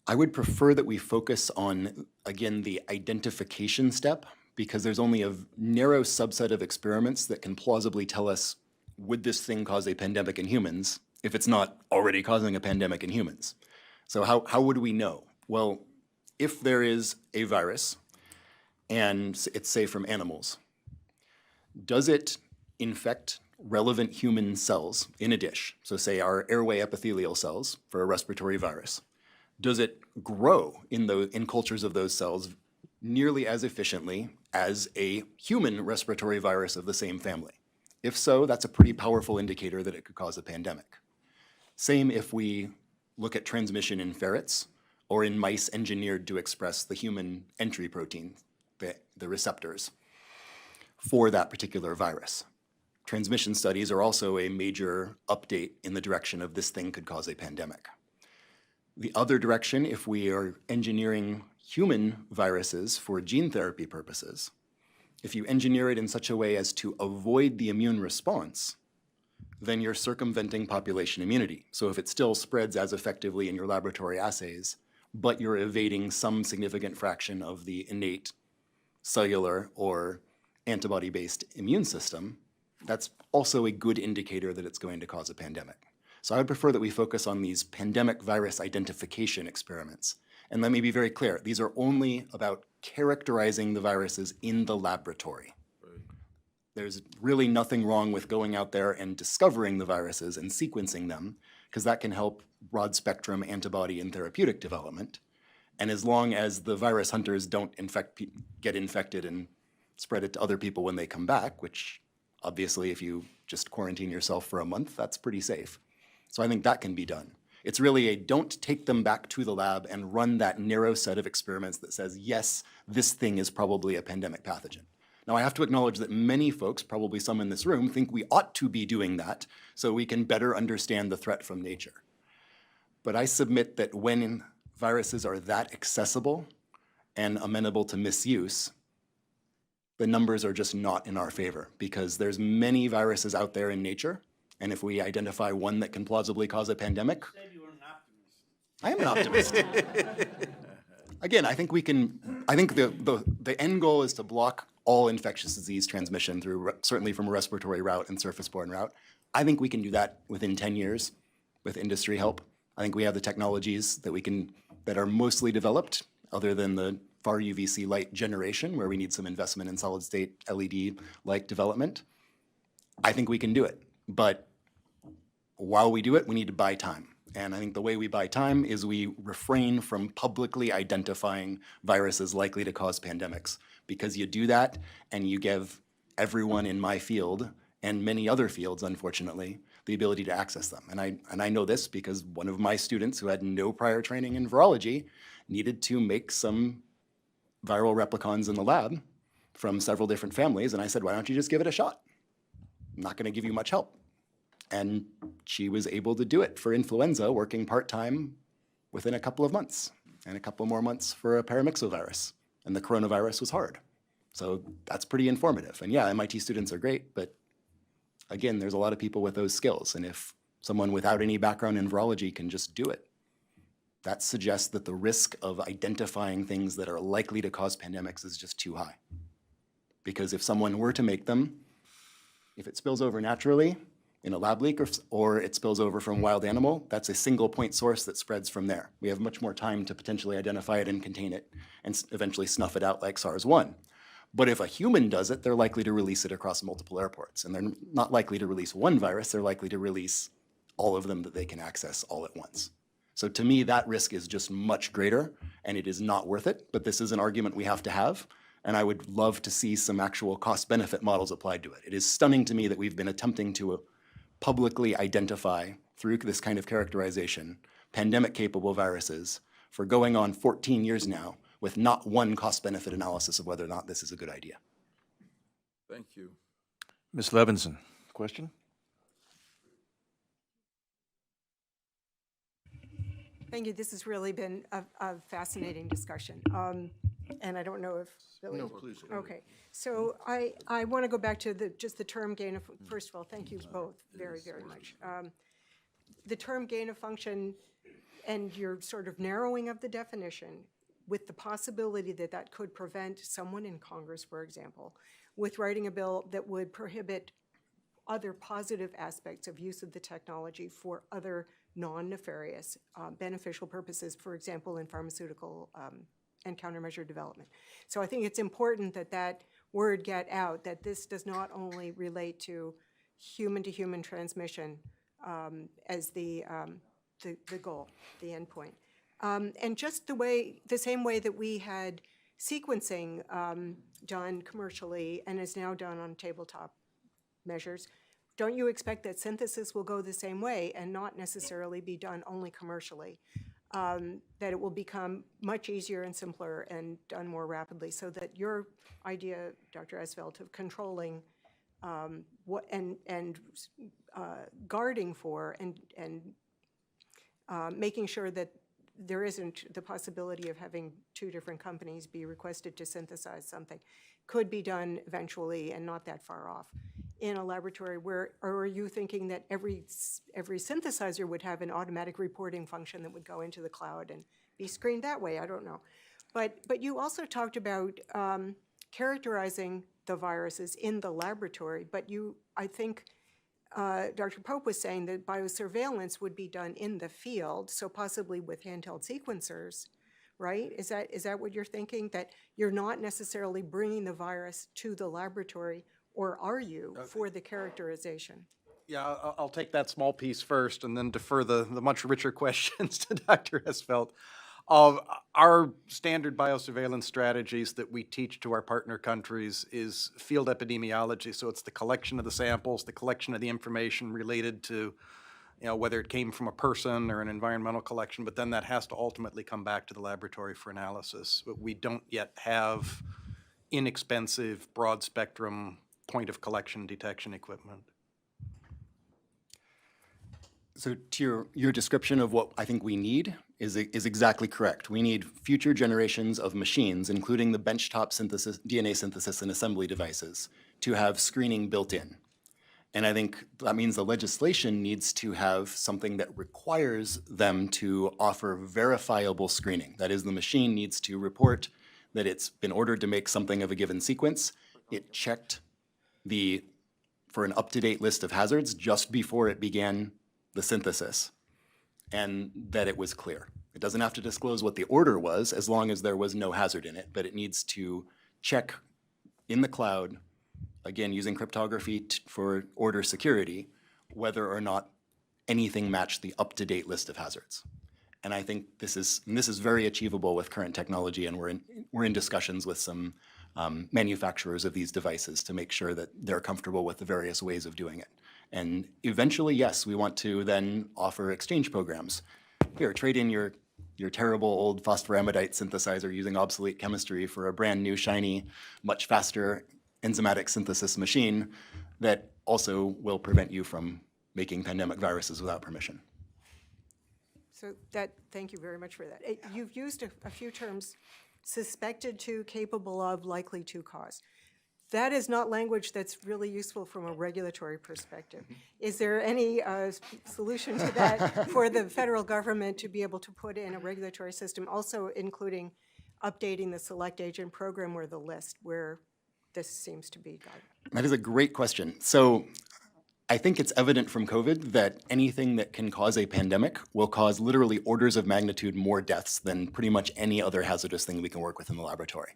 Speaker 7: I would prefer that we focus on, again, the identification step, because there's only a narrow subset of experiments that can plausibly tell us, would this thing cause a pandemic in humans, if it's not already causing a pandemic in humans? So how would we know? Well, if there is a virus, and it's, say, from animals, does it infect relevant human cells in a dish? So say our airway epithelial cells for a respiratory virus. Does it grow in cultures of those cells nearly as efficiently as a human respiratory virus of the same family? If so, that's a pretty powerful indicator that it could cause a pandemic. Same if we look at transmission in ferrets or in mice engineered to express the human entry protein, the receptors, for that particular virus. Transmission studies are also a major update in the direction of this thing could cause a pandemic. The other direction, if we are engineering human viruses for gene therapy purposes, if you engineer it in such a way as to avoid the immune response, then you're circumventing population immunity. So if it still spreads as effectively in your laboratory assays, but you're evading some significant fraction of the innate cellular or antibody-based immune system, that's also a good indicator that it's going to cause a pandemic. So I would prefer that we focus on these pandemic virus identification experiments. And let me be very clear, these are only about characterizing the viruses in the laboratory. There's really nothing wrong with going out there and discovering the viruses and sequencing them, because that can help broad spectrum antibody and therapeutic development. And as long as the virus hunters don't get infected and spread it to other people when they come back, which obviously if you just quarantine yourself for a month, that's pretty safe. So I think that can be done. It's really a don't take them back to the lab and run that narrow set of experiments that says, yes, this thing is probably a pandemic pathogen. Now, I have to acknowledge that many folks, probably some in this room, think we ought to be doing that so we can better understand the threat from nature. But I submit that when viruses are that accessible and amenable to misuse, the numbers are just not in our favor, because there's many viruses out there in nature, and if we identify one that can plausibly cause a pandemic.
Speaker 4: You said you were an optimist.
Speaker 7: I am an optimist. Again, I think the end goal is to block all infectious disease transmission through, certainly from a respiratory route and surface-borne route. I think we can do that within 10 years with industry help. I think we have the technologies that are mostly developed, other than the far UVC light generation, where we need some investment in solid-state LED-like development. I think we can do it. But while we do it, we need to buy time. And I think the way we buy time is we refrain from publicly identifying viruses likely to cause pandemics, because you do that and you give everyone in my field and many other fields, unfortunately, the ability to access them. And I know this because one of my students who had no prior training in virology needed to make some viral replicons in the lab from several different families. And I said, why don't you just give it a shot? I'm not going to give you much help. And she was able to do it for influenza, working part-time within a couple of months, and a couple more months for a paramyxovirus. And the coronavirus was hard. So that's pretty informative. And yeah, MIT students are great, but again, there's a lot of people with those skills. And if someone without any background in virology can just do it, that suggests that the risk of identifying things that are likely to cause pandemics is just too high. Because if someone were to make them, if it spills over naturally in a lab leak, or it spills over from wild animal, that's a single point source that spreads from there. We have much more time to potentially identify it and contain it and eventually snuff it out like SARS-1. But if a human does it, they're likely to release it across multiple airports. And they're not likely to release one virus, they're likely to release all of them that they can access all at once. So to me, that risk is just much greater, and it is not worth it. But this is an argument we have to have, and I would love to see some actual cost-benefit models applied to it. It is stunning to me that we've been attempting to publicly identify, through this kind of characterization, pandemic-capable viruses for going on 14 years now with not one cost-benefit analysis of whether or not this is a good idea.
Speaker 8: Thank you.
Speaker 2: Ms. Levinson, question?
Speaker 10: Thank you. This has really been a fascinating discussion. And I don't know if Billy.
Speaker 9: No, please. go ahead.
Speaker 10: Okay, so I want to go back to just the term gain of, first of all, thank you both very, very much. The term gain of function and your sort of narrowing of the definition with the possibility that that could prevent someone in Congress, for example, with writing a bill that would prohibit other positive aspects of use of the technology for other non-nefarious beneficial purposes, for example, in pharmaceutical and countermeasure development. So I think it's important that that word get out, that this does not only relate to human transmission as the goal, the endpoint. And just the same way that we had sequencing done commercially and is now done on tabletop measures, don't you expect that synthesis will go the same way and not necessarily be done only commercially? That it will become much easier and simpler and done more rapidly, so that your idea, Dr. Esvelt, of controlling what and guarding for and making sure that there isn't the possibility of having two different companies be requested to synthesize something, could be done eventually and not that far off in a laboratory where, or are you thinking that every synthesizer would have an automatic reporting function that would go into the cloud and be screened that way? I don't know. But you also talked about characterizing the viruses in the laboratory, but I think Dr. Pope was saying that biosurveillance would be done in the field, so possibly with handheld sequencers, right? Is that what you're thinking? That you're not necessarily bringing the virus to the laboratory, or are you, for the characterization?
Speaker 6: Yeah, I'll take that small piece first and then defer the much richer questions to Dr. Esvelt. Our standard biosurveillance strategies that we teach to our partner countries is field epidemiology. So it's the collection of the samples, the collection of the information related to, whether it came from a person or an environmental collection, but then that has to ultimately come back to the laboratory for analysis. But we don't yet have inexpensive, broad spectrum point of collection detection equipment.
Speaker 7: So to your description of what I think we need is exactly correct. We need future generations of machines, including the benchtop synthesis, DNA synthesis and assembly devices, to have screening built in. And I think that means the legislation needs to have something that requires them to offer verifiable screening. That is, the machine needs to report that it's been ordered to make something of a given sequence. It checked for an up-to-date list of hazards just before it began the synthesis, and that it was clear. It doesn't have to disclose what the order was as long as there was no hazard in it, but it needs to check in the cloud, again, using cryptography for order security, whether or not anything matched the up-to-date list of hazards. And I think this is very achievable with current technology, and we're in discussions with some manufacturers of these devices to make sure that they're comfortable with the various ways of doing it. And eventually, yes, we want to then offer exchange programs. Here, trade in your terrible old phosphoramidite synthesizer using obsolete chemistry for a brand new, shiny, much faster enzymatic synthesis machine that also will prevent you from making pandemic viruses without permission.
Speaker 10: So thank you very much for that. You've used a few terms: suspected to, capable of, likely to cause. That is not language that's really useful from a regulatory perspective. Is there any solution to that for the federal government to be able to put in a regulatory system, also including updating the select agent program or the list where this seems to be guided?
Speaker 7: That is a great question. So I think it's evident from COVID that anything that can cause a pandemic will cause literally orders of magnitude more deaths than pretty much any other hazardous thing we can work with in the laboratory.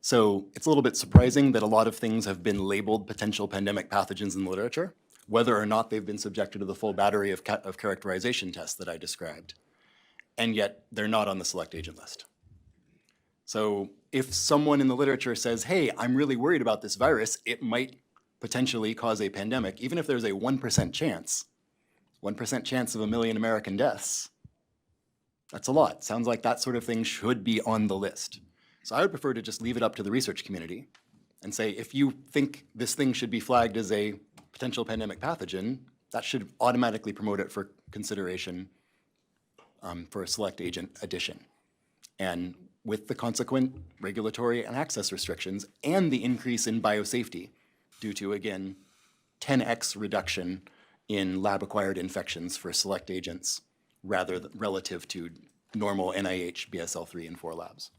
Speaker 7: So it's a little bit surprising that a lot of things have been labeled potential pandemic pathogens in the literature, whether or not they've been subjected to the full battery of characterization tests that I described. And yet they're not on the select agent list. So if someone in the literature says, hey, I'm really worried about this virus, it might potentially cause a pandemic, even if there's a 1% chance, 1% chance of 1 million American deaths, that's a lot. Sounds like that sort of thing should be on the list. So I would prefer to just leave it up to the research community and say, if you think this thing should be flagged as a potential pandemic pathogen, that should automatically promote it for consideration for a select agent addition. And with the consequent regulatory and access restrictions and the increase in biosafety due to, again, 10x reduction in lab-acquired infections for select agents relative to normal NIH BSL-3 and 4 labs.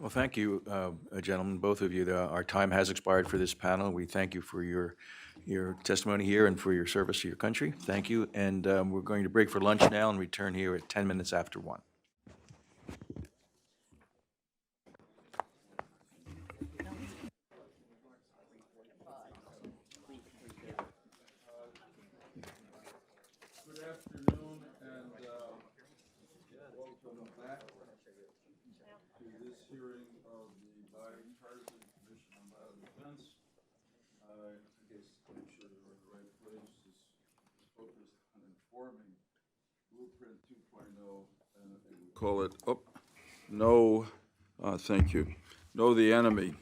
Speaker 2: Well, thank you, gentlemen, both of you. Our time has expired for this panel. We thank you for your testimony here and for your service to your country. Thank you. And we're going to break for lunch now and return here at 10 minutes after 1.
Speaker 8: Good afternoon, and welcome back to this hearing of the Bipartisan Commission on Biodefense. I guess I'm sure you're in the right place. This is focused on informing Blueprint 2.0, and we call it, thank you. Know the enemy.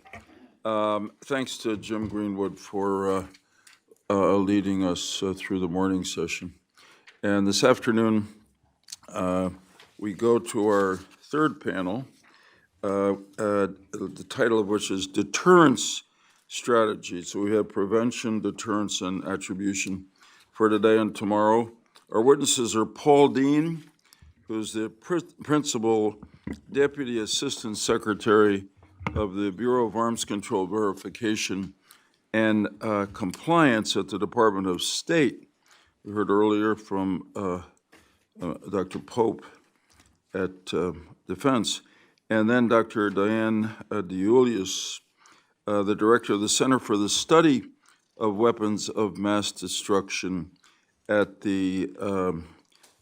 Speaker 8: Thanks to Jim Greenwood for leading us through the morning session. And this afternoon, we go to our third panel, the title of which is Deterrence Strategy. So we have prevention, deterrence, and attribution for today and tomorrow. Our witnesses are Paul Dean, who's the Principal Deputy Assistant Secretary of the Bureau of Arms Control Verification and Compliance at the Department of State. We heard earlier from Dr. Pope at Defense, and then Dr. Diane DeJulius, the Director of the Center for the Study of Weapons of Mass Destruction at the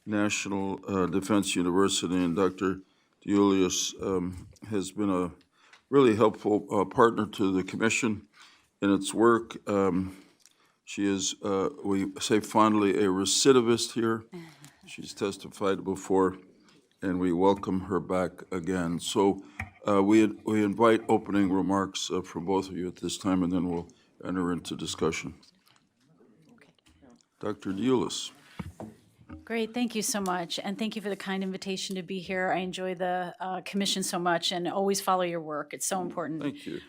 Speaker 8: National Defense University. And Dr. DeJulius has been a really helpful partner to the Commission in its work. She is, we say fondly, a recidivist here. She's testified before, and we welcome her back again. So we invite opening remarks from both of you at this time, and then we'll enter into discussion. Dr. DeJulius.
Speaker 11: Great, thank you so much, and thank you for the kind invitation to be here. I enjoy the commission so much and always follow your work. It's so important.
Speaker 8: Thank you.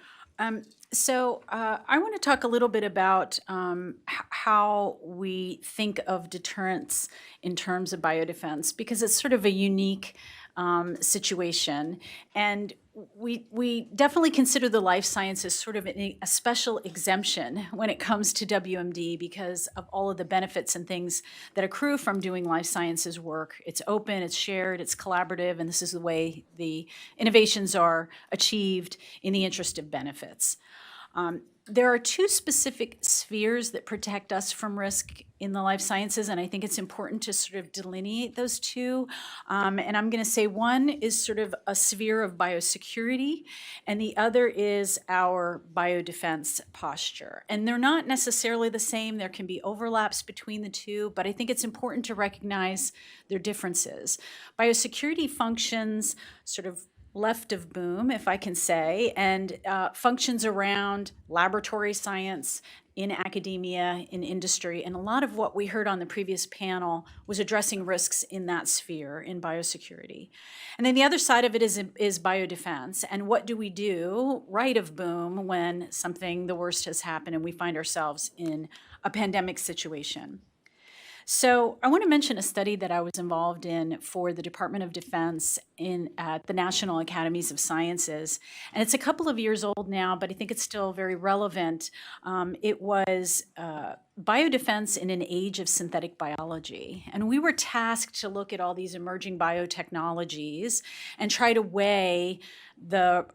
Speaker 11: So I want to talk a little bit about how we think of deterrence in terms of biodefense, because it's sort of a unique situation. And we definitely consider the life sciences sort of a special exemption when it comes to WMD because of all of the benefits and things that accrue from doing life sciences work. It's open, it's shared, it's collaborative, and this is the way the innovations are achieved in the interest of benefits. There are two specific spheres that protect us from risk in the life sciences, and I think it's important to sort of delineate those two. And I'm going to say one is sort of a sphere of biosecurity, and the other is our biodefense posture. And they're not necessarily the same. There can be overlaps between the two, but I think it's important to recognize their differences. Biosecurity functions sort of left of boom, if I can say, and functions around laboratory science, in academia, in industry, and a lot of what we heard on the previous panel was addressing risks in that sphere, in biosecurity. And then the other side of it is biodefense, and what do we do right of boom when something, the worst has happened and we find ourselves in a pandemic situation. So I want to mention a study that I was involved in for the Department of Defense at the National Academies of Sciences. And it's a couple of years old now, but I think it's still very relevant. It was biodefense in an age of synthetic biology. And we were tasked to look at all these emerging biotechnologies and try to weigh the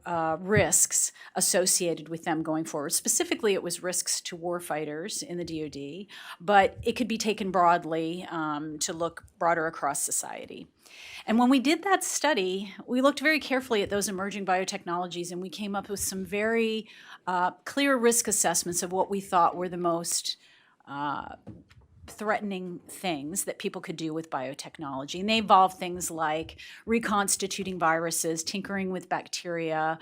Speaker 11: risks associated with them going forward. Specifically, it was risks to warfighters in the DoD, but it could be taken broadly to look broader across society. And when we did that study, we looked very carefully at those emerging biotechnologies, and we came up with some very clear risk assessments of what we thought were the most threatening things that people could do with biotechnology. And they involve things like reconstituting viruses, tinkering with bacteria,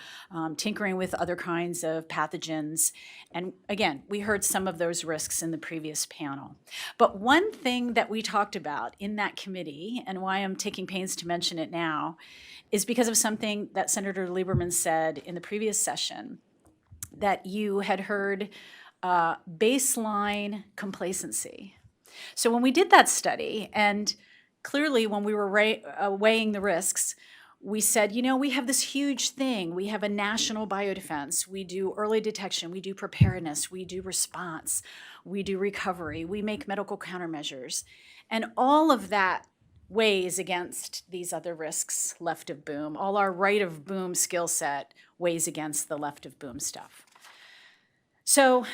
Speaker 11: tinkering with other kinds of pathogens. And again, we heard some of those risks in the previous panel. But one thing that we talked about in that committee, and why I'm taking pains to mention it now, is because of something that Senator Lieberman said in the previous session, that you had heard baseline complacency. So when we did that study, and clearly when we were weighing the risks, we said, we have this huge thing. We have a national biodefense. We do early detection. We do preparedness. We do response. We do recovery. We make medical countermeasures. And all of that weighs against these other risks left of boom. All our right of boom skill set weighs against the left of boom stuff. So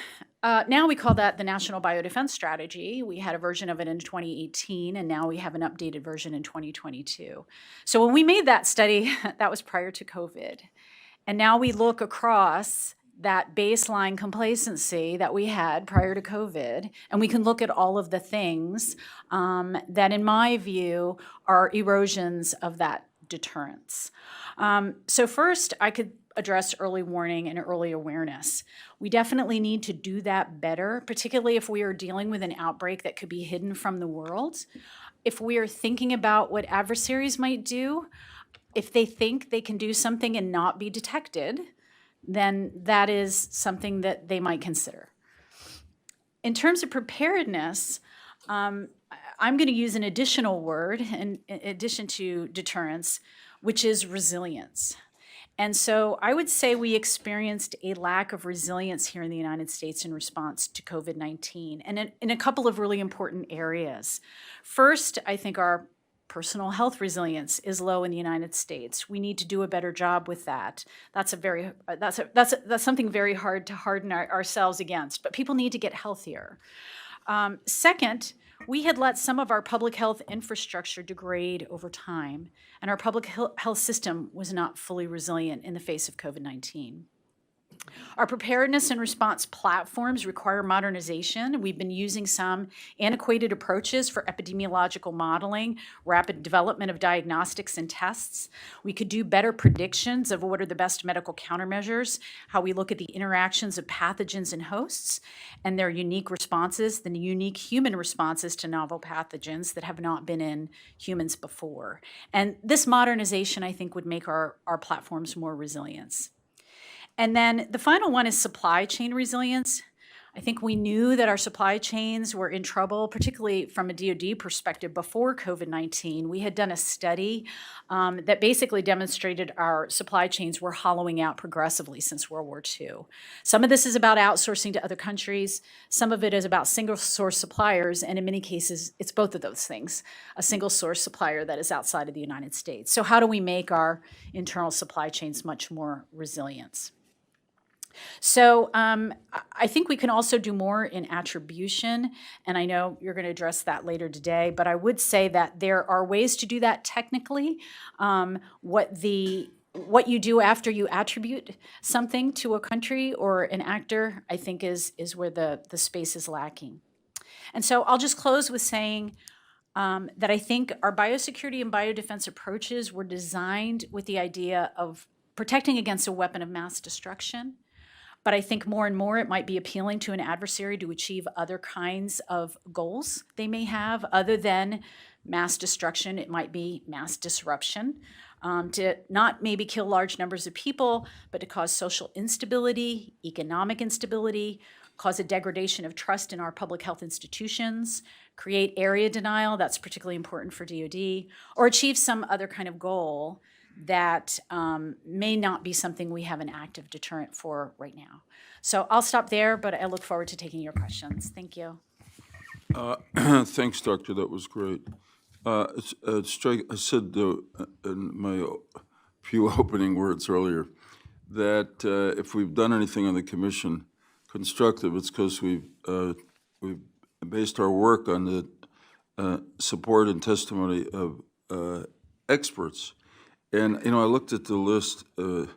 Speaker 11: now we call that the National Biodefense Strategy. We had a version of it in 2018, and now we have an updated version in 2022. So when we made that study, that was prior to COVID. And now we look across that baseline complacency that we had prior to COVID, and we can look at all of the things that, in my view, are erosions of that deterrence. So first, I could address early warning and early awareness. We definitely need to do that better, particularly if we are dealing with an outbreak that could be hidden from the world. If we are thinking about what adversaries might do, if they think they can do something and not be detected, then that is something that they might consider. In terms of preparedness, I'm going to use an additional word in addition to deterrence, which is resilience. And so I would say we experienced a lack of resilience here in the United States in response to COVID-19, and in a couple of really important areas. First, I think our personal health resilience is low in the United States. We need to do a better job with that. That's something very hard to harden ourselves against, but people need to get healthier. Second, we had let some of our public health infrastructure degrade over time, and our public health system was not fully resilient in the face of COVID-19. Our preparedness and response platforms require modernization. We've been using some antiquated approaches for epidemiological modeling, rapid development of diagnostics and tests. We could do better predictions of what are the best medical countermeasures, how we look at the interactions of pathogens and hosts, and their unique responses, the unique human responses to novel pathogens that have not been in humans before. And this modernization, I think, would make our platforms more resilient. And then the final one is supply chain resilience. I think we knew that our supply chains were in trouble, particularly from a DoD perspective before COVID-19. We had done a study that basically demonstrated our supply chains were hollowing out progressively since World War II. Some of this is about outsourcing to other countries. Some of it is about single source suppliers. And in many cases, it's both of those things, a single source supplier that is outside of the United States. So how do we make our internal supply chains much more resilient? So I think we can also do more in attribution, and I know you're going to address that later today, but I would say that there are ways to do that technically. What you do after you attribute something to a country or an actor, I think is where the space is lacking. And so I'll just close with saying that I think our biosecurity and biodefense approaches were designed with the idea of protecting against a weapon of mass destruction. But I think more and more it might be appealing to an adversary to achieve other kinds of goals they may have other than mass destruction. It might be mass disruption, to not maybe kill large numbers of people, but to cause social instability, economic instability, cause a degradation of trust in our public health institutions, create area denial, that's particularly important for DoD, or achieve some other kind of goal that may not be something we have an active deterrent for right now. So I'll stop there, but I look forward to taking your questions. Thank you.
Speaker 8: Thanks, Doctor, that was great. I said in my few opening words earlier that if we've done anything on the commission constructive, it's because we've based our work on the support and testimony of experts. And, I looked at the list of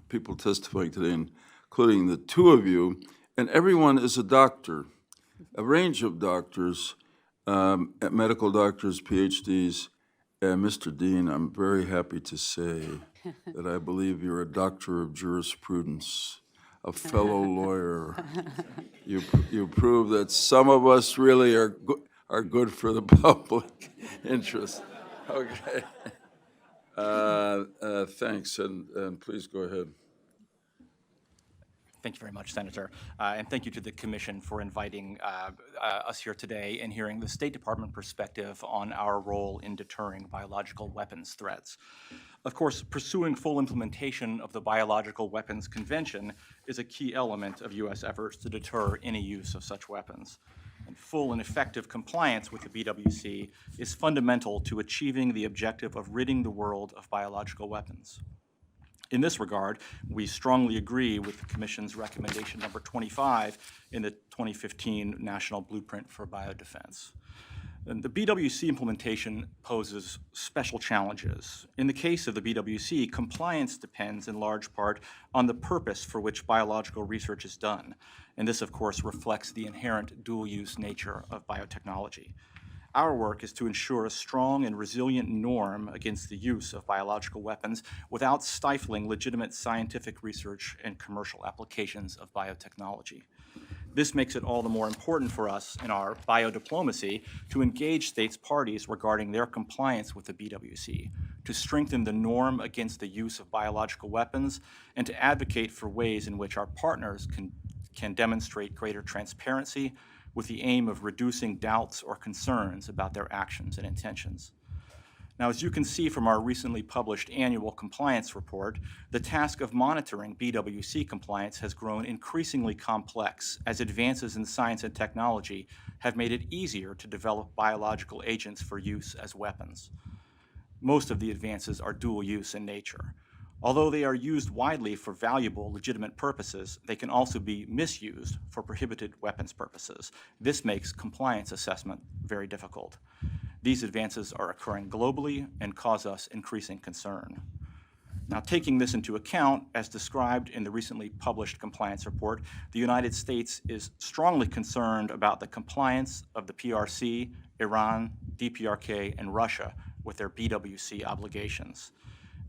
Speaker 8: people testifying today, including the two of you, and everyone is a doctor. a range of doctors, medical doctors, PhDs. Mr. Dean, I'm very happy to say that I believe you're a doctor of jurisprudence, a fellow lawyer. You prove that some of us really are good for the public interest. Okay. Thanks, and please go ahead.
Speaker 12: Thank you very much, Senator. And thank you to the Commission for inviting us here today and hearing the State Department perspective on our role in deterring biological weapons threats. Of course, pursuing full implementation of the Biological Weapons Convention is a key element of U.S. efforts to deter any use of such weapons. And full and effective compliance with the BWC is fundamental to achieving the objective of ridding the world of biological weapons. In this regard, we strongly agree with the Commission's recommendation number 25 in the 2015 National Blueprint for Biodefense. And the BWC implementation poses special challenges. In the case of the BWC, compliance depends in large part on the purpose for which biological research is done. And this, of course, reflects the inherent dual-use nature of biotechnology. Our work is to ensure a strong and resilient norm against the use of biological weapons without stifling legitimate scientific research and commercial applications of biotechnology. This makes it all the more important for us in our biodiplomacy to engage states parties regarding their compliance with the BWC, to strengthen the norm against the use of biological weapons, and to advocate for ways in which our partners can demonstrate greater transparency with the aim of reducing doubts or concerns about their actions and intentions. Now, as you can see from our recently published annual compliance report, the task of monitoring BWC compliance has grown increasingly complex as advances in science and technology have made it easier to develop biological agents for use as weapons. Most of the advances are dual use in nature. Although they are used widely for valuable, legitimate purposes, they can also be misused for prohibited weapons purposes. This makes compliance assessment very difficult. These advances are occurring globally and cause us increasing concern. Now, taking this into account, as described in the recently published compliance report, the United States is strongly concerned about the compliance of the PRC, Iran, DPRK, and Russia with their BWC obligations.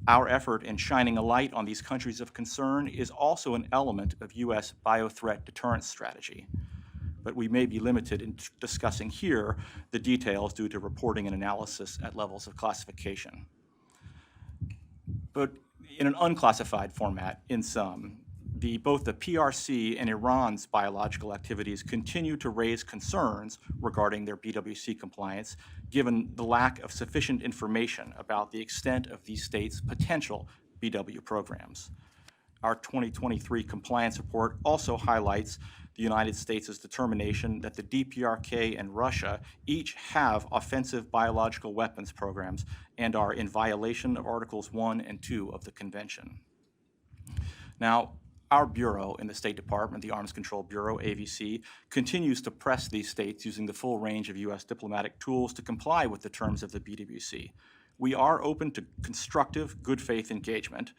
Speaker 12: Our effort in shining a light on these countries of concern is also an element of U.S. biothreat deterrence strategy. But we may be limited in discussing here the details due to reporting and analysis at levels of classification. But in an unclassified format, in sum, both the PRC and Iran's biological activities continue to raise concerns regarding their BWC compliance, given the lack of sufficient information about the extent of these states' potential BW programs. Our 2023 compliance report also highlights the United States' determination that the DPRK and Russia each have offensive biological weapons programs and are in violation of Articles 1 and 2 of the Convention. Now, our bureau in the State Department, the Arms Control Bureau, AVC, continues to press these states using the full range of U.S. diplomatic tools to comply with the terms of the BWC. We are open to constructive, good faith engagement,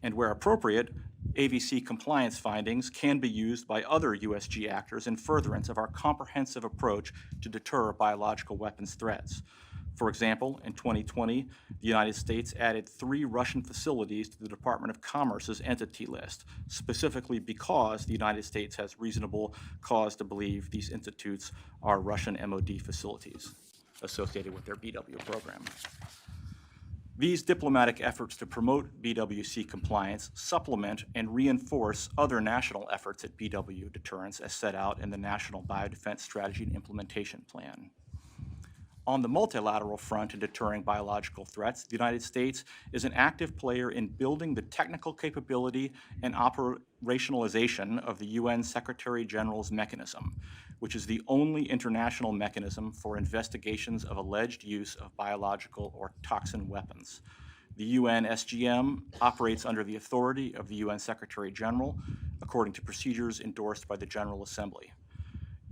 Speaker 12: and where appropriate, AVC compliance findings can be used by other USG actors in furtherance of our comprehensive approach to deter biological weapons threats. For example, in 2020, the United States added 3 Russian facilities to the Department of Commerce's entity list, specifically because the United States has reasonable cause to believe these institutes are Russian MOD facilities associated with their BW program. These diplomatic efforts to promote BWC compliance supplement and reinforce other national efforts at BW deterrence as set out in the National Biodefense Strategy and Implementation Plan. On the multilateral front in deterring biological threats, the United States is an active player in building the technical capability and operationalization of the UN Secretary General's mechanism, which is the only international mechanism for investigations of alleged use of biological or toxin weapons. The UN SGM operates under the authority of the UN Secretary General, according to procedures endorsed by the General Assembly.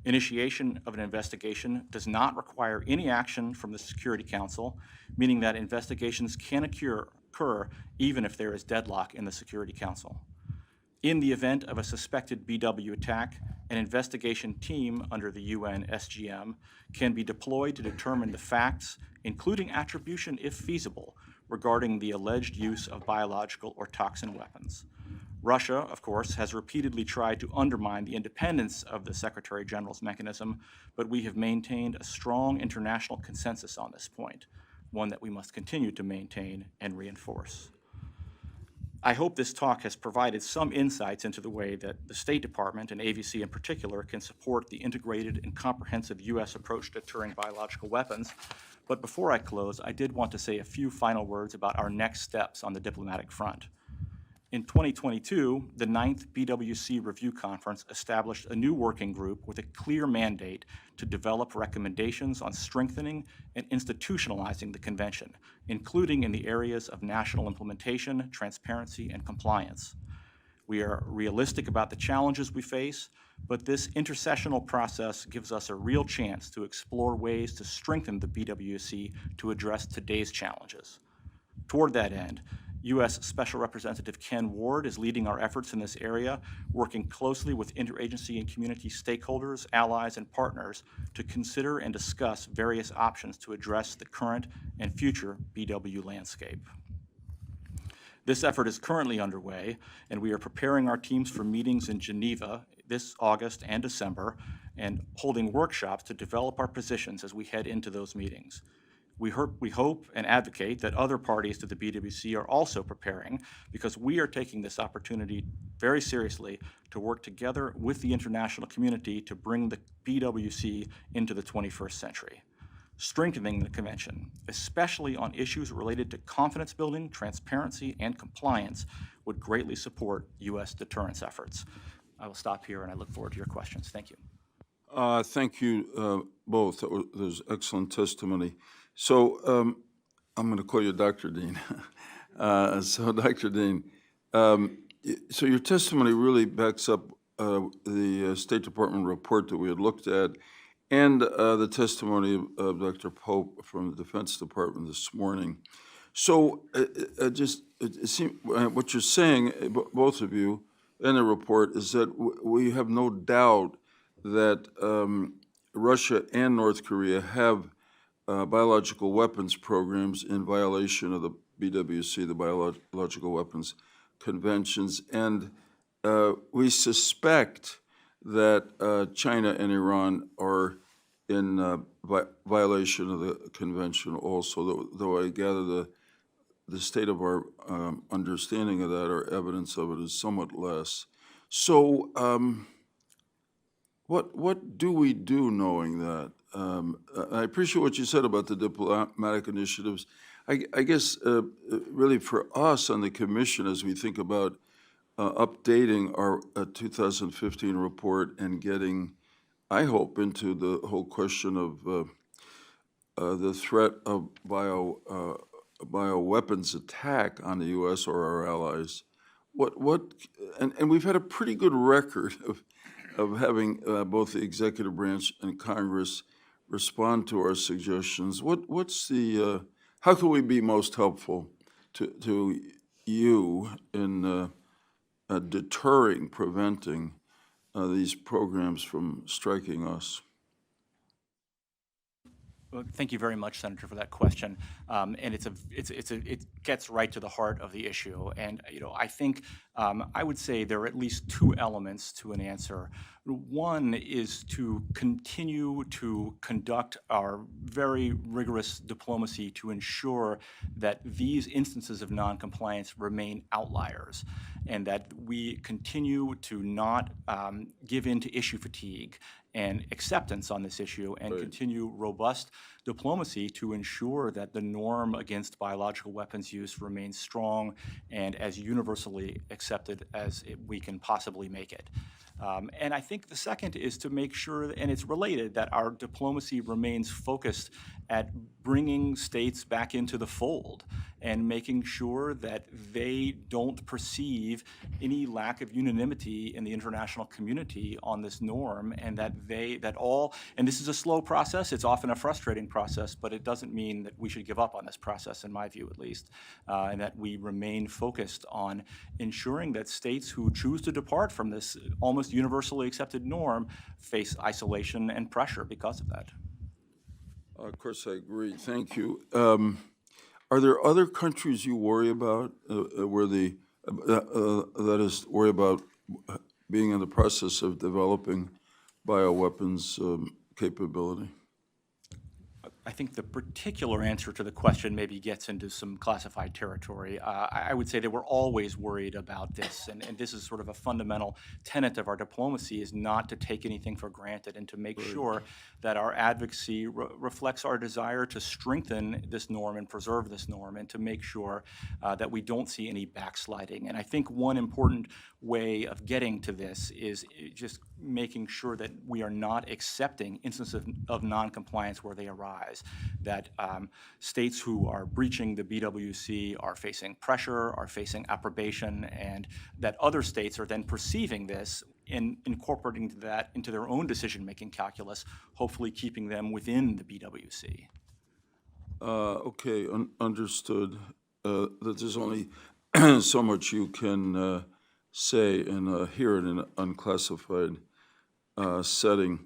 Speaker 12: Initiation of an investigation does not require any action from the Security Council, meaning that investigations can occur even if there is deadlock in the Security Council. In the event of a suspected BW attack, an investigation team under the UN SGM can be deployed to determine the facts, including attribution if feasible, regarding the alleged use of biological or toxin weapons. Russia, of course, has repeatedly tried to undermine the independence of the Secretary General's mechanism, but we have maintained a strong international consensus on this point, one that we must continue to maintain and reinforce. I hope this talk has provided some insights into the way that the State Department, and AVC in particular, can support the integrated and comprehensive U.S. approach to deterring biological weapons. But before I close, I did want to say a few final words about our next steps on the diplomatic front. In 2022, the 9th BWC Review Conference established a new working group with a clear mandate to develop recommendations on strengthening and institutionalizing the convention, including in the areas of national implementation, transparency, and compliance. We are realistic about the challenges we face, but this intercessional process gives us a real chance to explore ways to strengthen the BWC to address today's challenges. Toward that end, U.S. Special Representative Ken Ward is leading our efforts in this area, working closely with interagency and community stakeholders, allies, and partners to consider and discuss various options to address the current and future BW landscape. This effort is currently underway, and we are preparing our teams for meetings in Geneva this August and December, and holding workshops to develop our positions as we head into those meetings. We hope and advocate that other parties to the BWC are also preparing, because we are taking this opportunity very seriously to work together with the international community to bring the BWC into the 21st century. Strengthening the convention, especially on issues related to confidence building, transparency, and compliance, would greatly support U.S. deterrence efforts. I will stop here, and I look forward to your questions. Thank you.
Speaker 8: Thank you both. That was excellent testimony. So I'm going to call you Dr. Dean. So Dr. Dean, so your testimony really backs up the State Department report that we had looked at, and the testimony of Dr. Pope from the Defense Department this morning. So it seems, what you're saying, both of you, in the report, is that we have no doubt that Russia and North Korea have biological weapons programs in violation of the BWC, the Biological Weapons Conventions, and we suspect that China and Iran are in violation of the convention also, though I gather the state of our understanding of that, or evidence of it, is somewhat less. So what do we do knowing that? I appreciate what you said about the diplomatic initiatives. I guess really for us on the Commission, as we think about updating our 2015 report and getting, I hope, into the whole question of the threat of bioweapons attack on the U.S. or our allies, and we've had a pretty good record of having both the executive branch and Congress respond to our suggestions. What's the how can we be most helpful to you in deterring, preventing these programs from striking us?
Speaker 12: Well, thank you very much, Senator, for that question. And it gets right to the heart of the issue. And I think I would say there are at least two elements to an answer. One is to continue to conduct our very rigorous diplomacy to ensure that these instances of noncompliance remain outliers, and that we continue to not give in to issue fatigue and acceptance on this issue, and continue robust diplomacy to ensure that the norm against biological weapons use remains strong and as universally accepted as we can possibly make it. And I think the second is to make sure, and it's related, that our diplomacy remains focused at bringing states back into the fold and making sure that they don't perceive any lack of unanimity in the international community on this norm, and that and this is a slow process, it's often a frustrating process, but it doesn't mean that we should give up on this process, in my view at least, and that we remain focused on ensuring that states who choose to depart from this almost universally accepted norm face isolation and pressure because of that.
Speaker 8: Of course, I agree. Thank you. Are there other countries you worry about worry about being in the process of developing bioweapons capability?
Speaker 12: I think the particular answer to the question maybe gets into some classified territory. I would say that we're always worried about this, and this is sort of a fundamental tenet of our diplomacy, is not to take anything for granted and to make sure that our advocacy reflects our desire to strengthen this norm and preserve this norm, and to make sure that we don't see any backsliding. And I think one important way of getting to this is just making sure that we are not accepting instances of noncompliance where they arise, that states who are breaching the BWC are facing pressure, are facing approbation, and that other states are then perceiving this and incorporating that into their own decision-making calculus, hopefully keeping them within the BWC.
Speaker 8: Okay, understood. That there's only so much you can say and hear in an unclassified setting.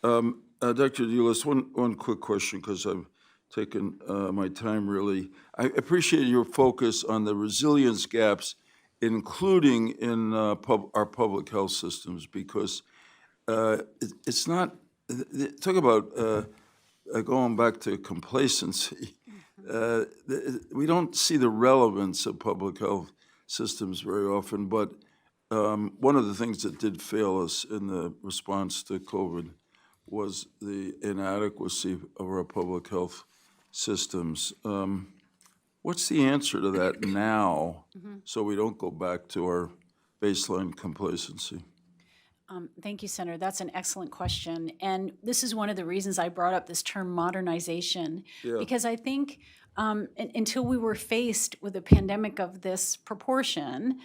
Speaker 8: Dr. Deulis, one quick question, because I've taken my time really. I appreciate your focus on the resilience gaps, including in our public health systems, because it's not, talk about going back to complacency. We don't see the relevance of public health systems very often, but one of the things that did fail us in the response to COVID was the inadequacy of our public health systems. What's the answer to that now, so we don't go back to our baseline complacency?
Speaker 11: Thank you, Senator. That's an excellent question. And this is one of the reasons I brought up this term modernization, because I think until we were faced with a pandemic of this proportion,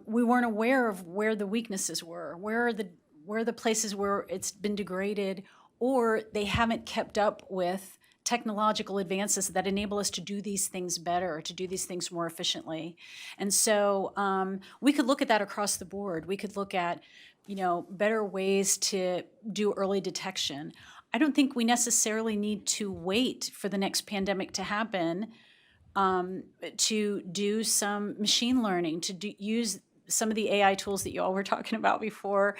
Speaker 11: we weren't aware of where the weaknesses were, where are the places where it's been degraded, or they haven't kept up with technological advances that enable us to do these things better, to do these things more efficiently. And so we could look at that across the board. We could look at, better ways to do early detection. I don't think we necessarily need to wait for the next pandemic to happen to do some machine learning, to use some of the AI tools that you all were talking about before,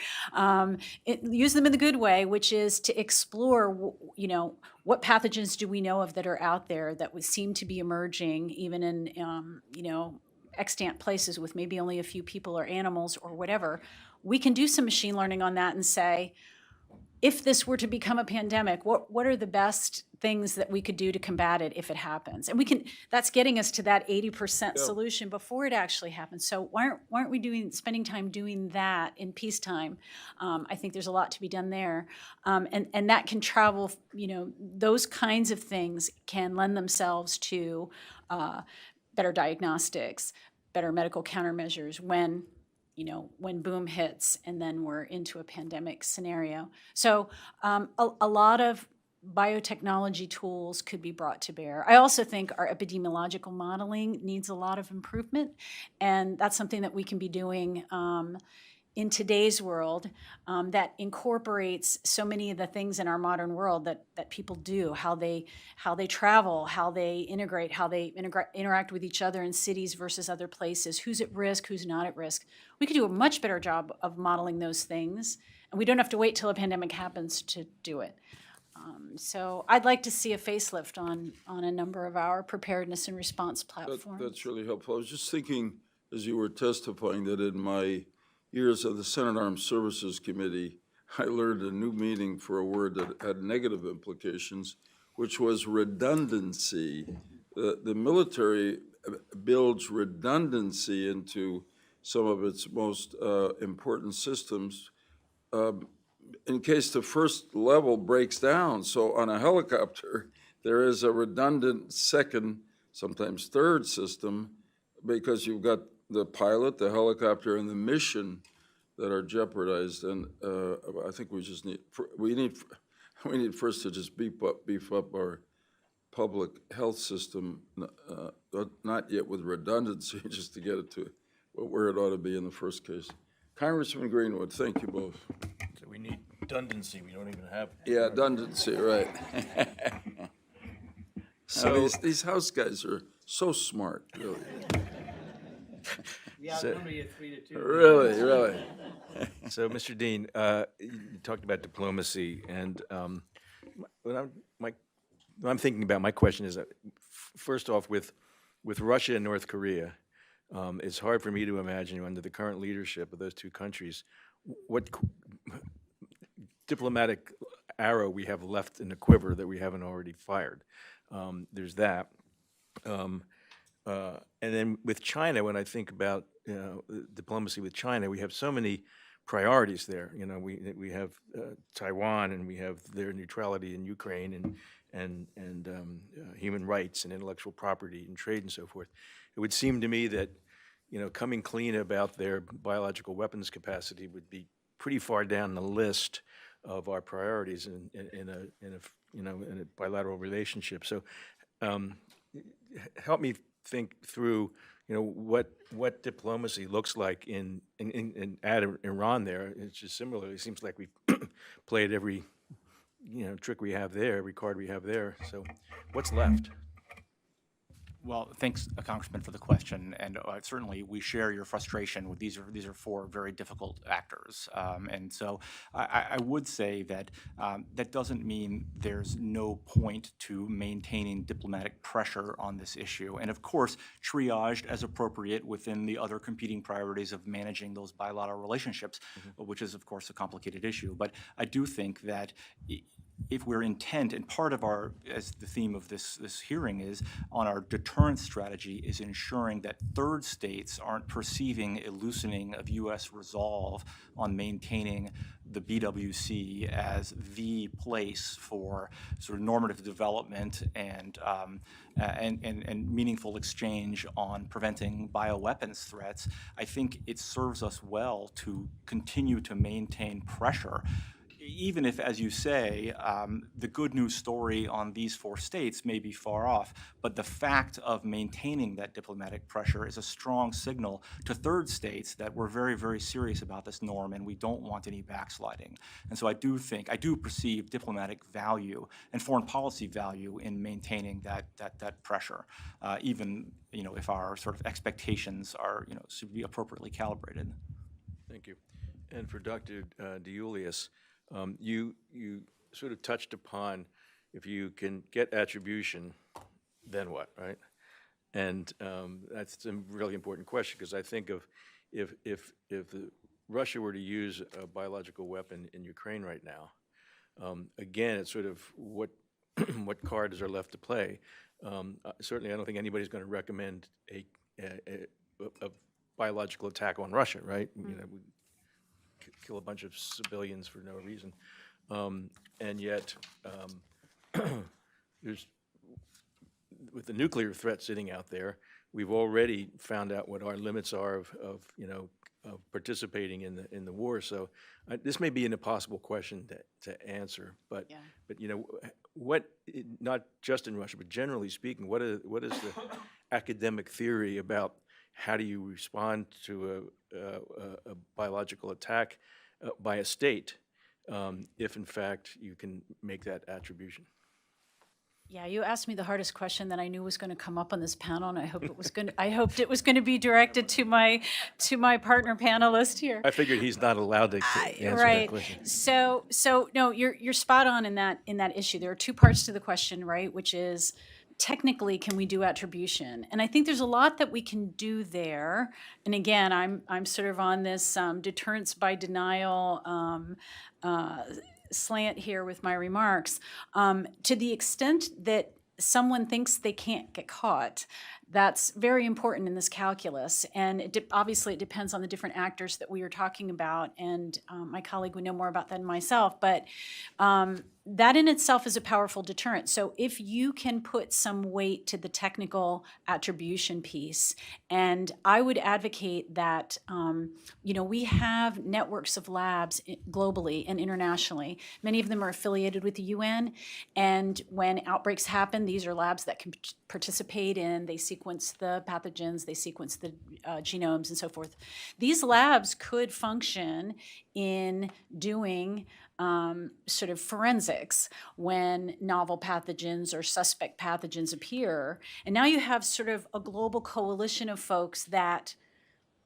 Speaker 11: use them in the good way, which is to explore, what pathogens do we know of that are out there that would seem to be emerging even in, extant places with maybe only a few people or animals or whatever. We can do some machine learning on that and say, if this were to become a pandemic, what are the best things that we could do to combat it if it happens? And that's getting us to that 80% solution before it actually happens. So why aren't we spending time doing that in peacetime? I think there's a lot to be done there. And that can travel, those kinds of things can lend themselves to better diagnostics, better medical countermeasures when boom hits and then we're into a pandemic scenario. So a lot of biotechnology tools could be brought to bear. I also think our epidemiological modeling needs a lot of improvement, and that's something that we can be doing in today's world that incorporates so many of the things in our modern world that people do, how they travel, how they integrate, how they interact with each other in cities versus other places, who's at risk, who's not at risk. We could do a much better job of modeling those things, and we don't have to wait till a pandemic happens to do it. So I'd like to see a facelift on a number of our preparedness and response platforms.
Speaker 8: That's really helpful. I was just thinking, as you were testifying, that in my years of the Senate Armed Services Committee, I learned a new meaning for a word that had negative implications, which was redundancy. The military builds redundancy into some of its most important systems in case the first level breaks down. So on a helicopter, there is a redundant second sometimes third system, because you've got the pilot, the helicopter, and the mission that are jeopardized. And I think we just we need first to just beef up our public health system, not yet with redundancy, just to get it to where it ought to be in the first case. Congressman Greenwood, thank you both.
Speaker 2: So we need redundancy, we don't even have.
Speaker 8: Yeah, redundancy, right. So these House guys are so smart, really.
Speaker 4: We outnumber you 3-2.
Speaker 8: Really, really.
Speaker 2: So, Mr. Dean, you talked about diplomacy, and what I'm thinking about, my question is, first off, with Russia and North Korea, it's hard for me to imagine, under the current leadership of those two countries, what diplomatic arrow we have left in the quiver that we haven't already fired. There's that. And then with China, when I think about diplomacy with China, we have so many priorities there. You know, we have Taiwan, and we have their neutrality in Ukraine, and human rights and intellectual property and trade and so forth. It would seem to me that, you know, coming clean about their biological weapons capacity would be pretty far down the list of our priorities in a bilateral relationship. So, help me think through, you know, what diplomacy looks like in Iran. There, it's just similarly. It seems like we've played every, you know, trick we have there, every card we have there. So, what's left?
Speaker 12: Well, thanks, Congressman, for the question, and certainly we share your frustration with these are four very difficult actors, and so I would say that that doesn't mean there's no point to maintaining diplomatic pressure on this issue, and of course triaged as appropriate within the other competing priorities of managing those bilateral relationships, which is of course a complicated issue. But I do think that if we're intent, and part of our, as the theme of this hearing is, on our deterrence strategy, is ensuring that third states aren't perceiving a loosening of U.S. resolve on maintaining the BWC as the place for sort of normative development and meaningful exchange on preventing bioweapons threats. I think it serves us well to continue to maintain pressure, even if, as you say, the good news story on these four states may be far off, but the fact of maintaining that diplomatic pressure is a strong signal to third states that we're very, very serious about this norm and we don't want any backsliding. And so I do perceive diplomatic value and foreign policy value in maintaining that pressure, even, you know, if our sort of expectations are, you know, should be appropriately calibrated.
Speaker 2: Thank you. And for Dr. DeJulius, you sort of touched upon, if you can get attribution, then what, right? And that's a really important question, because I think of if Russia were to use a biological weapon in Ukraine right now, again, it's sort of what cards are left to play. Certainly, I don't think anybody's going to recommend a biological attack on Russia, right? You know, kill a bunch of civilians for no reason, and yet there's, with the nuclear threat sitting out there, we've already found out what our limits are of participating in the war. So this may be an impossible question to answer, but you know, what, not just in Russia, but generally speaking, what is the academic theory about how do you respond to a biological attack by a state, if in fact you can make that attribution?
Speaker 11: Yeah, you asked me the hardest question that I knew was going to come up on this panel, and I hoped it was going to be directed to my partner panelist here.
Speaker 2: I figured he's not allowed to answer that question.
Speaker 11: So no, you're spot on in that issue. There are two parts to the question, right? Which is, technically, can we do attribution? And I think there's a lot that we can do there. And again, I'm sort of on this deterrence by denial slant here with my remarks. To the extent that someone thinks they can't get caught, that's very important in this calculus. And obviously, it depends on the different actors that we are talking about. And my colleague would know more about that than myself. But that in itself is a powerful deterrent. So if you can put some weight to the technical attribution piece, and I would advocate that, we have networks of labs globally and internationally. Many of them are affiliated with the UN, and when outbreaks happen, these are labs that can participate in, they sequence the pathogens, they sequence the genomes and so forth. These labs could function in doing sort of forensics when novel pathogens or suspect pathogens appear. And now you have sort of a global coalition of folks that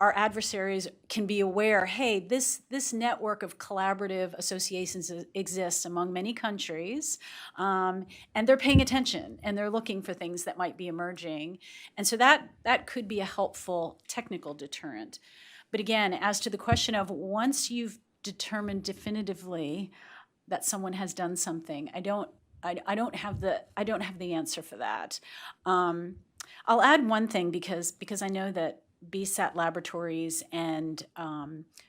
Speaker 11: our adversaries can be aware, hey, this network of collaborative associations exists among many countries, and they're paying attention and they're looking for things that might be emerging. And so that could be a helpful technical deterrent. But again, as to the question of once you've determined definitively that someone has done something, I don't have the answer for that. I'll add one thing because I know that BSAT laboratories and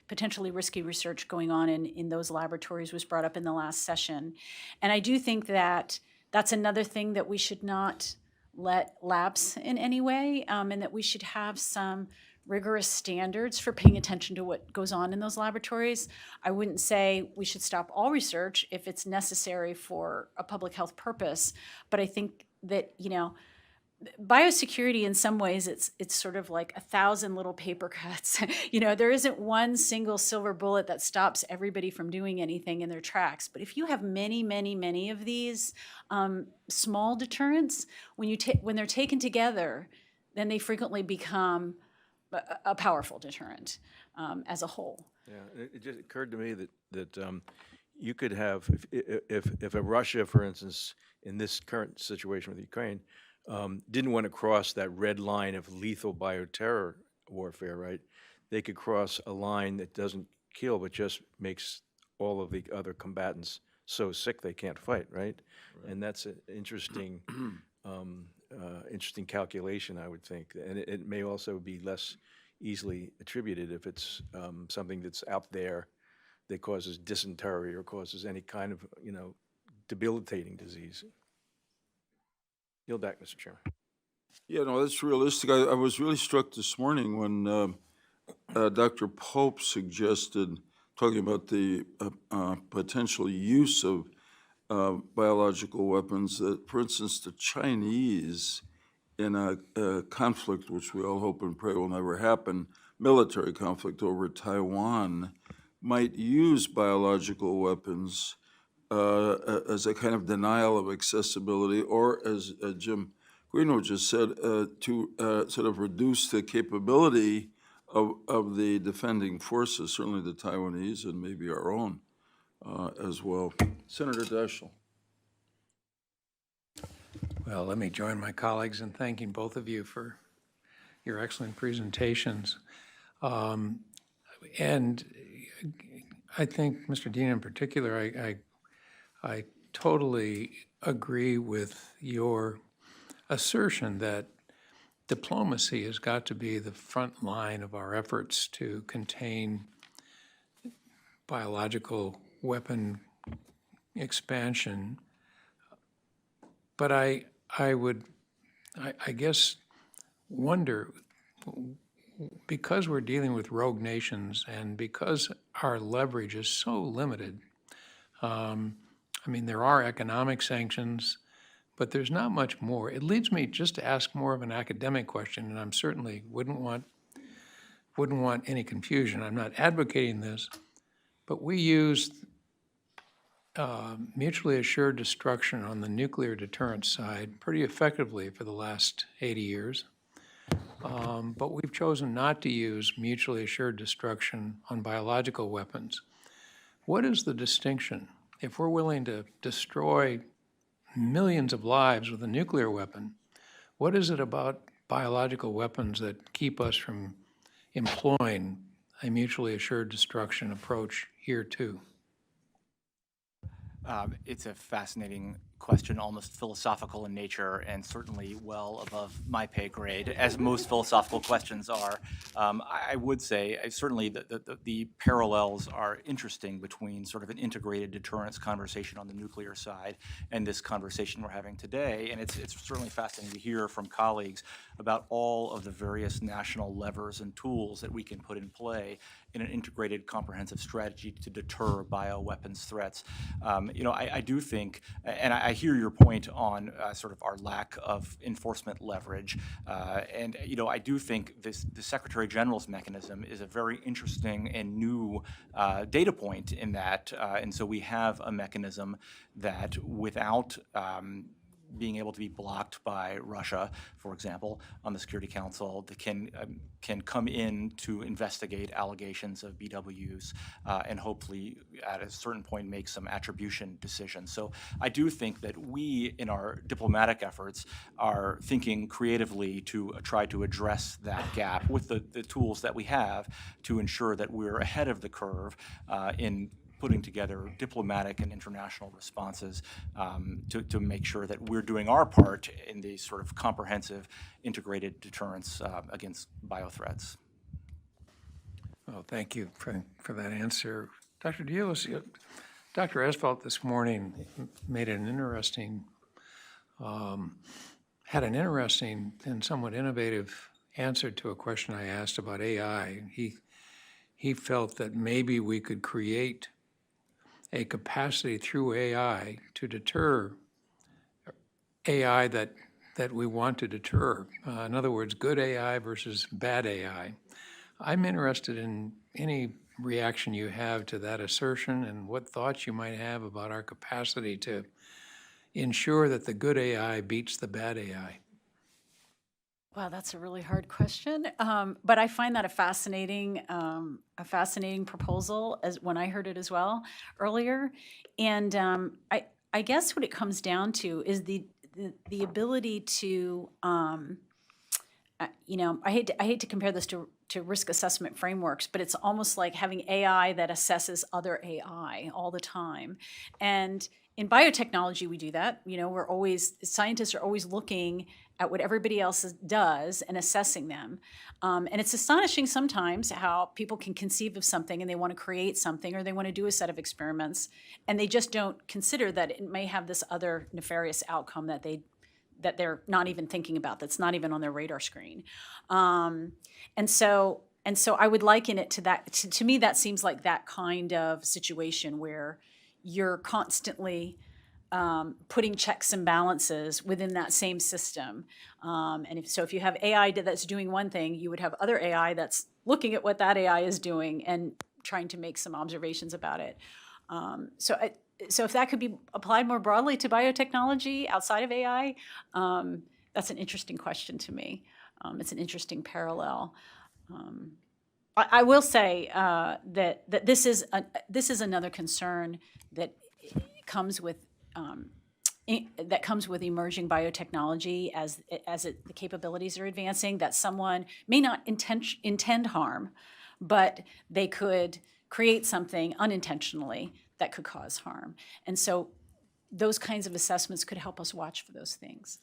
Speaker 11: potentially risky research going on in those laboratories was brought up in the last session. And I do think that that's another thing that we should not let lapse in any way, and that we should have some rigorous standards for paying attention to what goes on in those laboratories. I wouldn't say we should stop all research if it's necessary for a public health purpose, but I think that, biosecurity in some ways it's sort of like 1,000 little paper cuts. There isn't one single silver bullet that stops everybody from doing anything in their tracks. But if you have many, many, many of these small deterrents, when they're taken together, then they frequently become a powerful deterrent as a whole.
Speaker 2: Yeah, it just occurred to me that you could have, if a Russia, for instance, in this current situation with Ukraine, didn't want to cross that red line of lethal bioterror warfare, right? They could cross a line that doesn't kill, but just makes all of the other combatants so sick they can't fight, right? And that's an interesting, interesting calculation, I would think. And it may also be less easily attributed if it's something that's out there that causes dysentery or causes any kind of, debilitating disease. Yield back, Mr. Chairman.
Speaker 8: Yeah, no, that's realistic. I was really struck this morning when Dr. Pope suggested, talking about the potential use of biological weapons, that, for instance, the Chinese, in a conflict which we all hope and pray will never happen, military conflict over Taiwan, might use biological weapons as a kind of denial of accessibility, or as Jim Greenwood just said, to sort of reduce the capability of the defending forces, certainly the Taiwanese and maybe our own as well. Senator Daschle.
Speaker 3: Well, let me join my colleagues in thanking both of you for your excellent presentations. And I think, Mr. Dean in particular, I totally agree with your assertion that diplomacy has got to be the front line of our efforts to contain biological weapon expansion. But I guess wonder, because we're dealing with rogue nations and because our leverage is so limited, there are economic sanctions, but there's not much more. It leads me just to ask more of an academic question, and I'm certainly wouldn't want any confusion. I'm not advocating this, but we used mutually assured destruction on the nuclear deterrence side pretty effectively for the last 80 years. But we've chosen not to use mutually assured destruction on biological weapons. What is the distinction? If we're willing to destroy millions of lives with a nuclear weapon, what is it about biological weapons that keep us from employing a mutually assured destruction approach here too?
Speaker 12: It's a fascinating question almost philosophical in nature and certainly well above my pay grade, as most philosophical questions are. I would say certainly the parallels are interesting between sort of an integrated deterrence conversation on the nuclear side and this conversation we're having today. And it's certainly fascinating to hear from colleagues about all of the various national levers and tools that we can put in play in an integrated, comprehensive strategy to deter bioweapons threats. I do think, and I hear your point on sort of our lack of enforcement leverage, and I do think the Secretary General's mechanism is a very interesting and new data point in that, and so we have a mechanism that without being able to be blocked by Russia, for example, on the Security Council, that can come in to investigate allegations of BWs and hopefully at a certain point make some attribution decisions. So I do think that we, in our diplomatic efforts, are thinking creatively to try to address that gap with the tools that we have to ensure that we're ahead of the curve in putting together diplomatic and international responses to make sure that we're doing our part in the sort of comprehensive, integrated deterrence against biothreats.
Speaker 3: Well, thank you for that answer. Dr. Dios, Dr. Esvelt this morning made an interesting, had an interesting and somewhat innovative answer to a question I asked about AI. He felt that maybe we could create a capacity through AI to deter AI that we want to deter. In other words, good AI versus bad AI. I'm interested in any reaction you have to that assertion and what thoughts you might have about our capacity to ensure that the good AI beats the bad AI.
Speaker 11: Wow, that's a really hard question, but I find that a fascinating proposal as when I heard it as well earlier. And I guess what it comes down to is the ability to, I hate to compare this to risk assessment frameworks, but it's almost like having AI that assesses other AI all the time. And in biotechnology, we do that. Scientists are always looking at what everybody else does and assessing them. And it's astonishing sometimes how people can conceive of something and they want to create something or they want to do a set of experiments and they just don't consider that it may have this other nefarious outcome that they're not even thinking about, that's not even on their radar screen. And so I would liken it to that. To me, that seems like that kind of situation where you're constantly putting checks and balances within that same system. And if you have AI that's doing one thing, you would have other AI that's looking at what that AI is doing and trying to make some observations about it. So if that could be applied more broadly to biotechnology outside of AI, that's an interesting question to me. It's an interesting parallel. I will say that this is another concern that comes with emerging biotechnology as the capabilities are advancing. That someone may not intend harm, but they could create something unintentionally that could cause harm. And so those kinds of assessments could help us watch for those things.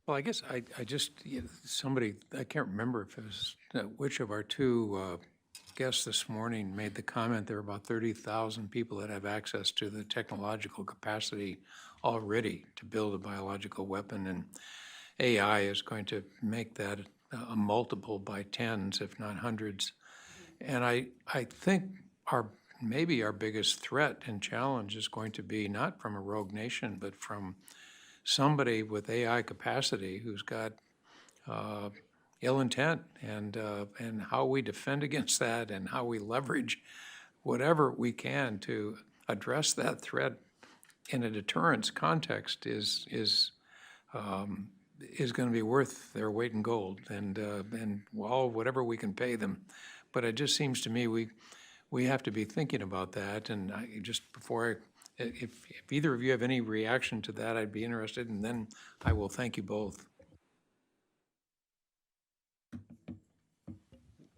Speaker 3: Well, I guess I can't remember if it was which of our two guests this morning made the comment there are about 30,000 people that have access to the technological capacity already to build a biological weapon, and AI is going to make that a multiple by tens, if not hundreds. And I think maybe our biggest threat and challenge is going to be not from a rogue nation, but from somebody with AI capacity who's got ill intent, and how we defend against that and how we leverage whatever we can to address that threat in a deterrence context is going to be worth their weight in gold, and whatever we can pay them. But it just seems to me we have to be thinking about that. And if either of you have any reaction to that, I'd be interested, and then I will thank you both.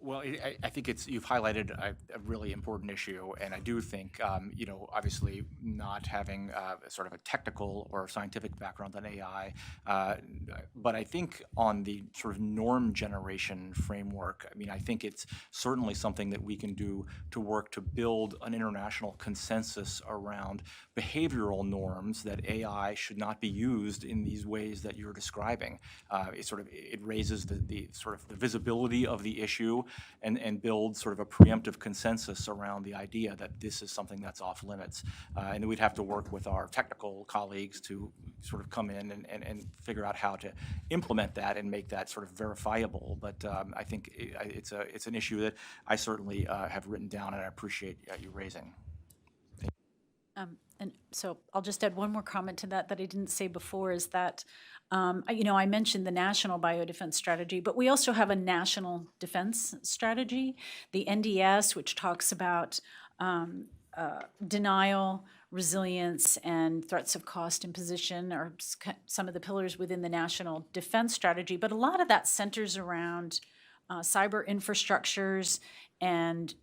Speaker 12: Well, I think you've highlighted a really important issue, and I do think, obviously not having sort of a technical or scientific background on AI, but I think on the sort of norm generation framework, I mean, I think it's certainly something that we can do to work to build an international consensus around behavioral norms that AI should not be used in these ways that you're describing. It raises the sort of the visibility of the issue and build sort of a preemptive consensus around the idea that this is something that's off limits. And we'd have to work with our technical colleagues to sort of come in and figure out how to implement that and make that sort of verifiable. But I think it's an issue that I certainly have written down, and I appreciate you raising.
Speaker 11: And so I'll just add one more comment to that I didn't say before, is that, I mentioned the National Biodefense Strategy, but we also have a National Defense Strategy, the NDS, which talks about denial, resilience, and threats of cost and position are some of the pillars within the National Defense Strategy. But a lot of that centers around cyber infrastructures and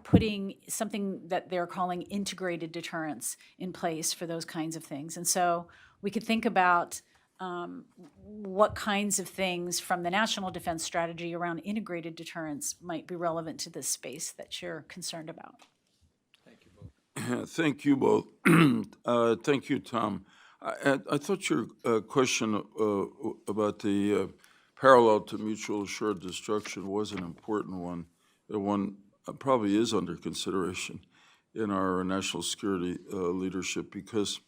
Speaker 11: putting something that they're calling integrated deterrence in place for those kinds of things. And so we could think about what kinds of things from the National Defense Strategy around integrated deterrence might be relevant to this space that you're concerned about.
Speaker 8: Thank you both. Thank you, Tom. I thought your question about the parallel to mutual assured destruction was an important one. One probably is under consideration in our national security leadership, because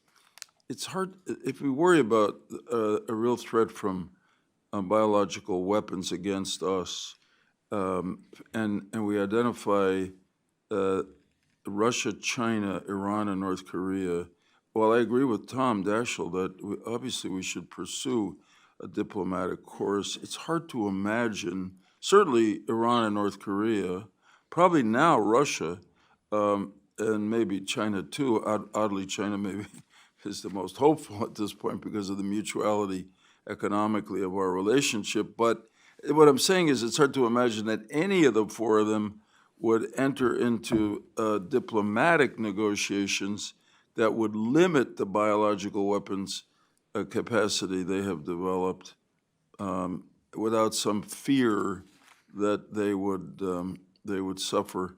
Speaker 8: it's hard, if we worry about a real threat from biological weapons against us, and we identify Russia, China, Iran, and North Korea, while I agree with Tom Daschle that obviously we should pursue a diplomatic course, it's hard to imagine, certainly Iran and North Korea, probably now Russia, and maybe China too. Oddly, China maybe is the most hopeful at this point because of the mutuality economically of our relationship. But what I'm saying is it's hard to imagine that any of the four of them would enter into diplomatic negotiations that would limit the biological weapons capacity they have developed without some fear that they would suffer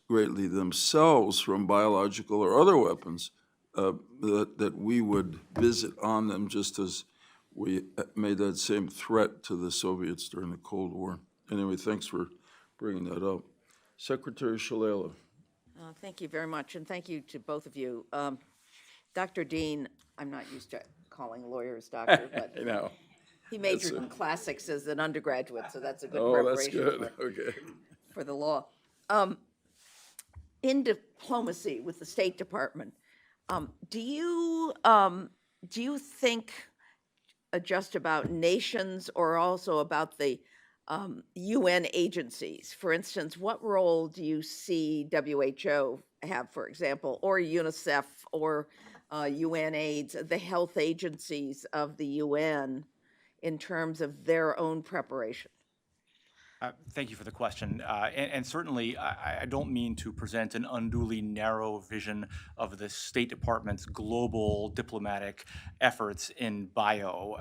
Speaker 8: greatly themselves from biological or other weapons that we would visit on them, just as we made that same threat to the Soviets during the Cold War. Anyway, thanks for bringing that up. Secretary Shalala.
Speaker 1: Thank you very much, and thank you to both of you. Dr. Dean, I'm not used to calling lawyers doctor, but
Speaker 8: I know.
Speaker 1: he majored in classics as an undergraduate, so that's a good
Speaker 8: Oh, that's
Speaker 1: preparation
Speaker 8: good. Okay.
Speaker 1: for the law. In diplomacy with the State Department, do you think just about nations or also about the UN agencies? For instance, what role do you see WHO have, for example, or UNICEF or UNAIDS, the health agencies of the UN, in terms of their own preparation?
Speaker 12: Thank you for the question. And certainly, I don't mean to present an unduly narrow vision of the State Department's global diplomatic efforts in bio.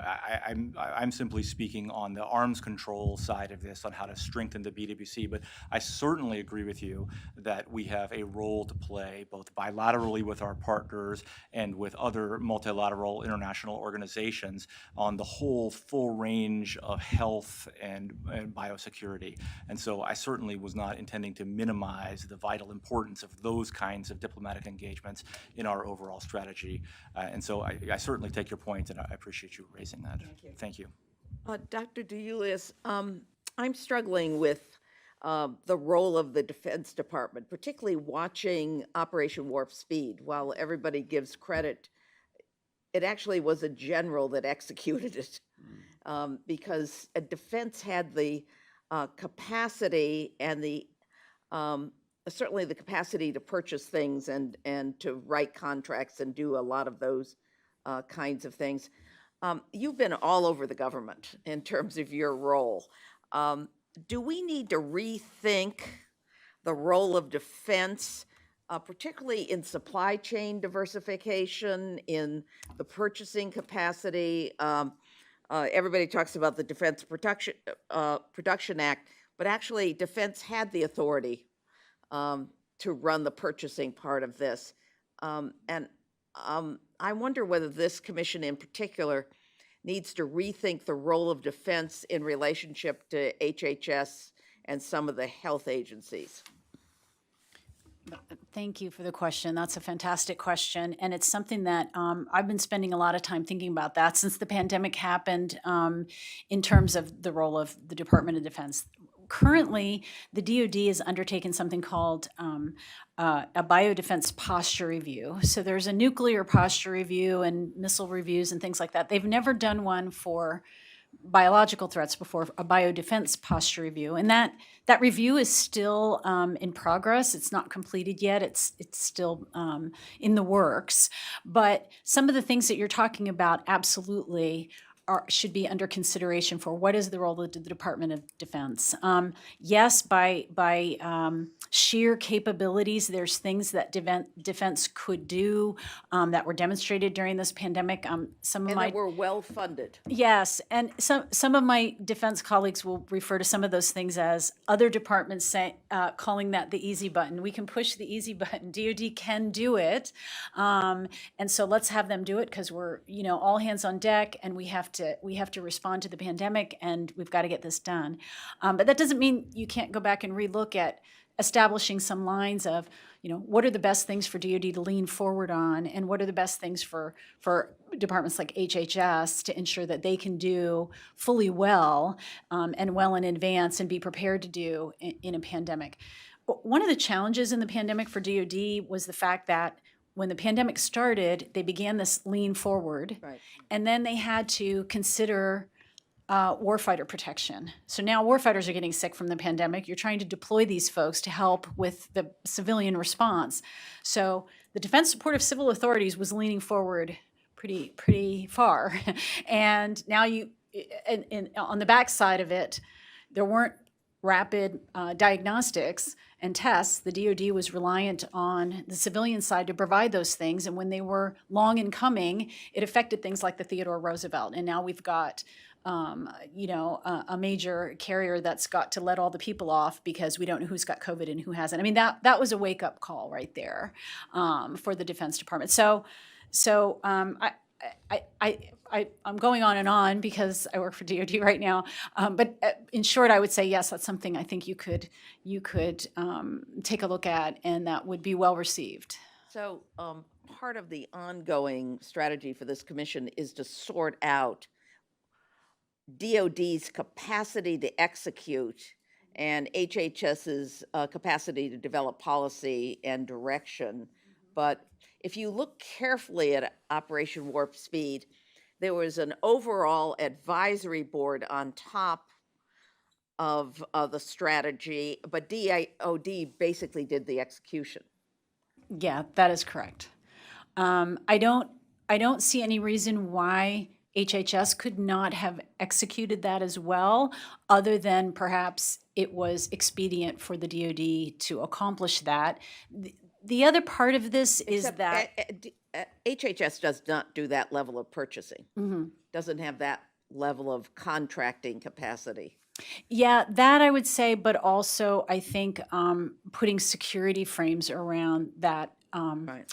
Speaker 12: I'm simply speaking on the arms control side of this, on how to strengthen the BWC. But I certainly agree with you that we have a role to play, both bilaterally with our partners and with other multilateral international organizations, on the whole full range of health and biosecurity. And so I certainly was not intending to minimize the vital importance of those kinds of diplomatic engagements in our overall strategy. And so I certainly take your point, and I appreciate you raising that. Thank you.
Speaker 1: Dr. DeJulius, I'm struggling with the role of the Defense Department, particularly watching Operation Warp Speed. While everybody gives credit, it actually was a general that executed it, because a defense had the capacity and the certainly the capacity to purchase things and to write contracts and do a lot of those kinds of things. You've been all over the government in terms of your role. do we need to rethink the role of defense, particularly in supply chain diversification, in the purchasing capacity? Everybody talks about the Defense Production Act, but actually defense had the authority to run the purchasing part of this. I wonder whether this commission in particular needs to rethink the role of defense in relationship to HHS and some of the health agencies.
Speaker 11: Thank you for the question. That's a fantastic question. And it's something that I've been spending a lot of time thinking about that since the pandemic happened in terms of the role of the Department of Defense. Currently, the DoD has undertaken something called a biodefense posture review. So there's a nuclear posture review and missile reviews and things like that. They've never done one for biological threats before, a biodefense posture review. And that review is still in progress. It's not completed yet. It's still in the works. But some of the things that you're talking about absolutely should be under consideration for what is the role of the Department of Defense. Yes, by sheer capabilities, there's things that defense could do that were demonstrated during this pandemic. Some of
Speaker 1: And
Speaker 11: my
Speaker 1: that were well-funded.
Speaker 11: Yes, and some of my defense colleagues will refer to some of those things as other departments calling that the easy button. We can push the easy button. DoD can do it, and so let's have them do it because we're all hands on deck, and we have to respond to the pandemic, and we've got to get this done. But that doesn't mean you can't go back and relook at establishing some lines of, what are the best things for DoD to lean forward on, and what are the best things for departments like HHS to ensure that they can do fully well and well in advance and be prepared to do in a pandemic. One of the challenges in the pandemic for DoD was the fact that when the pandemic started, they began this lean forward,
Speaker 1: Right.
Speaker 11: and then they had to consider warfighter protection. So now warfighters are getting sick from the pandemic. You're trying to deploy these folks to help with the civilian response. So the Defense Support of Civil Authorities was leaning forward pretty far. And now on the backside of it, there weren't rapid diagnostics and tests. The DoD was reliant on the civilian side to provide those things. And when they were long in coming, it affected things like the Theodore Roosevelt. And now we've got a major carrier that's got to let all the people off because we don't know who's got COVID and who hasn't. I mean, that was a wake-up call right there for the Defense Department. So I'm going on and on because I work for DoD right now. But in short, I would say yes, that's something I think you could take a look at, and that would be well received.
Speaker 1: So part of the ongoing strategy for this commission is to sort out DOD's capacity to execute and HHS's capacity to develop policy and direction. But if you look carefully at Operation Warp Speed, there was an overall advisory board on top of the strategy, but DOD basically did the execution.
Speaker 11: Yeah, that is correct. I don't see any reason why HHS could not have executed that as well, other than perhaps it was expedient for the DoD to accomplish that. The other part of this is
Speaker 1: Except
Speaker 11: that
Speaker 1: HHS does not do that level of purchasing. Doesn't have that level of contracting capacity.
Speaker 11: Yeah, that I would say, but also I think putting security frames around that.
Speaker 1: Right.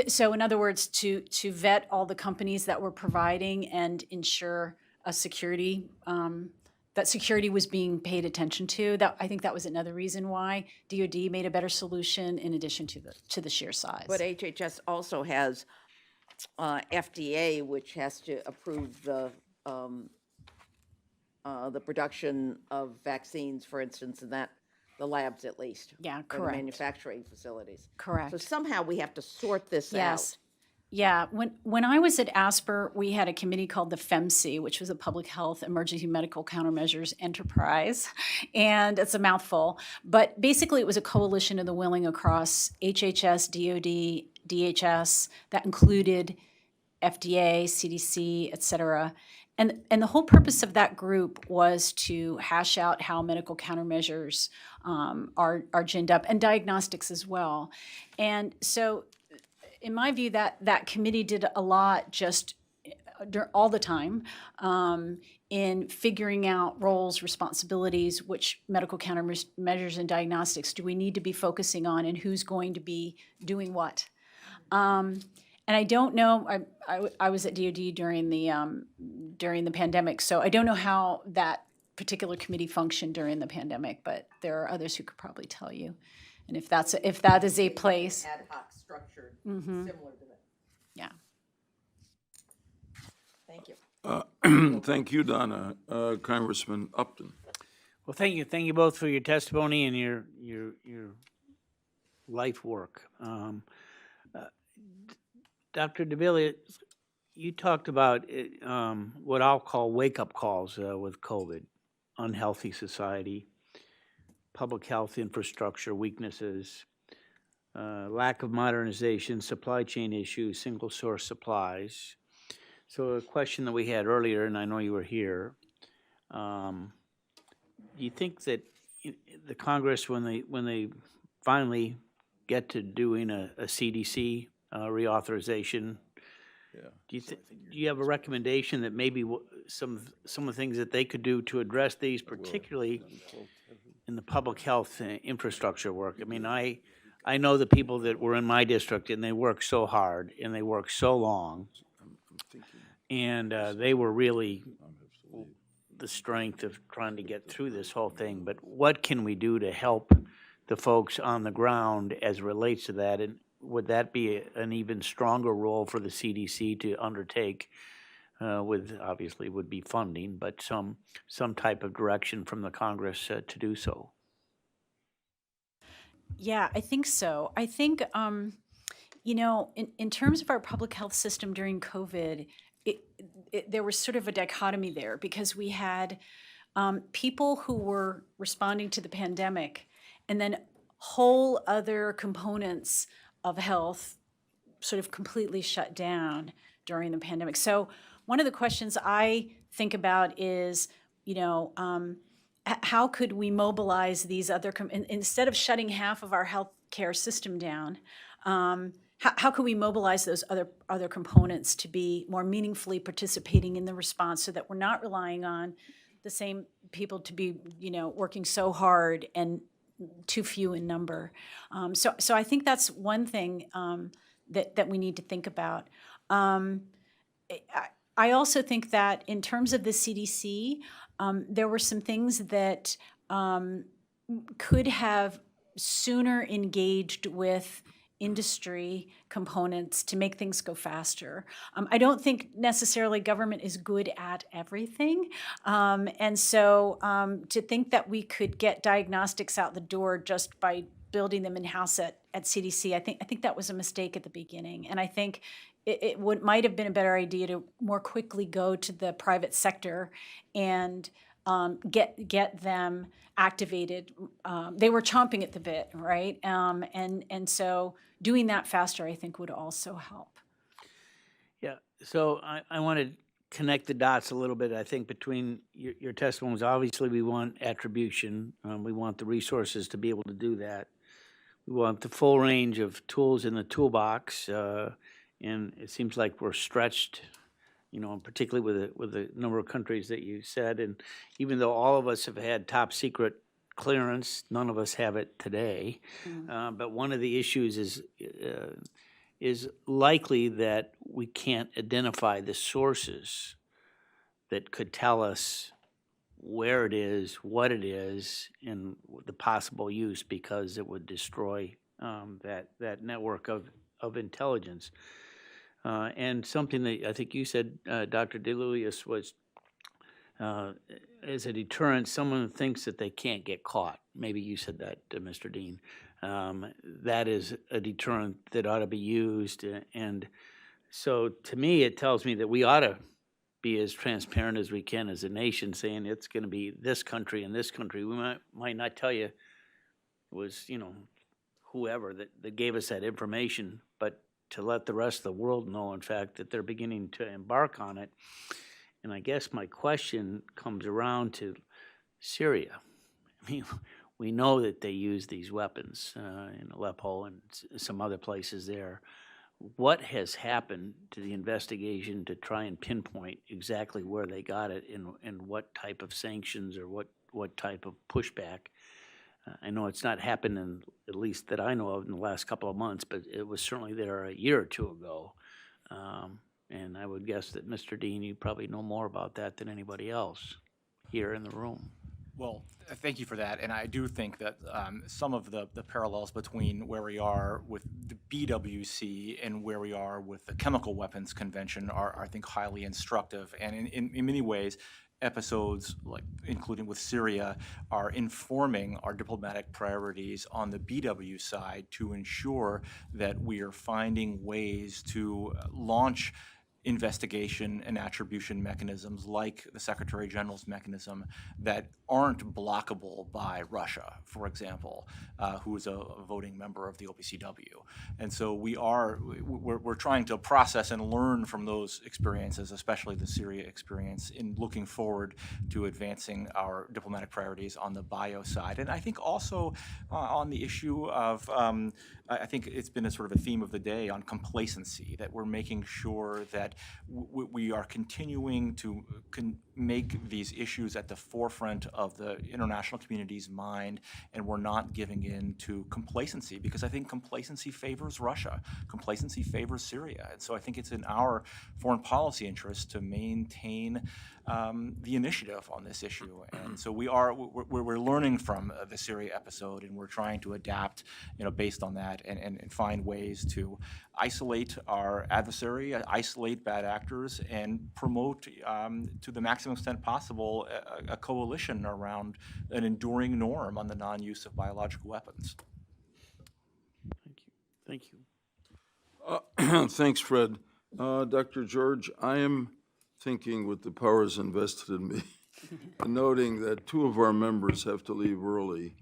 Speaker 11: So in other words, to vet all the companies that were providing and ensure a security, that security was being paid attention to. That I think that was another reason why DoD made a better solution in addition to the sheer size.
Speaker 1: But HHS also has FDA, which has to approve the production of vaccines, for instance, and that the labs at least.
Speaker 11: Yeah,
Speaker 1: or the
Speaker 11: correct.
Speaker 1: manufacturing facilities.
Speaker 11: Correct.
Speaker 1: So somehow we have to sort this
Speaker 11: Yes.
Speaker 1: out.
Speaker 11: Yeah, when I was at Asper, we had a committee called the FEMC, which was a Public Health Emergency Medical Countermeasures Enterprise, and it's a mouthful. But basically, it was a coalition of the willing across HHS, DoD, DHS, that included FDA, CDC, et cetera. And the whole purpose of that group was to hash out how medical countermeasures are ginned up, and diagnostics as well. And so, in my view, that committee did a lot just all the time in figuring out roles, responsibilities, which medical countermeasures and diagnostics do we need to be focusing on, and who's going to be doing what. And I don't know. I was at DoD during the pandemic, so I don't know how that particular committee functioned during the pandemic. But there are others who could probably tell you. And if that is a place,
Speaker 1: Ad hoc structured, similar to that.
Speaker 11: yeah.
Speaker 1: Thank you.
Speaker 8: Thank you, Donna. Congressman Upton.
Speaker 4: Well, thank you both for your testimony and your life work. Dr. DeVilla, you talked about what I'll call wake-up calls with COVID, unhealthy society, public health infrastructure weaknesses, lack of modernization, supply chain issues, single-source supplies. So a question that we had earlier, and I know you were here, do you think that the Congress, when they finally get to doing a CDC reauthorization, do you have a recommendation that maybe some of the things that they could do to address these, particularly in the public health infrastructure work? I mean, I know the people that were in my district, and they work so hard and they work so long, and they were really the strength of trying to get through this whole thing. But what can we do to help the folks on the ground as it relates to that? And would that be an even stronger role for the CDC to undertake with, obviously, would be funding, but some type of direction from the Congress to do so?
Speaker 11: Yeah, I think so. I think, in terms of our public health system during COVID, there was sort of a dichotomy there, because we had people who were responding to the pandemic, and then whole other components of health sort of completely shut down during the pandemic. So one of the questions I think about is, how could we mobilize these other, instead of shutting half of our healthcare system down, how could we mobilize those other components to be more meaningfully participating in the response, so that we're not relying on the same people to be, working so hard and too few in number. So I think that's one thing that we need to think about. I also think that in terms of the CDC, there were some things that could have sooner engaged with industry components to make things go faster. I don't think necessarily government is good at everything. And so to think that we could get diagnostics out the door just by building them in-house at CDC, I think that was a mistake at the beginning. And I think it might have been a better idea to more quickly go to the private sector and get them activated. They were chomping at the bit, right? And so doing that faster, I think, would also help.
Speaker 4: Yeah, so I want to connect the dots a little bit, I think, between your testimonies. Obviously, we want attribution. We want the resources to be able to do that. We want the full range of tools in the toolbox, and it seems like we're stretched, particularly with the number of countries that you said. And even though all of us have had top secret clearance, none of us have it today. But one of the issues is likely that we can't identify the sources that could tell us where it is, what it is, and the possible use, because it would destroy that network of intelligence. And something that I think you said, Dr. DeLuis, was as a deterrent, someone thinks that they can't get caught. Maybe you said that, Mr. Dean. That is a deterrent that ought to be used. And so to me, it tells me that we ought to be as transparent as we can as a nation, saying it's going to be this country and this country. We might not tell you it was, whoever that gave us that information, but to let the rest of the world know, in fact, that they're beginning to embark on it. And I guess my question comes around to Syria. I mean, we know that they use these weapons in Aleppo and some other places there. What has happened to the investigation to try and pinpoint exactly where they got it and what type of sanctions or what type of pushback? I know it's not happened in, at least that I know of, in the last couple of months, but it was certainly there a year or two ago. And I would guess that, Mr. Dean, you probably know more about that than anybody else here in the room.
Speaker 12: Well, thank you for that, and I do think that some of the parallels between where we are with the BWC and where we are with the Chemical Weapons Convention are, I think, highly instructive, and in many ways, episodes, like including with Syria, are informing our diplomatic priorities on the BW side to ensure that we are finding ways to launch investigation and attribution mechanisms like the Secretary General's mechanism that aren't blockable by Russia, for example, who is a voting member of the OPCW. And so we're trying to process and learn from those experiences, especially the Syria experience, in looking forward to advancing our diplomatic priorities on the bio side. And I think also on the issue of, I think it's been a sort of a theme of the day on complacency, that we're making sure that we are continuing to make these issues at the forefront of the international community's mind, and we're not giving in to complacency, because I think complacency favors Russia, complacency favors Syria, and so I think it's in our foreign policy interest to maintain the initiative on this issue. And so we're learning from the Syria episode, and we're trying to adapt, based on that, and find ways to isolate our adversary, isolate bad actors, and promote to the maximum extent possible a coalition around an enduring norm on the non-use of biological weapons.
Speaker 4: Thank you.
Speaker 8: Thanks, Fred. Dr. George, I am thinking, with the powers invested in me, noting that two of our members have to leave early,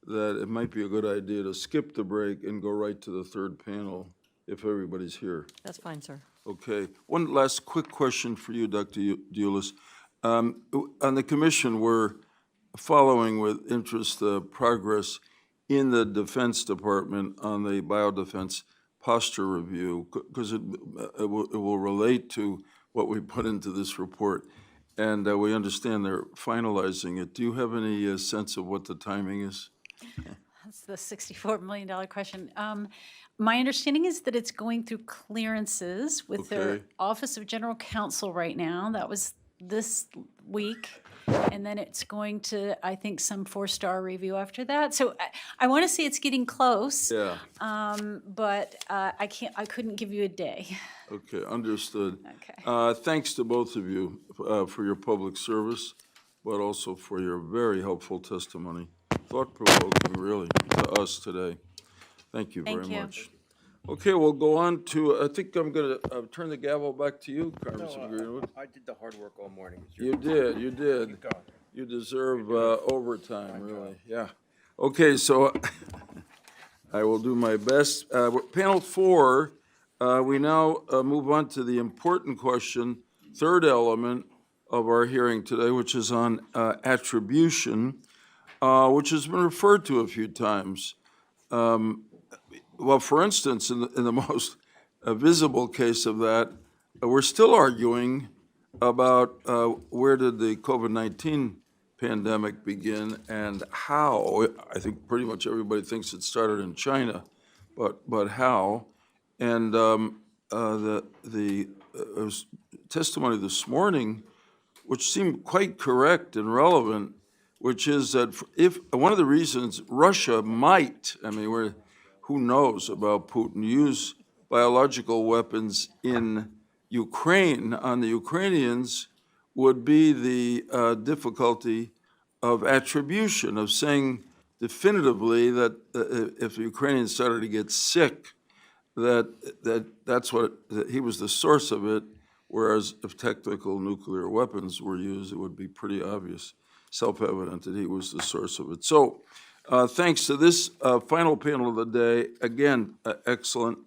Speaker 8: that it might be a good idea to skip the break and go right to the third panel if everybody's here.
Speaker 13: That's fine, sir.
Speaker 8: Okay. One last quick question for you, Dr. Deulis. On the commission, we're following with interest the progress in the Defense Department on the biodefense posture review, because it will relate to what we put into this report. And we understand they're finalizing it. Do you have any sense of what the timing is?
Speaker 11: That's the $64 million question. My understanding is that it's going through clearances with the
Speaker 8: Okay.
Speaker 11: Office of General Counsel right now. That was this week. And then it's going to, I think, some 4-star review after that. So I want to say it's getting close.
Speaker 8: Yeah.
Speaker 11: But I couldn't give you a day.
Speaker 8: Okay, understood.
Speaker 11: Okay.
Speaker 8: Thanks to both of you for your public service, but also for your very helpful testimony. Thought-provoking, really, to us today. Thank you very
Speaker 11: Thank you.
Speaker 8: much. Okay, we'll go on to, I think I'm going to turn the gavel back to you, Congressman Greenwood.
Speaker 14: I did the hard work all morning.
Speaker 8: You did. You deserve overtime, really, yeah. Okay, so I will do my best. Panel 4, we now move on to the important question, third element of our hearing today, which is on attribution, which has been referred to a few times. Well, for instance, in the most visible case of that, we're still arguing about where did the COVID-19 pandemic begin and how. I think pretty much everybody thinks it started in China, but how? And the testimony this morning, which seemed quite correct and relevant, which is that if one of the reasons Russia might, who knows about Putin, use biological weapons in Ukraine on the Ukrainians would be the difficulty of attribution, of saying definitively that if the Ukrainians started to get sick, that's what he was the source of it, whereas if technical nuclear weapons were used, it would be pretty obvious, self-evident that he was the source of it. So thanks to this final panel of the day, again, excellent,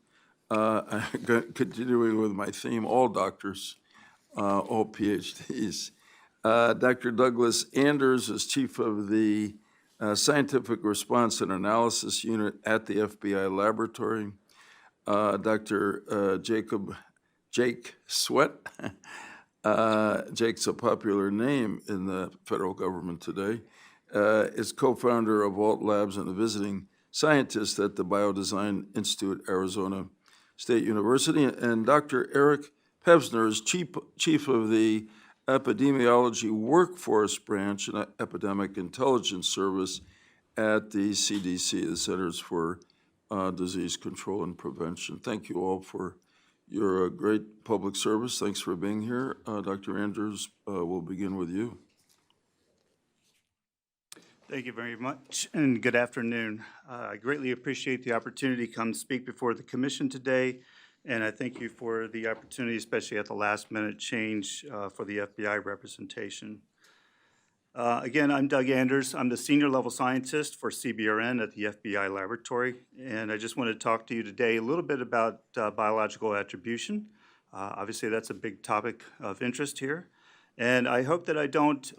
Speaker 8: continuing with my theme, all doctors, all PhDs. Dr. Douglas Anders is chief of the Scientific Response and Analysis Unit at the FBI Laboratory. Dr. Jake Sweat, Jake's a popular name in the federal government today, is co-founder of Alt Labs and a visiting scientist at the Biodesign Institute, Arizona State University. And Dr. Eric Pevsner is chief of the Epidemiology Workforce Branch and Epidemic Intelligence Service at the CDC, the Centers for Disease Control and Prevention. Thank you all for your great public service. Thanks for being here. Dr. Andrews, we'll begin with you.
Speaker 13: Thank you very much, and good afternoon. I greatly appreciate the opportunity to come speak before the commission today, and I thank you for the opportunity, especially at the last minute change for the FBI representation. Again, I'm Doug Anders. I'm the senior level scientist for CBRN at the FBI laboratory, and I just want to talk to you today a little bit about biological attribution. Obviously, that's a big topic of interest here, and I hope that I don't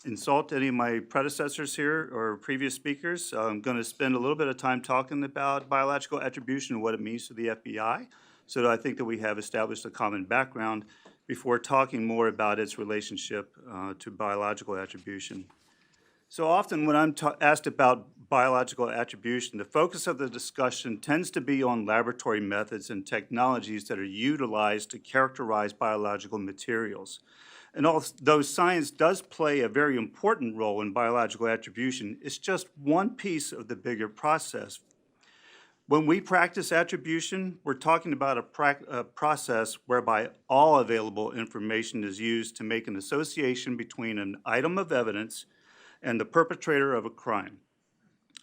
Speaker 13: insult any of my predecessors here or previous speakers. I'm going to spend a little bit of time talking about biological attribution and what it means to the FBI, so that I think that we have established a common background before talking more about its relationship to biological attribution. So often when I'm asked about biological attribution, the focus of the discussion tends to be on laboratory methods and technologies that are utilized to characterize biological materials. And although science does play a very important role in biological attribution, it's just one piece of the bigger process. When we practice attribution, we're talking about a process whereby all available information is used to make an association between an item of evidence and the perpetrator of a crime.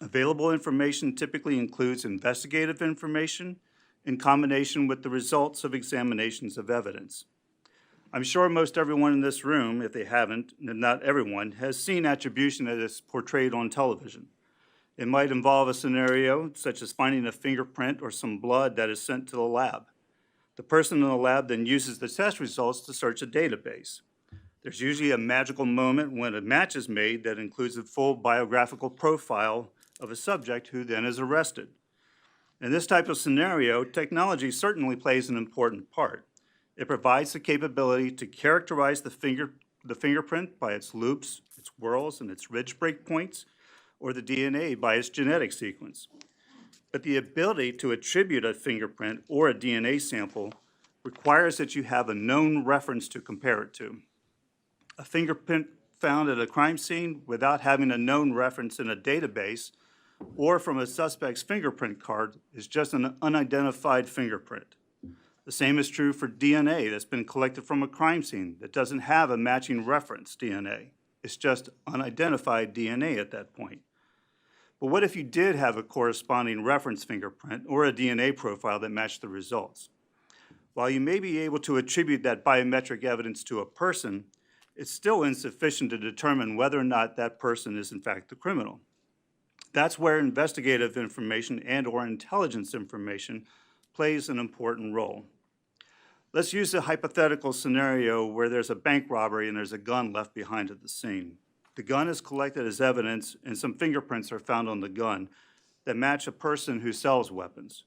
Speaker 13: Available information typically includes investigative information in combination with the results of examinations of evidence. I'm sure most everyone in this room, if they haven't, and not everyone, has seen attribution as it's portrayed on television. It might involve a scenario such as finding a fingerprint or some blood that is sent to the lab. The person in the lab then uses the test results to search a database. There's usually a magical moment when a match is made that includes a full biographical profile of a subject who then is arrested. In this type of scenario, technology certainly plays an important part. It provides the capability to characterize the fingerprint by its loops, its whorls, and its ridge break points, or the DNA by its genetic sequence. But the ability to attribute a fingerprint or a DNA sample requires that you have a known reference to compare it to. A fingerprint found at a crime scene without having a known reference in a database or from a suspect's fingerprint card is just an unidentified fingerprint. The same is true for DNA that's been collected from a crime scene that doesn't have a matching reference DNA. It's just unidentified DNA at that point. But what if you did have a corresponding reference fingerprint or a DNA profile that matched the results? While you may be able to attribute that biometric evidence to a person, it's still insufficient to determine whether or not that person is in fact the criminal. That's where investigative information and/or intelligence information plays an important role. Let's use a hypothetical scenario where there's a bank robbery and there's a gun left behind at the scene. The gun is collected as evidence and some fingerprints are found on the gun that match a person who sells weapons.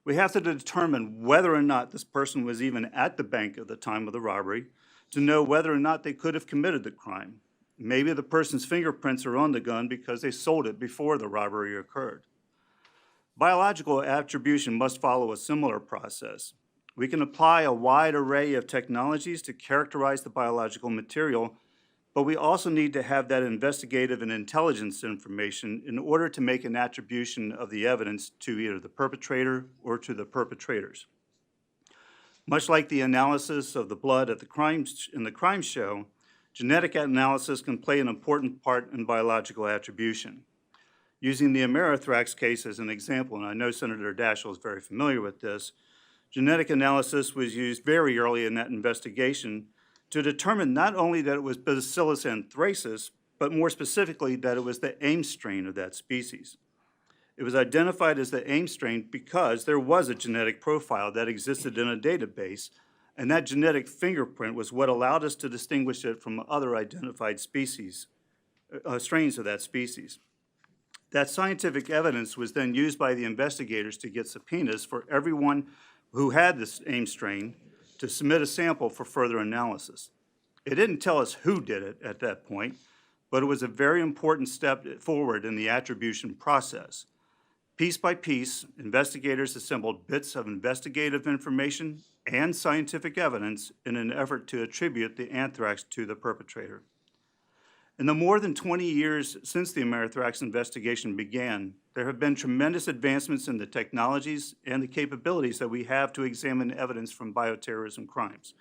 Speaker 13: We have to determine whether or not this person was even at the bank at the time of the robbery to know whether or not they could have committed the crime. Maybe the person's fingerprints are on the gun because they sold it before the robbery occurred. Biological attribution must follow a similar process. We can apply a wide array of technologies to characterize the biological material, but we also need to have that investigative and intelligence information in order to make an attribution of the evidence to either the perpetrator or to the perpetrators. Much like the analysis of the blood in the crime show, genetic analysis can play an important part in biological attribution. Using the Amerithrax case as an example, and I know Senator Daschle is very familiar with this, genetic analysis was used very early in that investigation to determine not only that it was Bacillus anthracis, but more specifically that it was the Ames strain of that species. It was identified as the Ames strain because there was a genetic profile that existed in a database And that genetic fingerprint was what allowed us to distinguish it from other identified species, strains of that species. That scientific evidence was then used by the investigators to get subpoenas for everyone who had this same strain to submit a sample for further analysis. It didn't tell us who did it at that point, but it was a very important step forward in the attribution process. Piece by piece, investigators assembled bits of investigative information and scientific evidence in an effort to attribute the anthrax to the perpetrator. In the more than 20 years since the Amerithrax investigation began, there have been tremendous advancements in the technologies and the capabilities that we have to examine evidence from bioterrorism crimes.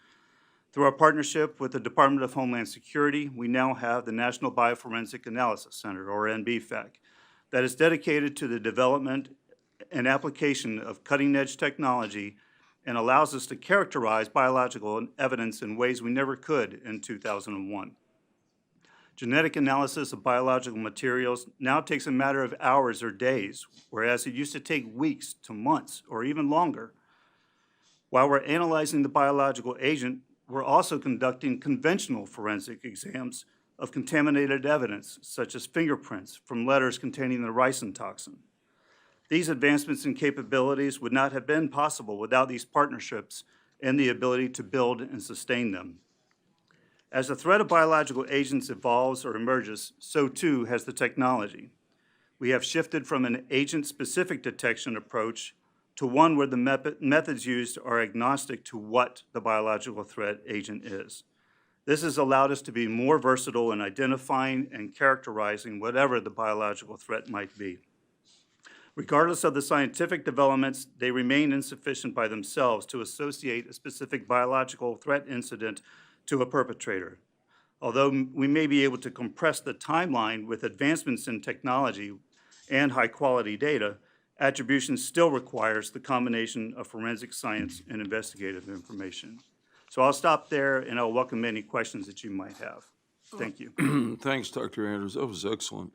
Speaker 13: Through our partnership with the Department of Homeland Security, we now have the National Bioforensic Analysis Center, or NBFAC, that is dedicated to the development and application of cutting-edge technology and allows us to characterize biological evidence in ways we never could in 2001. Genetic analysis of biological materials now takes a matter of hours or days, whereas it used to take weeks to months or even longer. While we're analyzing the biological agent, we're also conducting conventional forensic exams of contaminated evidence, such as fingerprints from letters containing the ricin toxin. These advancements in capabilities would not have been possible without these partnerships and the ability to build and sustain them. As the threat of biological agents evolves or emerges, so too has the technology. We have shifted from an agent-specific detection approach to one where the methods used are agnostic to what the biological threat agent is. This has allowed us to be more versatile in identifying and characterizing whatever the biological threat might be. Regardless of the scientific developments, they remain insufficient by themselves to associate a specific biological threat incident to a perpetrator. Although we may be able to compress the timeline with advancements in technology and high-quality data, attribution still requires the combination of forensic science and investigative information. So I'll stop there, and I'll welcome any questions that you might have. Thank you.
Speaker 8: Thanks, Dr. Anders. That was excellent.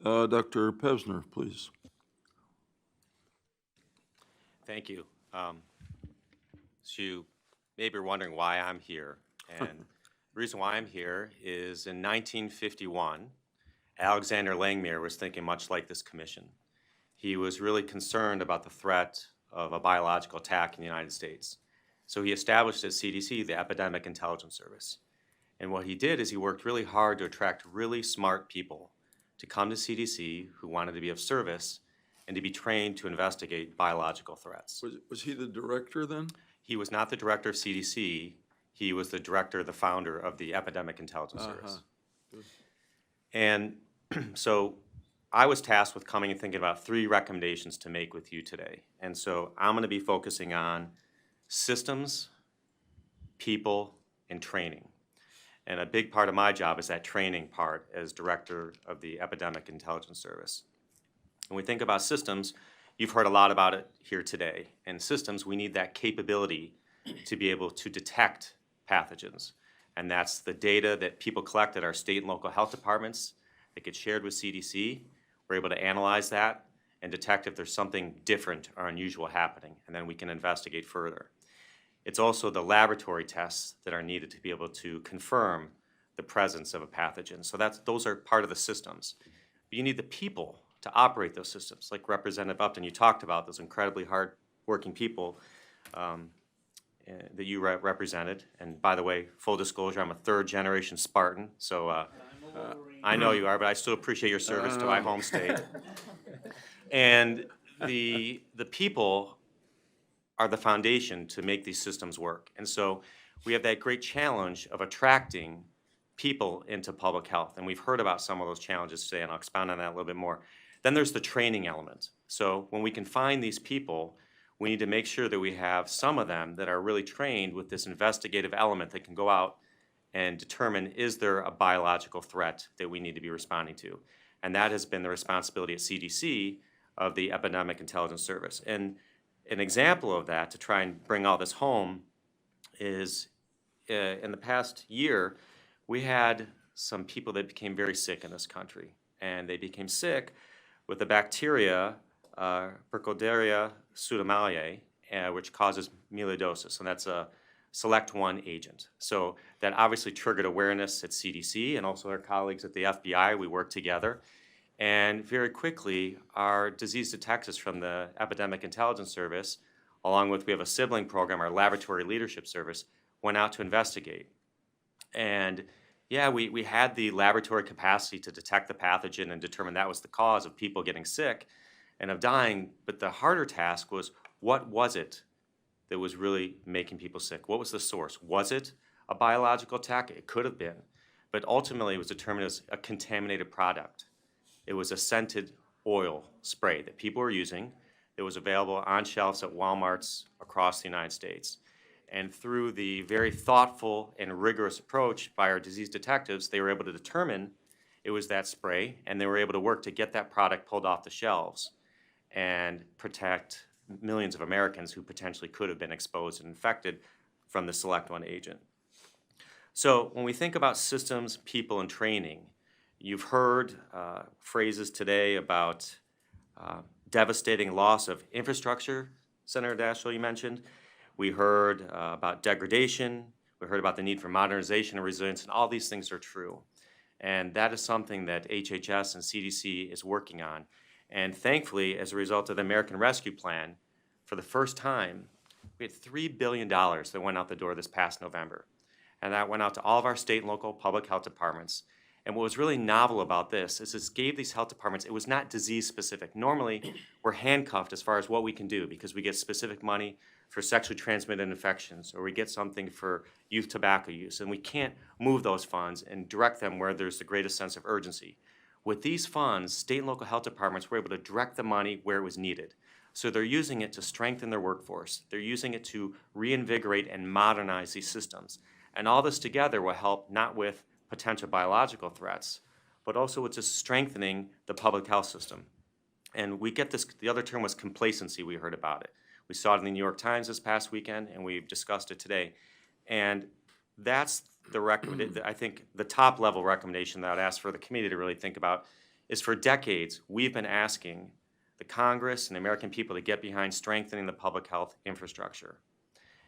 Speaker 8: Dr. Pevsner, please.
Speaker 14: Thank you. So you may be wondering why I'm here. And the reason why I'm here is in 1951, Alexander Langmuir was thinking much like this commission. He was really concerned about the threat of a biological attack in the United States. So he established at CDC the Epidemic Intelligence Service. And what he did is he worked really hard to attract really smart people to come to CDC who wanted to be of service and to be trained to investigate biological threats.
Speaker 8: Was he the director then?
Speaker 14: He was not the director of CDC. He was the director, the founder of the Epidemic Intelligence Service. And so I was tasked with coming and thinking about 3 recommendations to make with you today. And so I'm going to be focusing on systems, people, and training. And a big part of my job is that training part as director of the Epidemic Intelligence Service. When we think about systems, you've heard a lot about it here today. In systems, we need that capability to be able to detect pathogens. And that's the data that people collect at our state and local health departments that gets shared with CDC. We're able to analyze that and detect if there's something different or unusual happening, and then we can investigate further. It's also the laboratory tests that are needed to be able to confirm the presence of a pathogen. So those are part of the systems. But you need the people to operate those systems. Like Representative Upton, you talked about those incredibly hard-working people that you represented. And by the way, full disclosure, I'm a 3rd-generation Spartan, so I know you are, but I still appreciate your service to my home state. And the people are the foundation to make these systems work. And so we have that great challenge of attracting people into public health. And we've heard about some of those challenges today, and I'll expound on that a little bit more. Then there's the training element. So when we can find these people, we need to make sure that we have some of them that are really trained with this investigative element that can go out and determine, is there a biological threat that we need to be responding to? And that has been the responsibility at CDC of the Epidemic Intelligence Service. And an example of that, to try and bring all this home, is in the past year, we had some people that became very sick in this country. And they became sick with the bacteria Burkholderia pseudomallei, which causes melioidosis. And that's a select one agent. So that obviously triggered awareness at CDC and also our colleagues at the FBI. We worked together. And very quickly, our disease detectives from the Epidemic Intelligence Service, along with we have a sibling program, our Laboratory Leadership Service, went out to investigate. And yeah, we had the laboratory capacity to detect the pathogen and determine that was the cause of people getting sick and of dying. But the harder task was, what was it that was really making people sick? What was the source? Was it a biological attack? It could have been. But ultimately, it was determined as a contaminated product. It was a scented oil spray that people were using that was available on shelves at Walmarts across the United States. And through the very thoughtful and rigorous approach by our disease detectives, they were able to determine it was that spray, and they were able to work to get that product pulled off the shelves and protect millions of Americans who potentially could have been exposed and infected from the Select One agent. So when we think about systems, people, and training, you've heard phrases today about devastating loss of infrastructure, Senator Daschle, you mentioned. We heard about degradation. We heard about the need for modernization and resilience, and all these things are true. And that is something that HHS and CDC is working on. And thankfully, as a result of the American Rescue Plan, for the first time, we had $3 billion that went out the door this past November. And that went out to all of our state and local public health departments. And what was really novel about this is it gave these health departments, it was not disease specific. Normally, we're handcuffed as far as what we can do because we get specific money for sexually transmitted infections, or we get something for youth tobacco use, and we can't move those funds and direct them where there's the greatest sense of urgency. With these funds, state and local health departments were able to direct the money where it was needed. So they're using it to strengthen their workforce. They're using it to reinvigorate and modernize these systems. And all this together will help not with potential biological threats, but also with just strengthening the public health system. And we get this, the other term was complacency, we heard about it. We saw it in the New York Times this past weekend, and we've discussed it today. And that's the I think the top level recommendation that I'd ask for the committee to really think about is for decades, we've been asking the Congress and the American people to get behind strengthening the public health infrastructure.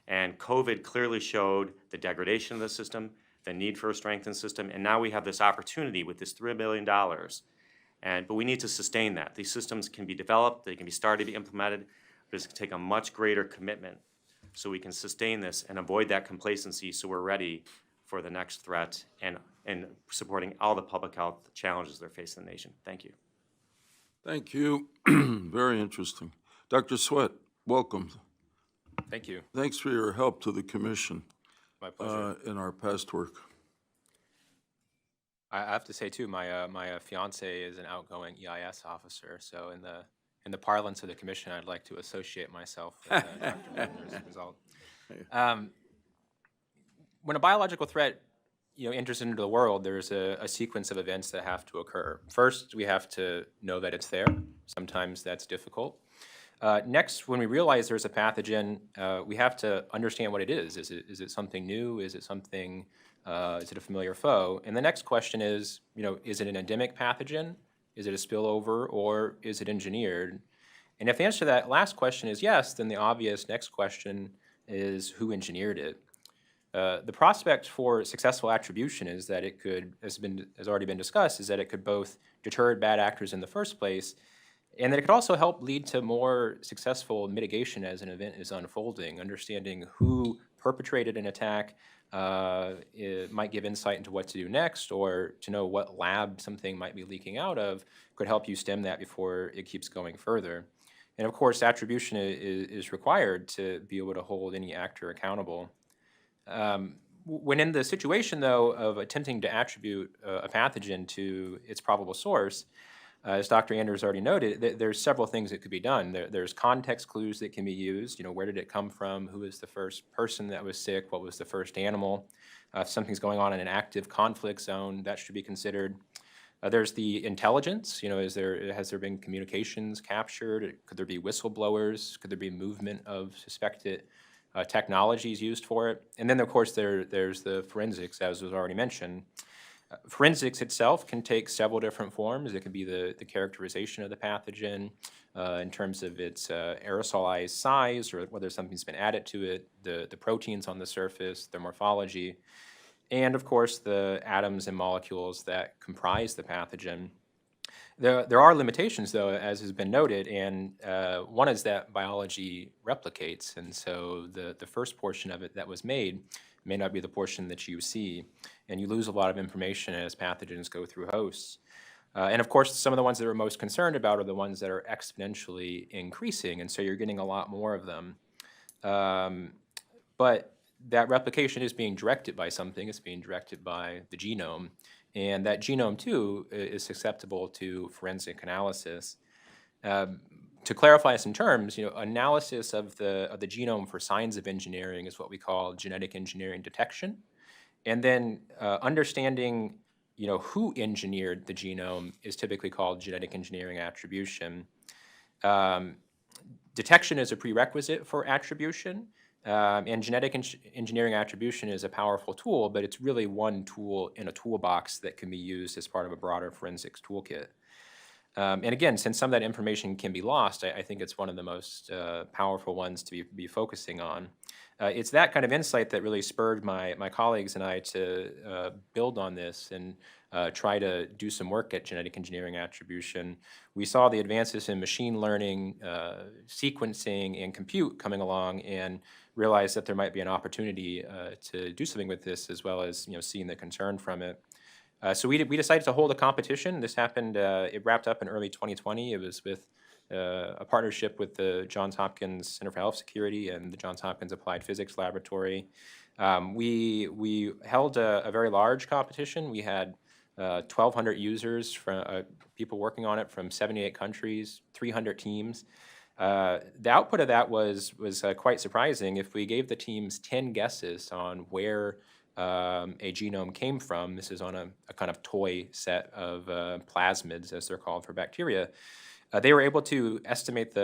Speaker 14: And COVID clearly showed the degradation of the system, the need for a strengthened system, and now we have this opportunity with this $3 billion. But we need to sustain that. These systems can be developed, they can be started to be implemented, but it's going to take a much greater commitment so we can sustain this and avoid that complacency so we're ready for the next threat and supporting all the public health challenges that are facing the nation. Thank you.
Speaker 8: Thank you. Very interesting. Dr. Sweat, welcome.
Speaker 15: Thank you.
Speaker 8: Thanks for your help to the commission.
Speaker 15: My pleasure.
Speaker 8: In our past work.
Speaker 15: I have to say too, my fiance is an outgoing EIS officer, so in the parlance of the commission, I'd like to associate myself with Dr. Walker's result. When a biological threat, enters into the world, there's a sequence of events that have to occur. First, we have to know that it's there. Sometimes that's difficult. Next, when we realize there's a pathogen, we have to understand what it is. Is it something new? Is it something? Is it a familiar foe? And the next question is it an endemic pathogen? Is it a spillover, or is it engineered? And if the answer to that last question is yes, then the obvious next question is who engineered it? The prospect for successful attribution is that it could, as already been discussed, is that it could both deter bad actors in the first place, and that it could also help lead to more successful mitigation as an event is unfolding. Understanding who perpetrated an attack it might give insight into what to do next, or to know what lab something might be leaking out of could help you stem that before it keeps going further. And of course, attribution is required to be able to hold any actor accountable. When in the situation, though, of attempting to attribute a pathogen to its probable source, as Dr. Anders already noted, there's several things that could be done. There's context clues that can be used. Where did it come from? Who was the first person that was sick? What was the first animal? If something's going on in an active conflict zone, that should be considered. There's the intelligence. Has there been communications captured? Could there be whistleblowers? Could there be movement of suspected technologies used for it? And then, of course, there's the forensics, as was already mentioned. Forensics itself can take several different forms. It can be the characterization of the pathogen in terms of its aerosolized size or whether something's been added to it, the proteins on the surface, their morphology, and of course the atoms and molecules that comprise the pathogen. There are limitations, though, as has been noted, and one is that biology replicates, and so the first portion of it that was made may not be the portion that you see, and you lose a lot of information as pathogens go through hosts. And of course, some of the ones that we're most concerned about are the ones that are exponentially increasing, and so you're getting a lot more of them. But that replication is being directed by something. It's being directed by the genome, and that genome, too, is susceptible to forensic analysis. To clarify some terms, analysis of the genome for signs of engineering is what we call genetic engineering detection. And then understanding, who engineered the genome is typically called genetic engineering attribution. Detection is a prerequisite for attribution, and genetic engineering attribution is a powerful tool, but it's really one tool in a toolbox that can be used as part of a broader forensics toolkit. And again, since some of that information can be lost, I think it's one of the most powerful ones to be focusing on. It's that kind of insight that really spurred my colleagues and I to build on this and try to do some work at genetic engineering attribution. We saw the advances in machine learning, sequencing, and compute coming along and realized that there might be an opportunity to do something with this, as well as seeing the concern from it. So we decided to hold a competition. This happened, it wrapped up in early 2020. It was with a partnership with the Johns Hopkins Center for Health Security and the Johns Hopkins Applied Physics Laboratory. We held a very large competition. We had 1,200 users, from people working on it from 78 countries, 300 teams. The output of that was quite surprising. If we gave the teams 10 guesses on where a genome came from, this is on a kind of toy set of plasmids, as they're called for bacteria, they were able to predict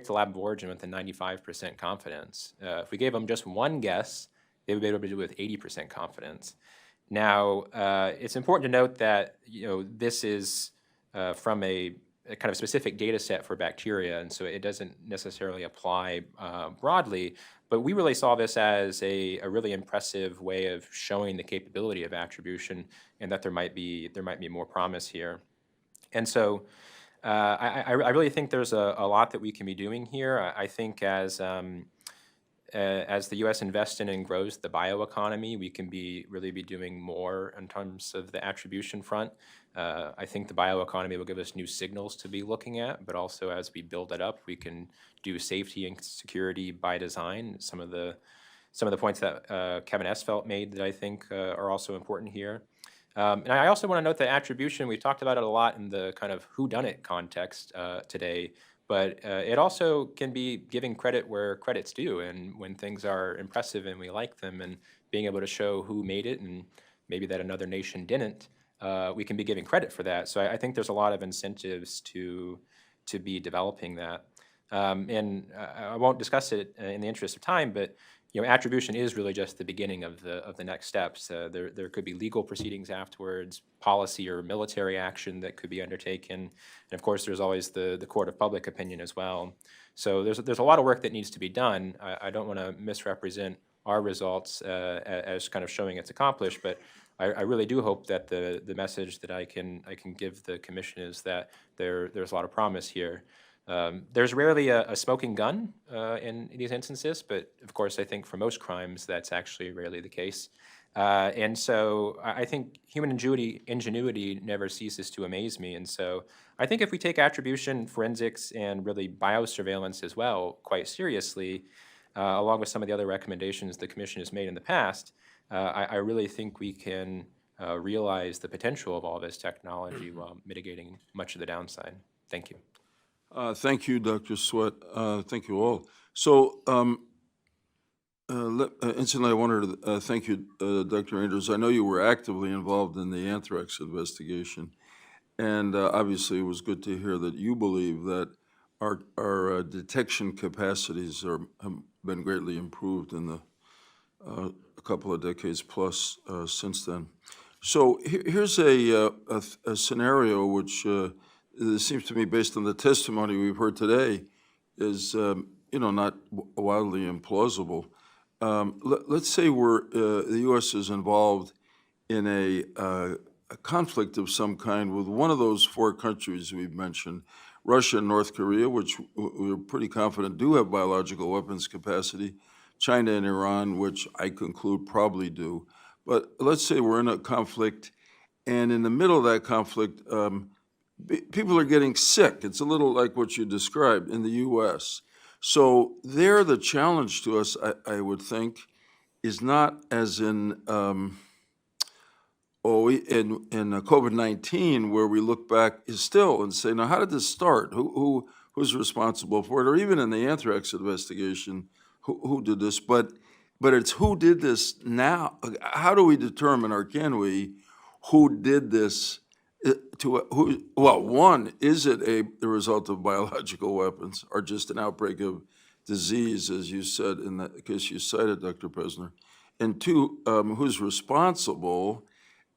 Speaker 15: the lab of origin with a 95% confidence. If we gave them just one guess, they would be able to do it with 80% confidence. Now, it's important to note that this is from a kind of specific data set for bacteria, and so it doesn't necessarily apply broadly, but we really saw this as a really impressive way of showing the capability of attribution and that there might be more promise here. And so I really think there's a lot that we can be doing here. I think as the U.S. invests in and grows the bioeconomy, we can really be doing more in terms of the attribution front. I think the bioeconomy will give us new signals to be looking at, but also as we build it up, we can do safety and security by design. Some of the points that Kevin Esvelt made that I think are also important here. And I also want to note that attribution, we've talked about it a lot in the kind of whodunit context today, but it also can be giving credit where credit's due, and when things are impressive and we like them, and being able to show who made it and maybe that another nation didn't, we can be giving credit for that. So I think there's a lot of incentives to be developing that. And I won't discuss it in the interest of time, but attribution is really just the beginning of the next steps. There could be legal proceedings afterwards, policy or military action that could be undertaken, and of course there's always the court of public opinion as well. So there's a lot of work that needs to be done. I don't want to misrepresent our results as kind of showing it's accomplished, but I really do hope that the message that I can give the commission is that there's a lot of promise here. There's rarely a smoking gun in these instances, but of course I think for most crimes that's actually rarely the case. And so I think human ingenuity never ceases to amaze me. And so I think if we take attribution, forensics, and really biosurveillance as well quite seriously, along with some of the other recommendations the commission has made in the past, I really think we can realize the potential of all this technology while mitigating much of the downside. Thank you.
Speaker 8: Thank you, Dr. Sweat. Thank you all. So, incidentally, I wanted to thank you, Dr. Andrews. I know you were actively involved in the anthrax investigation, and obviously it was good to hear that you believe that our detection capacities have been greatly improved in the a couple of decades plus since then. So here's a scenario which seems to me, based on the testimony we've heard today, is not wildly implausible. Let's say the U.S. is involved in a conflict of some kind with one of those four countries we've mentioned, Russia and North Korea, which we're pretty confident do have biological weapons capacity, China and Iran, which I conclude probably do. But let's say we're in a conflict, and in the middle of that conflict, people are getting sick. It's a little like what you described in the U.S. So there, the challenge to us, I would think, is not as in COVID-19, where we look back is still and say, now, how did this start? Who's responsible for it? Or even in the anthrax investigation, who did this? But it's who did this now. How do we determine, or can we, who did this? Well, one, is it the result of biological weapons or just an outbreak of disease, as you said in the case you cited, Dr. Pesner? And two, who's responsible?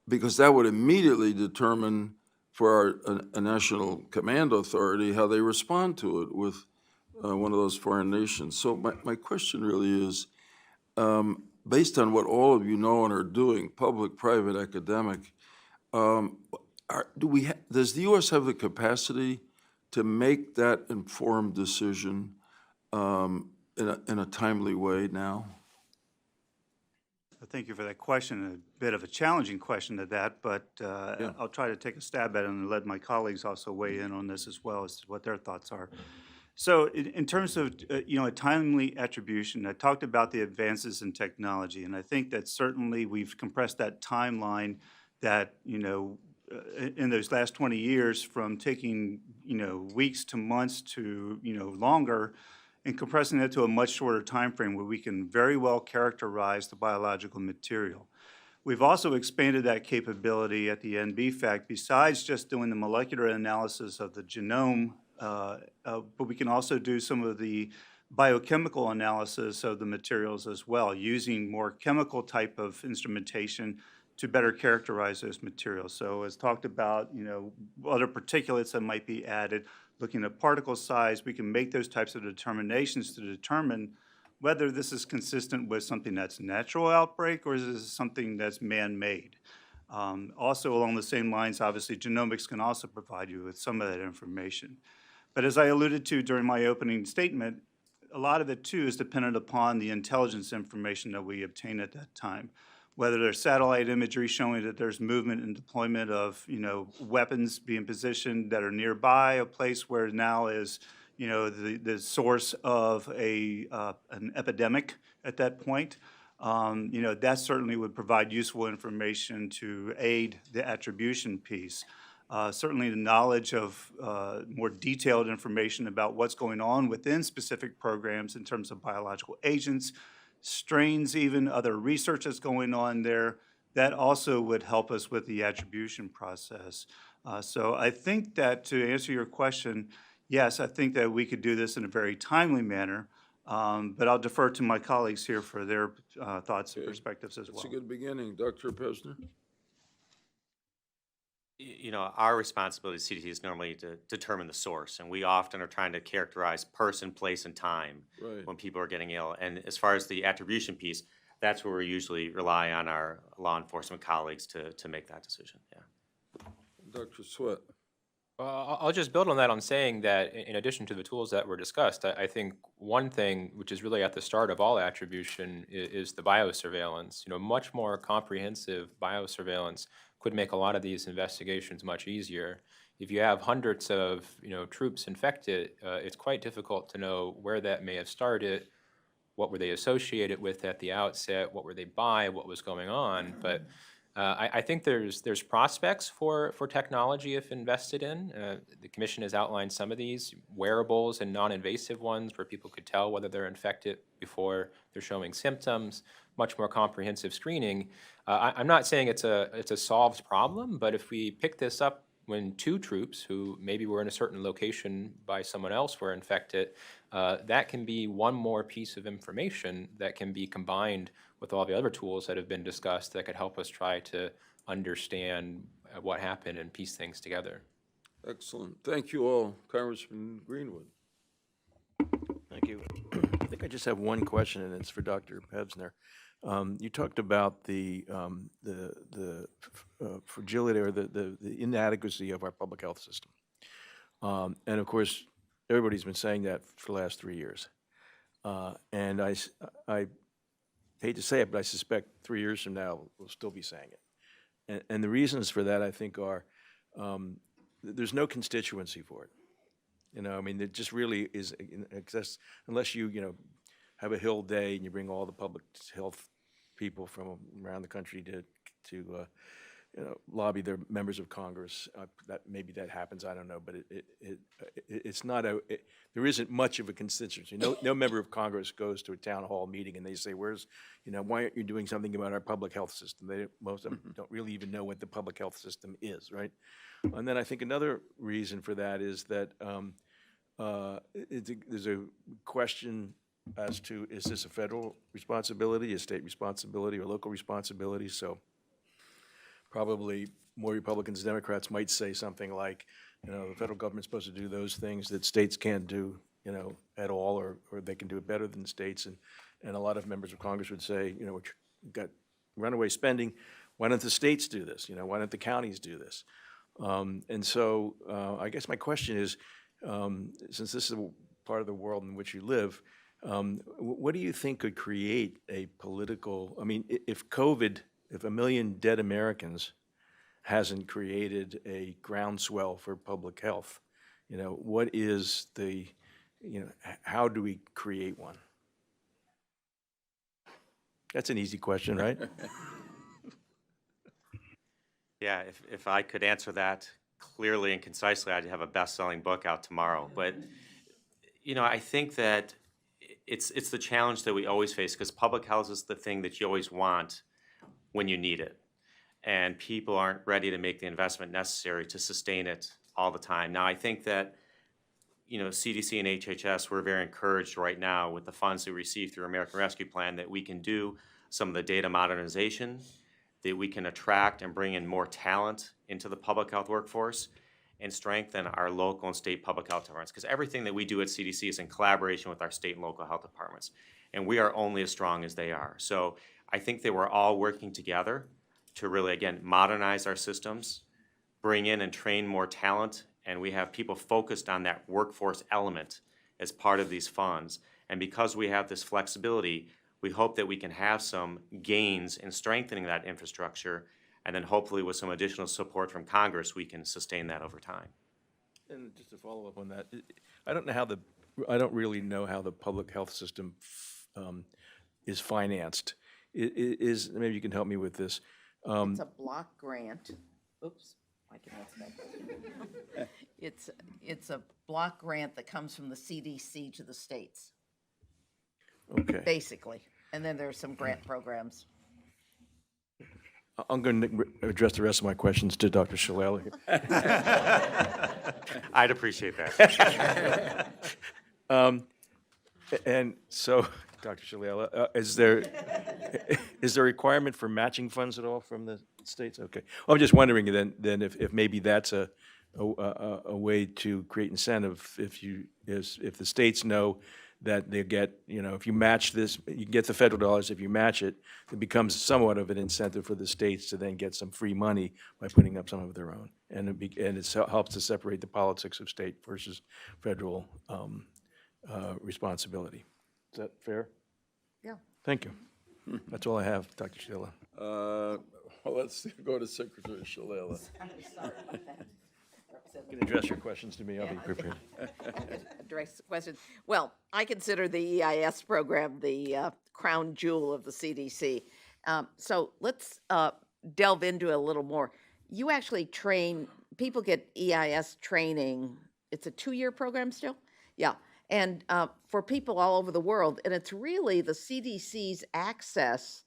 Speaker 8: Because that would immediately determine for a national command authority how they respond to it with one of those foreign nations. So my question really is, based on what all of you know and are doing, public, private, academic, does the U.S. have the capacity to make that informed decision in a timely way now?
Speaker 13: Thank you for that question. A bit of a challenging question to that, but I'll try to take a stab at it and let my colleagues also weigh in on this as well as to what their thoughts are. So in terms of a timely attribution, I talked about the advances in technology, and I think that certainly we've compressed that timeline that in those last 20 years from taking weeks to months to longer, and compressing it to a much shorter time frame where we can very well characterize the biological material. We've also expanded that capability at the NBFAC besides just doing the molecular analysis of the genome, but we can also do some of the biochemical analysis of the materials as well, using more chemical type of instrumentation to better characterize those materials. So as talked about, other particulates that might be added, looking at particle size, we can make those types of determinations to determine whether this is consistent with something that's natural outbreak or is this something that's man-made. Also along the same lines, obviously, genomics can also provide you with some of that information. But as I alluded to during my opening statement, a lot of it too is dependent upon the intelligence information that we obtain at that time. Whether there's satellite imagery showing that there's movement and deployment of, weapons being positioned that are nearby a place where now is, the source of an epidemic at that point, that certainly would provide useful information to aid the attribution piece. Certainly the knowledge of more detailed information about what's going on within specific programs in terms of biological agents, strains, even other research that's going on there, that also would help us with the attribution process. So I think that to answer your question, yes, I think that we could do this in a very timely manner, but I'll defer to my colleagues here for their thoughts and perspectives as well.
Speaker 8: That's a good beginning. Dr. Pesner?
Speaker 14: Our responsibility as CDC is normally to determine the source, and we often are trying to characterize person, place, and time when people are getting ill. And as far as the attribution piece, that's where we usually rely on our law enforcement colleagues to make that decision, yeah.
Speaker 8: Dr. Sweat?
Speaker 15: I'll just build on that on saying that in addition to the tools that were discussed, I think one thing which is really at the start of all attribution is the biosurveillance. Much more comprehensive biosurveillance could make a lot of these investigations much easier. If you have hundreds of troops infected, it's quite difficult to know where that may have started, what were they associated with at the outset, what were they by, what was going on. But I think there's prospects for technology if invested in. The Commission has outlined some of these, wearables and non-invasive ones where people could tell whether they're infected before they're showing symptoms, much more comprehensive screening. I'm not saying it's a solved problem, but if we pick this up when two troops who maybe were in a certain location by someone else were infected, that can be one more piece of information that can be combined with all the other tools that have been discussed that could help us try to understand what happened and piece things together.
Speaker 8: Excellent. Thank you all. Congressman Greenwood.
Speaker 2: Thank you. I think I just have one question, and it's for Dr. Pevsner. You talked about the fragility or the inadequacy of our public health system. And of course, everybody's been saying that for the last 3 years. And I hate to say it, but I suspect 3 years from now, we'll still be saying it. And the reasons for that, I think, are there's no constituency for it. You know, I mean, it just really is, unless you have a Hill day and you bring all the public health people from around the country to lobby their members of Congress. Maybe that happens, I don't know, but it's not there isn't much of a constituency. No member of Congress goes to a town hall meeting and they say, why aren't you doing something about our public health system? Most of them don't really even know what the public health system is, right? And then I think another reason for that is that there's a question as to, is this a federal responsibility, a state responsibility, or local responsibility? So probably more Republicans and Democrats might say something like, the federal government's supposed to do those things that states can't do, at all, or they can do it better than states. And a lot of members of Congress would say, we've got runaway spending. Why don't the states do this? Why don't the counties do this? And so I guess my question is, since this is a part of the world in which you live, what do you think could create a political, if 1 million dead Americans hasn't created a groundswell for public health, what is how do we create one? That's an easy question, right?
Speaker 14: Yeah, if I could answer that clearly and concisely, I'd have a best-selling book out tomorrow. But, I think that it's the challenge that we always face, because public health is the thing that you always want when you need it. And people aren't ready to make the investment necessary to sustain it all the time. Now, I think that, CDC and HHS, we're very encouraged right now with the funds we receive through American Rescue Plan that we can do some of the data modernization, that we can attract and bring in more talent into the public health workforce and strengthen our local and state public health departments. Because everything that we do at CDC is in collaboration with our state and local health departments. And we are only as strong as they are. So I think that we're all working together to really, again, modernize our systems, bring in and train more talent, and we have people focused on that workforce element as part of these funds. And because we have this flexibility, we hope that we can have some gains in strengthening that infrastructure, and then hopefully with some additional support from Congress, we can sustain that over time.
Speaker 2: And just to follow up on that, I don't really know how the public health system is financed. Maybe you can help me with this.
Speaker 1: It's a block grant. Oops, I can answer that. It's a block grant that comes from the CDC to the states,
Speaker 2: Okay.
Speaker 1: basically. And then there's some grant programs.
Speaker 2: I'm going to address the rest of my questions to Dr. Shalala.
Speaker 14: I'd appreciate that.
Speaker 2: And so, Dr. Shalala, is there a requirement for matching funds at all from the states? Okay. Well, I'm just wondering then if maybe that's a way to create incentive if the states know that they get, if you match this, you get the federal dollars. If you match it, it becomes somewhat of an incentive for the states to then get some free money by putting up some of their own. And it helps to separate the politics of state versus federal responsibility. Is that fair?
Speaker 1: Yeah.
Speaker 2: Thank you. That's all I have, Dr. Sheila.
Speaker 8: Well, let's go to Secretary Shalala.
Speaker 1: I'm sorry about that.
Speaker 2: You can address your questions to me. I'll be prepared.
Speaker 1: Address questions. Well, I consider the EIS program the crown jewel of the CDC. So let's delve into it a little more. You actually train, people get EIS training. It's a 2-year program still? Yeah. And for people all over the world, and it's really the CDC's access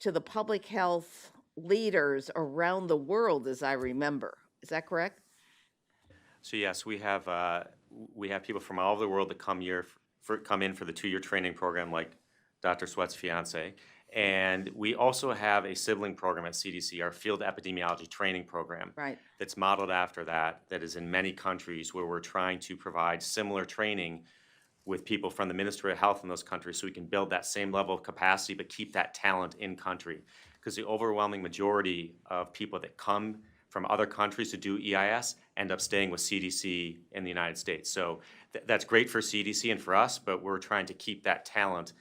Speaker 1: to the public health leaders around the world, as I remember. Is that correct?
Speaker 14: So yes, we have people from all over the world that come in for the 2-year training program, like Dr. Sweat's fiance, And we also have a sibling program at CDC, our Field Epidemiology Training Program.
Speaker 1: Right.
Speaker 14: That's modeled after that, that is in many countries where we're trying to provide similar training with people from the Ministry of Health in those countries so we can build that same level of capacity but keep that talent in country. Because the overwhelming majority of people that come from other countries to do EIS end up staying with CDC in the United States. So that's great for CDC and for us, but we're trying to keep that talent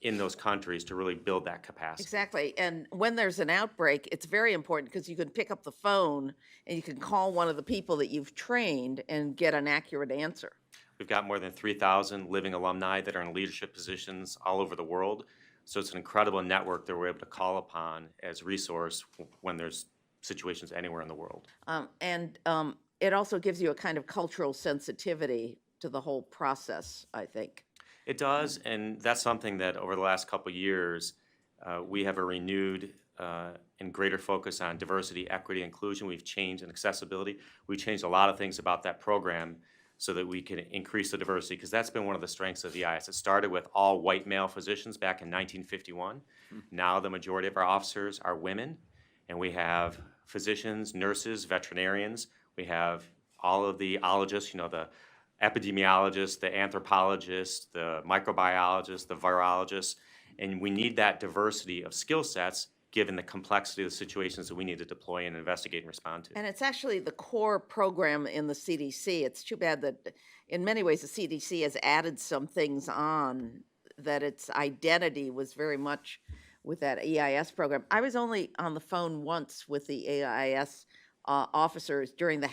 Speaker 14: in those countries to really build that capacity.
Speaker 1: Exactly. And when there's an outbreak, it's very important because you can pick up the phone and you can call one of the people that you've trained and get an accurate answer.
Speaker 14: We've got more than 3,000 living alumni that are in leadership positions all over the world. So it's an incredible network that we're able to call upon as resource when there's situations anywhere in the world.
Speaker 1: It also gives you a kind of cultural sensitivity to the whole process, I think.
Speaker 14: It does, and that's something that over the last couple of years, we have a renewed and greater focus on diversity, equity, inclusion. We've changed and accessibility. We've changed a lot of things about that program so that we can increase the diversity, because that's been one of the strengths of the EIS. It started with all white male physicians back in 1951. Now the majority of our officers are women, and we have physicians, nurses, veterinarians. We have all of the ologists, you know, the epidemiologists, the anthropologists, the microbiologists, the virologists, and we need that diversity of skill sets given the complexity of the situations that we need to deploy and investigate and respond to.
Speaker 1: And it's actually the core program in the CDC. It's too bad that in many ways the CDC has added some things on, that its identity was very much with that EIS program. I was only on the phone once with the EIS officers during the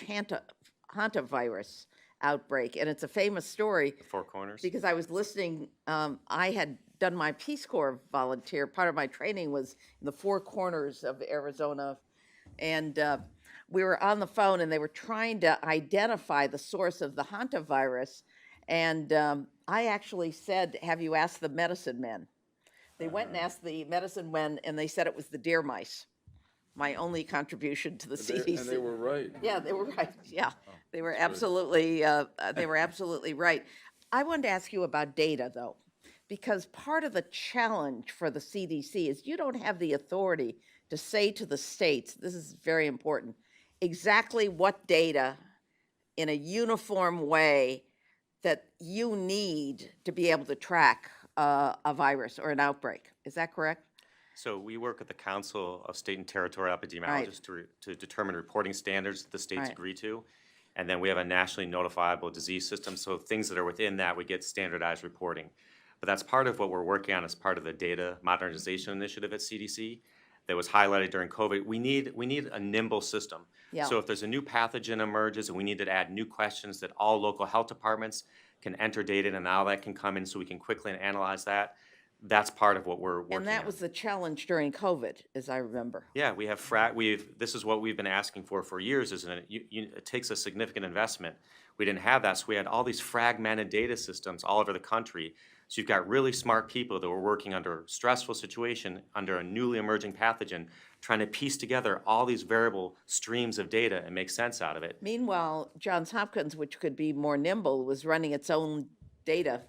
Speaker 1: hantavirus outbreak, and it's a famous story.
Speaker 14: Four Corners.
Speaker 1: Because I was listening, I had done my Peace Corps volunteer. Part of my training was in the Four Corners of Arizona, and we were on the phone, and they were trying to identify the source of the hantavirus, and I actually said, "Have you asked the medicine men?" They went and asked the medicine men, and they said it was the deer mice. My only contribution to the CDC.
Speaker 8: And they were right.
Speaker 1: Yeah, they were right. Yeah, they were absolutely right. I wanted to ask you about data, though, because part of the challenge for the CDC is you don't have the authority to say to the states, this is very important, exactly what data in a uniform way that you need to be able to track a virus or an outbreak. Is that correct?
Speaker 14: So we work with the Council of State and Territorial Epidemiologists to determine reporting standards that the states agree to. And then we have a nationally notifiable disease system. So things that are within that, we get standardized reporting. But that's part of what we're working on as part of the data modernization initiative at CDC that was highlighted during COVID. We need a nimble system.
Speaker 1: Yeah.
Speaker 14: So if there's a new pathogen emerges and we need to add new questions that all local health departments can enter data in and now that can come in so we can quickly analyze that. That's part of what we're working on.
Speaker 1: And that was the challenge during COVID, as I remember.
Speaker 14: Yeah, we have this is what we've been asking for years, isn't it? It takes a significant investment. We didn't have that, so we had all these fragmented data systems all over the country. So you've got really smart people that were working under a stressful situation, under a newly emerging pathogen, trying to piece together all these variable streams of data and make sense out of it.
Speaker 1: Meanwhile, Johns Hopkins, which could be more nimble, was running its own data,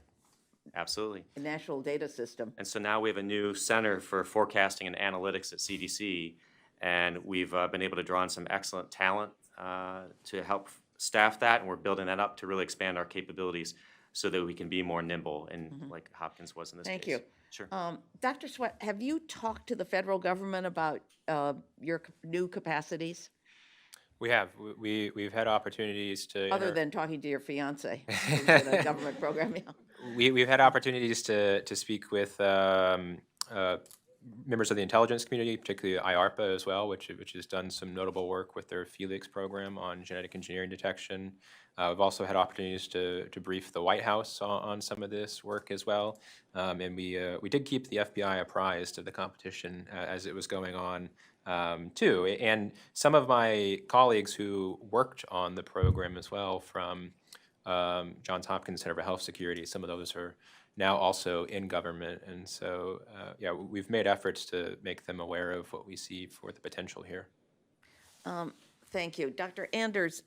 Speaker 14: Absolutely.
Speaker 1: a national data system.
Speaker 14: And so now we have a new Center for Forecasting and Analytics at CDC, and we've been able to draw on some excellent talent to help staff that, and we're building that up to really expand our capabilities so that we can be more nimble, and like Hopkins was in this case.
Speaker 1: Thank you.
Speaker 14: Sure.
Speaker 1: Dr. Sweat, have you talked to the federal government about your new capacities,
Speaker 15: We have. We've had opportunities to.
Speaker 1: other than talking to your fiance who's in a government program? Yeah.
Speaker 15: We've had opportunities to speak with members of the intelligence community, particularly IARPA as well, which has done some notable work with their Felix program on genetic engineering detection. We've also had opportunities to brief the White House on some of this work as well. And we did keep the FBI apprised of the competition as it was going on too. And some of my colleagues who worked on the program as well from Johns Hopkins Center for Health Security, some of those are now also in government. And so, yeah, we've made efforts to make them aware of what we see for the potential here.
Speaker 1: Thank you. Dr. Anders,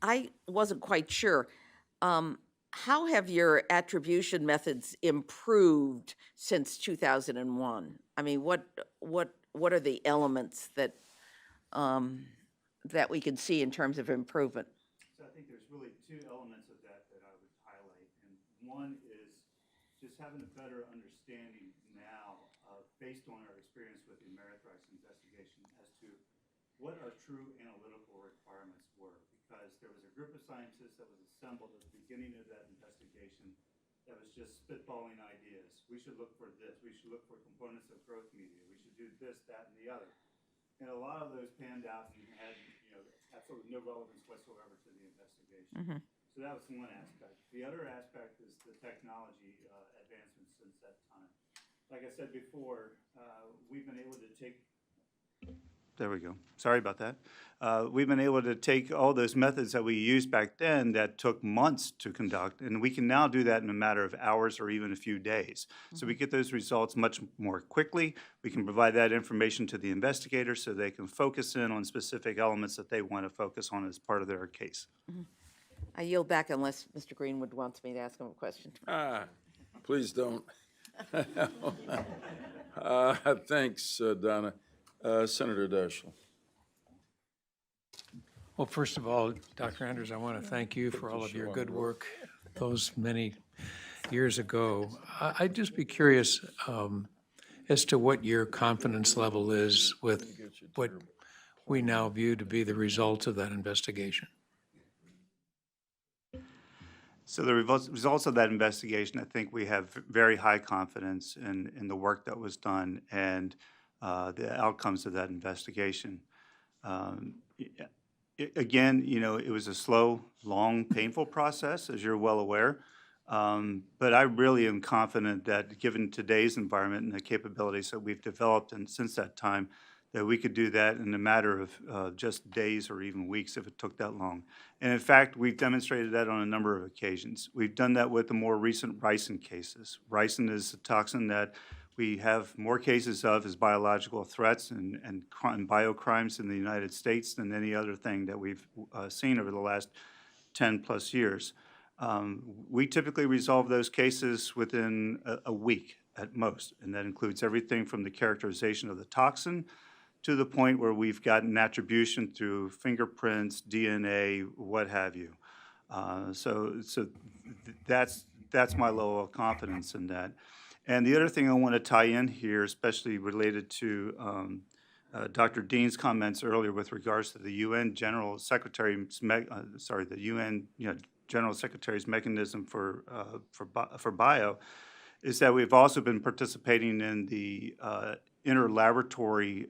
Speaker 1: I wasn't quite sure. how have your attribution methods improved since 2001? I mean, what are the elements that that we can see in terms of improvement?
Speaker 13: So I think there's really two elements of that that I would highlight. And one is just having a better understanding now, based on our experience with the Amerithrax investigation, as to what our true analytical requirements were. Because there was a group of scientists that was assembled at the beginning of that investigation that was just spitballing ideas. We should look for this. We should look for components of growth media. We should do this, that, and the other. And a lot of those panned out and had, absolutely no relevance whatsoever to the investigation. So that was one aspect. The other aspect is the technology advancements since that time. Like I said before, we've been able to take. There we go. Sorry about that. We've been able to take all those methods that we used back then that took months to conduct, and we can now do that in a matter of hours or even a few days. So we get those results much more quickly. We can provide that information to the investigator so they can focus in on specific elements that they want to focus on as part of their case.
Speaker 1: I yield back unless Mr. Greenwood wants me to ask him a question.
Speaker 8: Please don't. Thanks, Donna. Senator Daschle.
Speaker 3: Well, first of all, Dr. Anders, I want to thank you for all of your good work those many years ago. I'd just be curious as to what your confidence level is with what we now view to be the results of that investigation.
Speaker 13: So the results of that investigation, I think we have very high confidence in the work that was done and the outcomes of that investigation. Again, it was a slow, long, painful process, as you're well aware. But I really am confident that given today's environment and the capabilities that we've developed and since that time, that we could do that in a matter of just days or even weeks if it took that long. And in fact, we've demonstrated that on a number of occasions. We've done that with the more recent ricin cases. Ricin is a toxin that we have more cases of as biological threats and biocrimes in the United States than any other thing that we've seen over the last 10 plus years. We typically resolve those cases within a week at most, and that includes everything from the characterization of the toxin to the point where we've gotten attribution through fingerprints, DNA, what have you. So that's my level of confidence in that. And the other thing I want to tie in here, especially related to Dr. Dean's comments earlier with regards to the UN General Secretary's General Secretary's mechanism for bio, is that we've also been participating in the interlaboratory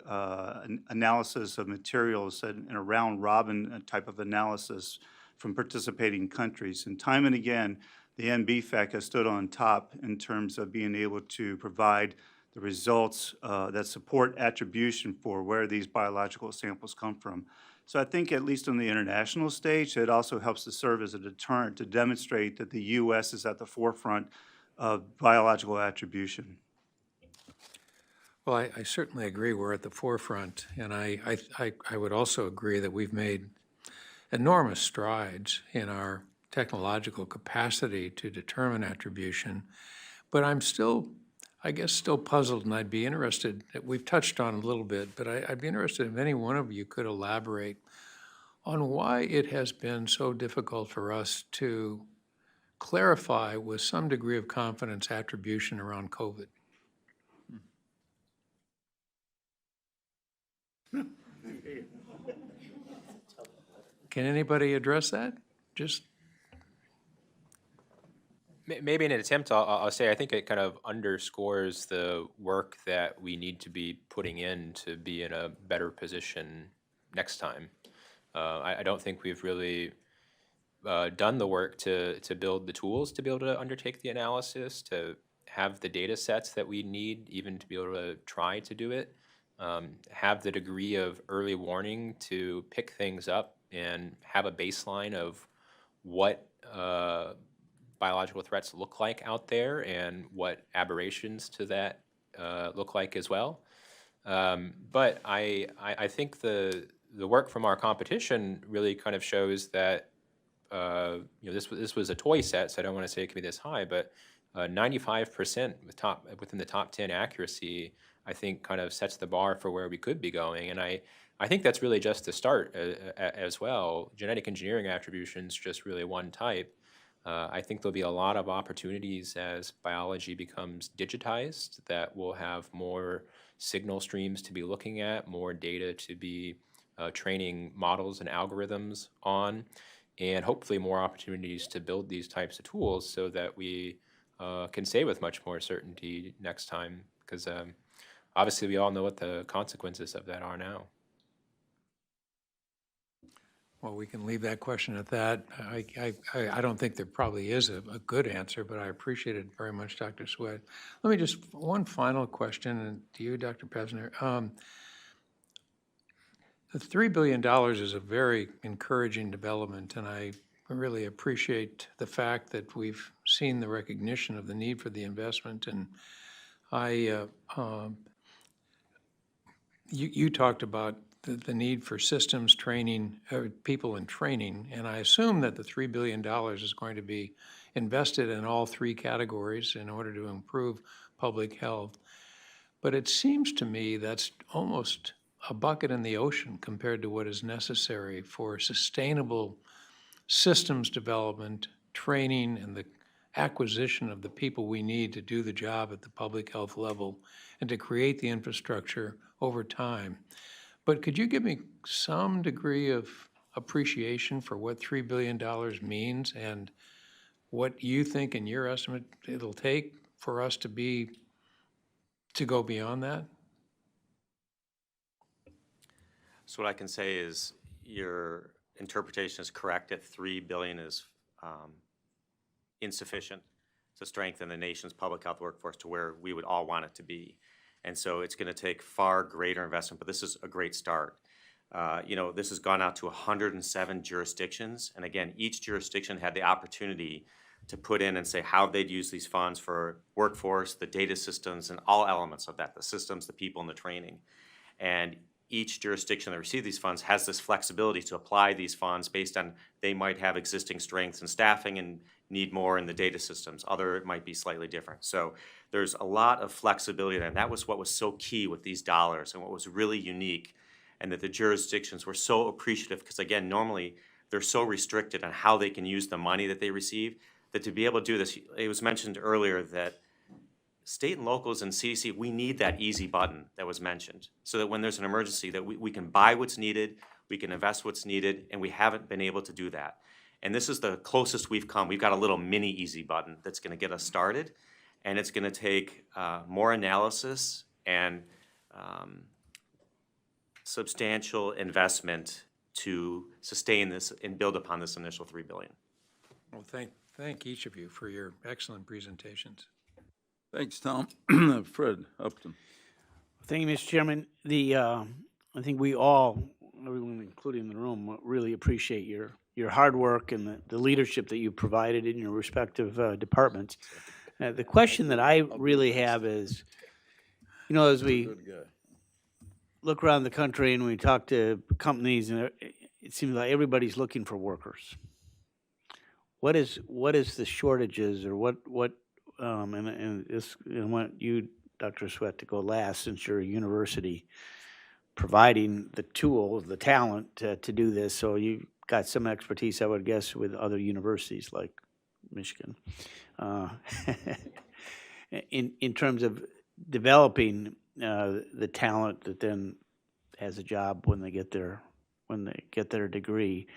Speaker 13: analysis of materials and a round-robin type of analysis from participating countries. And time and again, the NBFEC has stood on top in terms of being able to provide the results that support attribution for where these biological samples come from. So I think at least on the international stage, it also helps to serve as a deterrent to demonstrate that the U.S. is at the forefront of biological attribution.
Speaker 3: Well, I certainly agree we're at the forefront, and I would also agree that we've made enormous strides in our technological capacity to determine attribution, but I'm still, I guess, still puzzled, and I'd be interested, we've touched on it a little bit, but I'd be interested if any one of you could elaborate on why it has been so difficult for us to clarify with some degree of confidence attribution around COVID. Can anybody address that? Just
Speaker 15: Maybe in an attempt, I'll say I think it kind of underscores the work that we need to be putting in to be in a better position next time. I don't think we've really done the work to build the tools to be able to undertake the analysis, to have the data sets that we need even to be able to try to do it, have the degree of early warning to pick things up and have a baseline of what biological threats look like out there and what aberrations to that look like as well. But I think the work from our competition really kind of shows that this was a toy set, so I don't want to say it could be this high, but 95% within the top 10 accuracy, I think kind of sets the bar for where we could be going. And I think that's really just the start as well. Genetic engineering attribution's just really one type. I think there'll be a lot of opportunities as biology becomes digitized that we'll have more signal streams to be looking at, more data to be training models and algorithms on, and hopefully more opportunities to build these types of tools so that we can say with much more certainty next time, because obviously we all know what the consequences of that are now.
Speaker 3: Well, we can leave that question at that. I don't think there probably is a good answer, but I appreciate it very much, Dr. Sweat. Let me just, one final question, and to you, Dr. Pesner. The $3 billion is a very encouraging development, and I really appreciate the fact that we've seen the recognition of the need for the investment. And you talked about the need for systems training, people in training, and I assume that the $3 billion is going to be invested in all three categories in order to improve public health. But it seems to me that's almost a bucket in the ocean compared to what is necessary for sustainable systems development, training, and the acquisition of the people we need to do the job at the public health level and to create the infrastructure over time. But could you give me some degree of appreciation for what $3 billion means and what you think in your estimate it'll take for us to go beyond that?
Speaker 14: So what I can say is your interpretation is correct that $3 billion is insufficient to strengthen the nation's public health workforce to where we would all want it to be. And so it's going to take far greater investment, but this is a great start. This has gone out to 107 jurisdictions. And again, each jurisdiction had the opportunity to put in and say how they'd use these funds for workforce, the data systems, and all elements of that, the systems, the people, and the training. And each jurisdiction that received these funds has this flexibility to apply these funds based on they might have existing strengths and staffing and need more in the data systems. Other, it might be slightly different. So there's a lot of flexibility there, and that was what was so key with these dollars and what was really unique, and that the jurisdictions were so appreciative because, again, normally they're so restricted on how they can use the money that they receive that to be able to do this, it was mentioned earlier that state and locals and CDC, we need that easy button that was mentioned so that when there's an emergency that we can buy what's needed, we can invest what's needed, and we haven't been able to do that. And this is the closest we've come. We've got a little mini easy button that's going to get us started, and it's going to take more analysis and substantial investment to sustain this and build upon this initial $3 billion.
Speaker 3: Well, thank each of you for your excellent presentations.
Speaker 8: Thanks, Tom. Fred Upton.
Speaker 4: Thank you, Mr. Chairman. I think we all, everyone including the room, really appreciate your hard work and the leadership that you provided in your respective departments. The question that I really have is, as we look around the country and we talk to companies, and it seems like everybody's looking for workers. What is the shortages, or what and this, I want you, Dr. Sweat, to go last, since you're a university providing the tool, the talent to do this. So you got some expertise, I would guess, with other universities like Michigan, in terms of developing the talent that then has a job when they get their degree.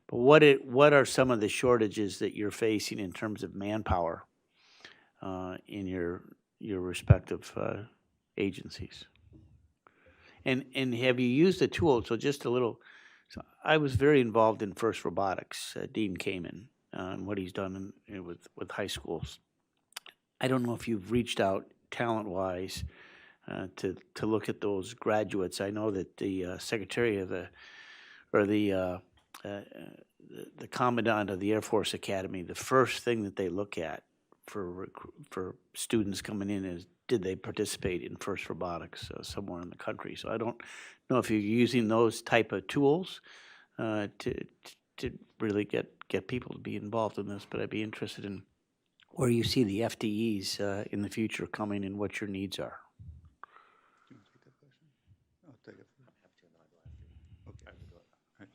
Speaker 4: But what are some of the shortages that you're facing in terms of manpower in your respective agencies? And have you used the tool? So just a little. So I was very involved in FIRST Robotics, Dean Kamen, and what he's done with high schools. I don't know if you've reached out talent-wise to look at those graduates. I know that the secretary of the commandant of the Air Force Academy, the first thing that they look at for students coming in is, did they participate in FIRST Robotics somewhere in the country? So I don't know if you're using those type of tools to to really get people to be involved in this, but I'd be interested in where you see the FTEs in the future coming and what your needs are.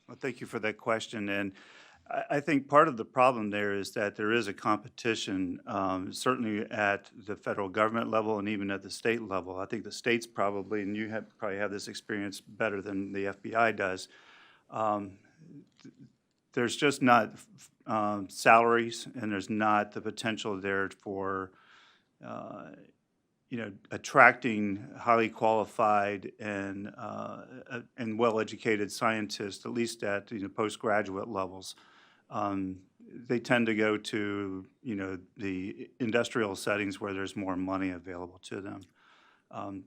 Speaker 13: Well, thank you for that question. And I think part of the problem there is that there is a competition, certainly at the federal government level and even at the state level. I think the states probably, and you probably have this experience better than the FBI does, there's just not salaries, and there's not the potential there for attracting highly qualified and well-educated scientists, at least at postgraduate levels. They tend to go to the industrial settings where there's more money available to them.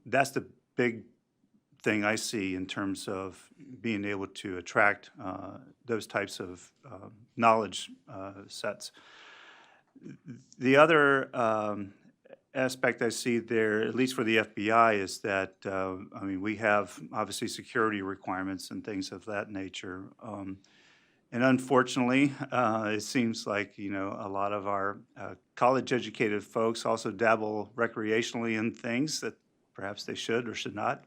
Speaker 13: That's the big thing I see in terms of being able to attract those types of knowledge sets. The other aspect I see there, at least for the FBI, is that, we have obviously security requirements and things of that nature. And unfortunately, it seems like, a lot of our college-educated folks also dabble recreationally in things that perhaps they should or should not,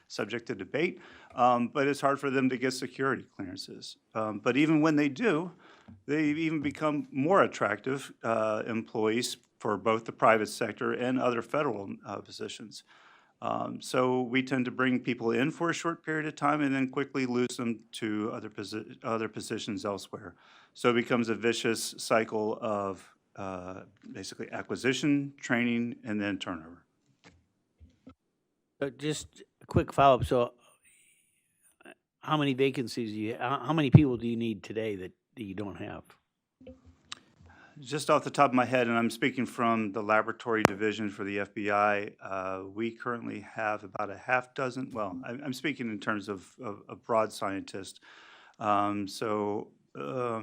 Speaker 13: subject to debate. But it's hard for them to get security clearances. But even when they do, they even become more attractive employees for both the private sector and other federal positions. So we tend to bring people in for a short period of time and then quickly lose them to other positions elsewhere. So it becomes a vicious cycle of basically acquisition, training, and then turnover.
Speaker 4: Just a quick follow-up. So how many vacancies do you, how many people do you need today that you don't have?
Speaker 13: Just off the top of my head, and I'm speaking from the laboratory division for the FBI, we currently have about a half dozen, well, I'm speaking in terms of broad scientists.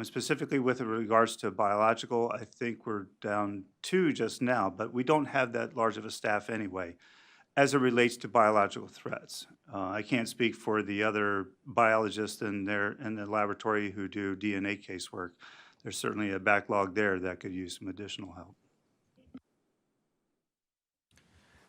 Speaker 13: Specifically with regards to biological, I think we're down 2 just now, but we don't have that large of a staff anyway, as it relates to biological threats. I can't speak for the other biologists in the laboratory who do DNA casework. There's certainly a backlog there that could use some additional help.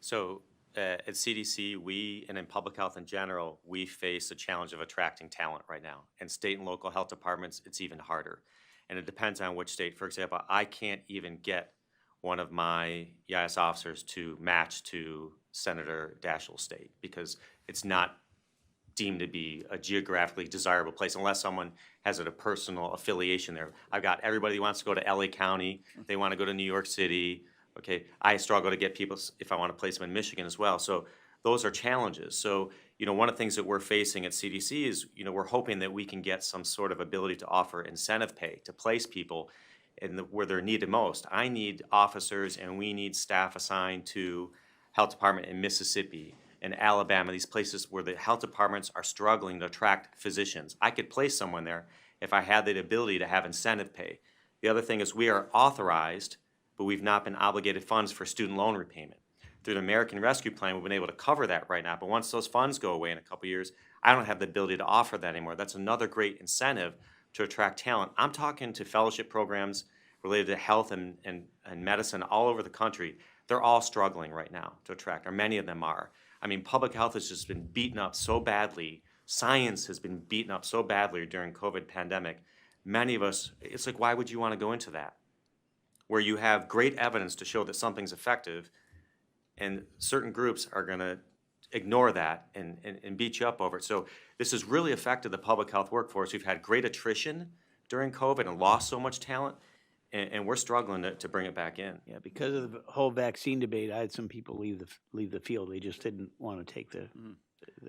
Speaker 14: So at CDC, and in public health in general, we face the challenge of attracting talent right now. And state and local health departments, it's even harder. And it depends on which state. For example, I can't even get one of my EIS officers to match to Senator Daschle's state because it's not deemed to be a geographically desirable place unless someone has a personal affiliation there. I've got everybody who wants to go to LA County, they want to go to New York City. Okay, I struggle to get people if I want to place them in Michigan as well. So those are challenges. So, one of the things that we're facing at CDC is, we're hoping that we can get some sort of ability to offer incentive pay to place people where they're needed most. I need officers and we need staff assigned to health department in Mississippi and Alabama, these places where the health departments are struggling to attract physicians. I could place someone there if I had the ability to have incentive pay. The other thing is we are authorized, but we've not been obligated funds for student loan repayment. Through the American Rescue Plan, we've been able to cover that right now, but once those funds go away in a couple of years, I don't have the ability to offer that anymore. That's another great incentive to attract talent. I'm talking to fellowship programs related to health and medicine all over the country. They're all struggling right now to attract, or many of them are. Public health has just been beaten up so badly. Science has been beaten up so badly during COVID pandemic. Many of us, it's like, why would you want to go into that? Where you have great evidence to show that something's effective, and certain groups are going to ignore that and beat you up over it. So this has really affected the public health workforce. We've had great attrition during COVID and lost so much talent, and we're struggling to bring it back in.
Speaker 4: Yeah, because of the whole vaccine debate, I had some people leave the field. They just didn't want to take the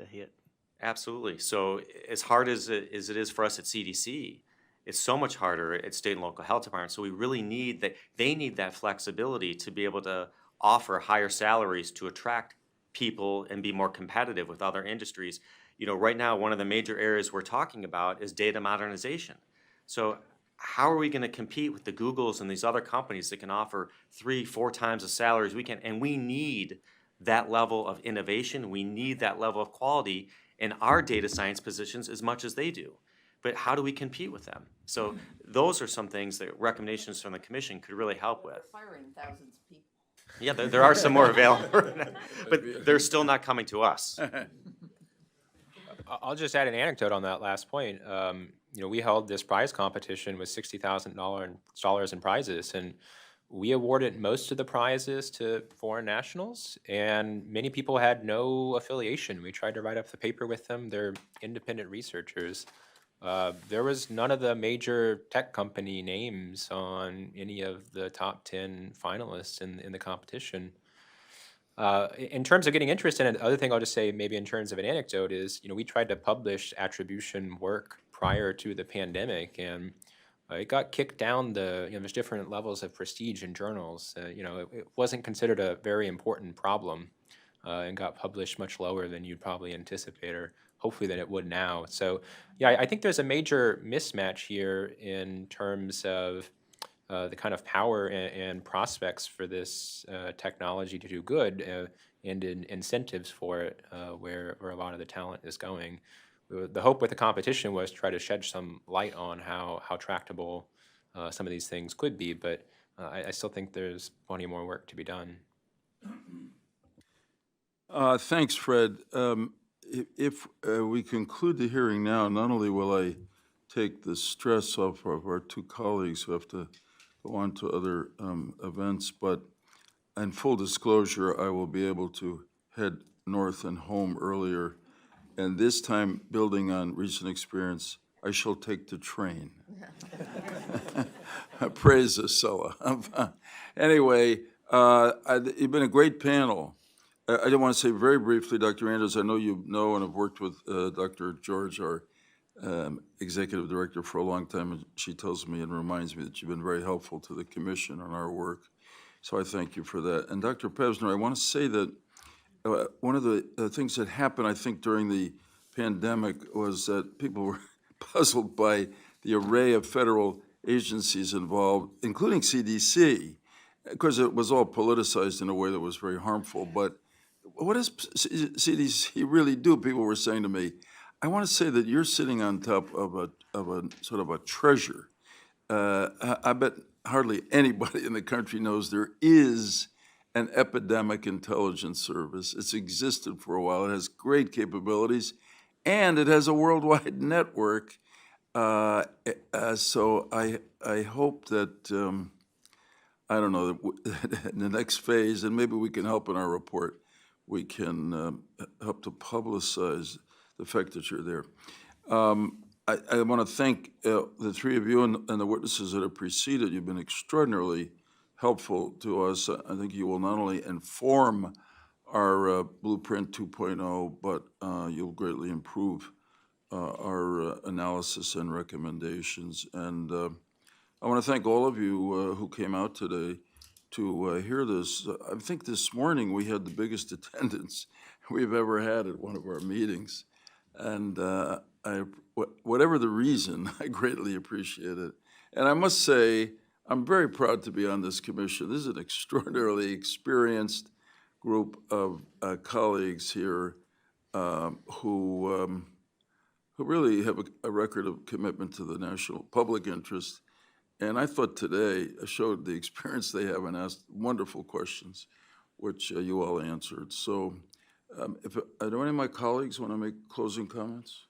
Speaker 4: hit.
Speaker 14: Absolutely. So as hard as it is for us at CDC, it's so much harder at state and local health departments. So we really need that. They need that flexibility to be able to offer higher salaries to attract people and be more competitive with other industries. Right now, one of the major areas we're talking about is data modernization. So how are we going to compete with the Googles and these other companies that can offer 3-4 times the salaries we can? And we need that level of innovation. We need that level of quality in our data science positions as much as they do. but how do we compete with them? So those are some things that recommendations from the commission could really help with.
Speaker 1: Firing thousands of people.
Speaker 14: Yeah, there are some more available, but they're still not coming to us.
Speaker 15: I'll just add an anecdote on that last point. We held this prize competition with $60,000 in prizes, and we awarded most of the prizes to foreign nationals, and many people had no affiliation. We tried to write up the paper with them. They're independent researchers. There was none of the major tech company names on any of the top 10 finalists in the competition. In terms of getting interest in it, the other thing I'll just say, maybe in terms of an anecdote, is we tried to publish attribution work prior to the pandemic, and it got kicked down there's different levels of prestige in journals. It wasn't considered a very important problem, and got published much lower than you'd probably anticipate, or hopefully than it would now. So yeah, I think there's a major mismatch here in terms of the kind of power and prospects for this technology to do good, and in incentives for it, where a lot of the talent is going. The hope with the competition was to try to shed some light on how tractable some of these things could be, but I still think there's plenty more work to be done.
Speaker 8: Thanks, Fred. If we conclude the hearing now, not only will I take the stress off of our two colleagues who have to go on to other events, but in full disclosure, I will be able to head north and home earlier. And this time, building on recent experience, I shall take the train. Praise the Sulla. Anyway, you've been a great panel. I did want to say very briefly, Dr. Anders, I know you know and have worked with Dr. George, our executive director, for a long time, and she tells me and reminds me that you've been very helpful to the commission on our work. So I thank you for that. And Dr. Pevsner, I want to say that one of the things that happened, I think, during the pandemic was that people were puzzled by the array of federal agencies involved, including CDC, because it was all politicized in a way that was very harmful. But what does CDC really do? People were saying to me, I want to say that you're sitting on top of a sort of a treasure. I bet hardly anybody in the country knows there is an epidemic intelligence service. It's existed for a while. It has great capabilities, and it has a worldwide network. So I hope that, I don't know, in the next phase, and maybe we can help in our report, we can help to publicize the fact that you're there. I want to thank the three of you and the witnesses that have preceded. You've been extraordinarily helpful to us. I think you will not only inform our Blueprint 2.0, but you'll greatly improve our analysis and recommendations. And I want to thank all of you who came out today to hear this. I think this morning we had the biggest attendance we've ever had at one of our meetings. And whatever the reason, I greatly appreciate it. And I must say, I'm very proud to be on this commission. This is an extraordinarily experienced group of colleagues here who really have a record of commitment to the national public interest. And I thought today showed the experience they have and asked wonderful questions, which you all answered. So do any of my colleagues want to make closing comments?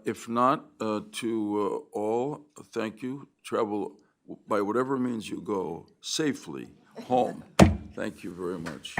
Speaker 8: If not, to all, thank you. Travel by whatever means you go safely home. Thank you very much.